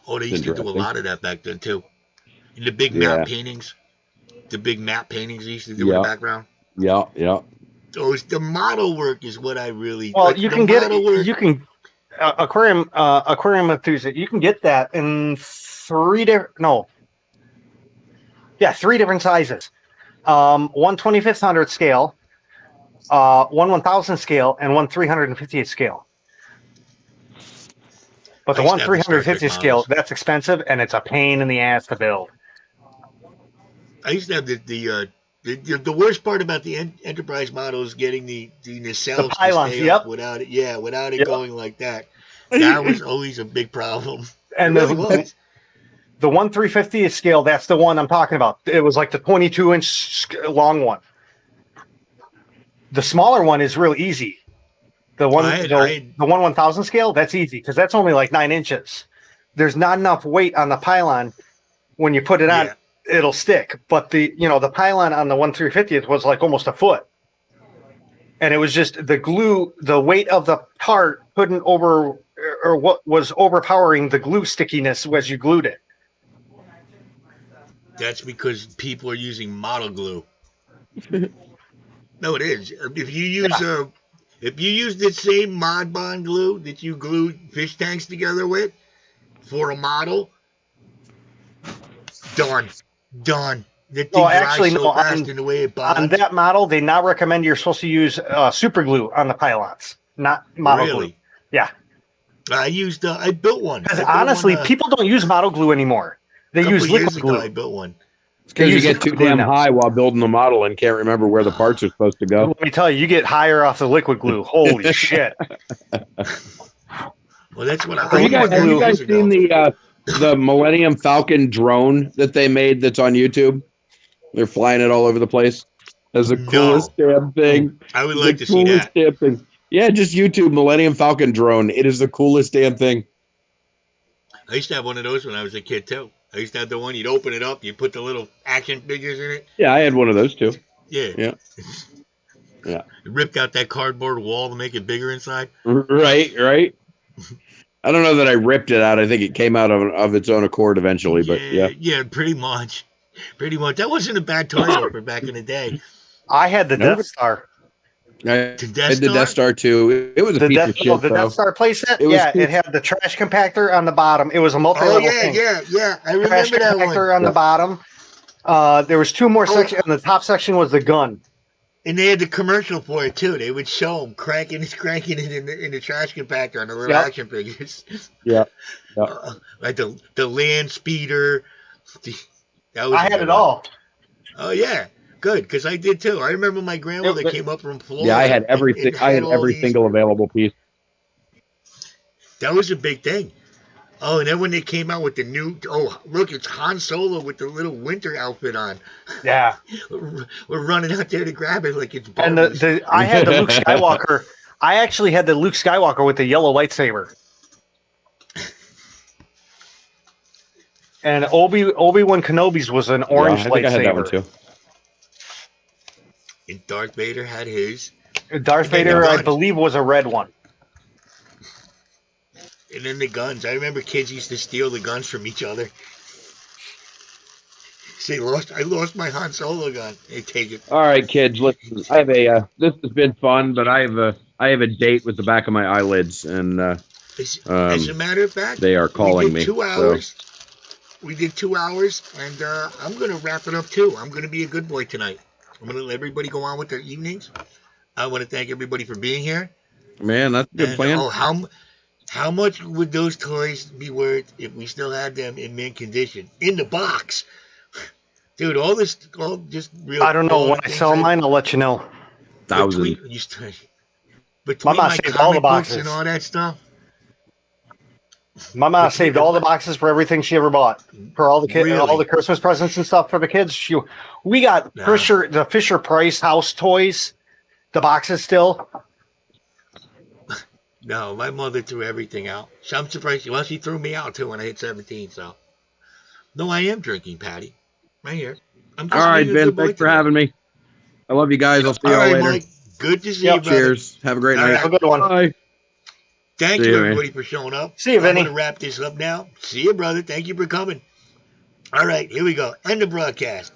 oh, they used to do a Interesting. lot of that back then too. And the big Yeah. map paintings. The big map paintings they used to do in Yeah. the background. Yeah, yeah. So it's the model work is what I really Well, like. you The can get model work. you can aquarium enthusiast. You can get that in three different sizes. 1/2500 scale, 1/1000 scale, and 1/350th scale. But the I used to have the Star Trek 1/350th scale, models. that's expensive and it's a pain in the ass to build. I used to have the worst part about the Enterprise model is getting the nacelles to pylons, stay yep. up without it. Yeah, without it Yep. going like that. That was always a big problem. And It really was. the 1/350th scale, that's the one I'm talking about. It was like the 22-inch long one. The smaller one is real easy. The one, the 1/1000 scale, that's easy because that's only like 9 inches. There's not enough weight on the pylon. When you put it on, it'll stick. But the pylon on the 1/350th was like almost a foot, and it was just the glue. The weight of the part couldn't or what was overpowering the glue stickiness as you glued it. That's because people are using model glue. No, it is. If you use the same Mod Bond glue that you glued fish tanks together with for a model, done. That thing dries so fast in the way it bonds. On that model, they now recommend you're supposed to use super glue on the pylons, not model glue. Really? Yeah. I built one. Because honestly, people don't use model glue anymore. They use liquid years ago, glue. I built one. It's because you use get too liquid glue damn now. high while building the model and can't remember where the parts are supposed to go. Let me tell you get higher off the liquid glue. Holy shit! Well, that's what Have you guys seen the Millennium Falcon drone that they made that's on YouTube? They're flying it all over the place. That's the coolest damn thing. I would It's like the to see coolest that. damn thing. Yeah, just YouTube Millennium Falcon drone. It is the coolest damn thing. I used to have one of those when I was a kid too. I used to have the one you'd open it up, you put the little action figures in it. Yeah, I had one of those too. Yeah. Yeah. Yeah. You ripped out that cardboard wall to make it bigger inside. Right. I don't know that I ripped it out. I think it came out of its own accord eventually, but yeah. Yeah, pretty much. That wasn't a bad toy opener back in the day. I had the Nope. Death Star. I had the Death Star too. It was a The piece Death, of shit. the though. Death Star playset. It was Yeah, cool. it had the trash compactor on the bottom. It was a Oh multi-level yeah, thing. yeah. I Trash remember that compactor one. on the bottom. There was two more sections. And the top section was the gun. And they had the commercial for it too. They would show them cranking it in the trash compactor on the little Yep. action figures. Yeah. Like the land speeder. That was I a had good it one. all. Oh yeah, good because I did too. I remember my grandmother came up from Florida. Yeah, I had and everything. I had all every these- single available piece. That was a big thing. Oh, and then when they came out with the new, look, it's Han Solo with the little winter outfit on. Yeah. We're running out there to grab it like it's And Barbies. I had the Luke Skywalker. I actually had the Luke Skywalker with the yellow lightsaber. And Obi-Wan Kenobi's was an orange Yeah, I think I had that one lightsaber. too. And Darth Vader had his. Darth And then the Vader, I guns. believe, was a red one. And then the guns. I remember kids used to steal the guns from each other. See, I lost my Han Solo gun. Hey, take it. All right, kids. Listen, I have a. This has been fun, but I have a date with the back of my eyelids, and As a matter of fact, they are calling we did me. 2 hours. We did 2 hours, and I'm going to wrap it up, too. I'm going to be a good boy tonight. I'm going to let everybody go on with their evenings. I want to thank everybody for being here. Man, that's a good plan. Oh, how much would those toys be worth if we still had them in mint condition? In the box. Dude, all just real. I don't know. When I sell mine, I'll let you know. Between Mama saved all the boxes and all that stuff. Mama saved all the boxes for everything she ever bought for all the kids, Really? all the Christmas presents and stuff for the kids. We got the Fisher Price house toys, the boxes still. No, my mother threw everything out. So I'm surprised. Well, she threw me out too when I hit 17. So, no, I am drinking, Patty, right here. I'm all right, Ben. Thanks for having me. I love you guys. I'll see you all later. Mike. Good to see you, brother. Cheers. Have a great night. Have a good one. Bye. Thank See you, you, man. everybody, for showing up. See you, Vinny. I'm going to wrap this up now. See you, brother. Thank you for coming. All right, here we go. End the broadcast.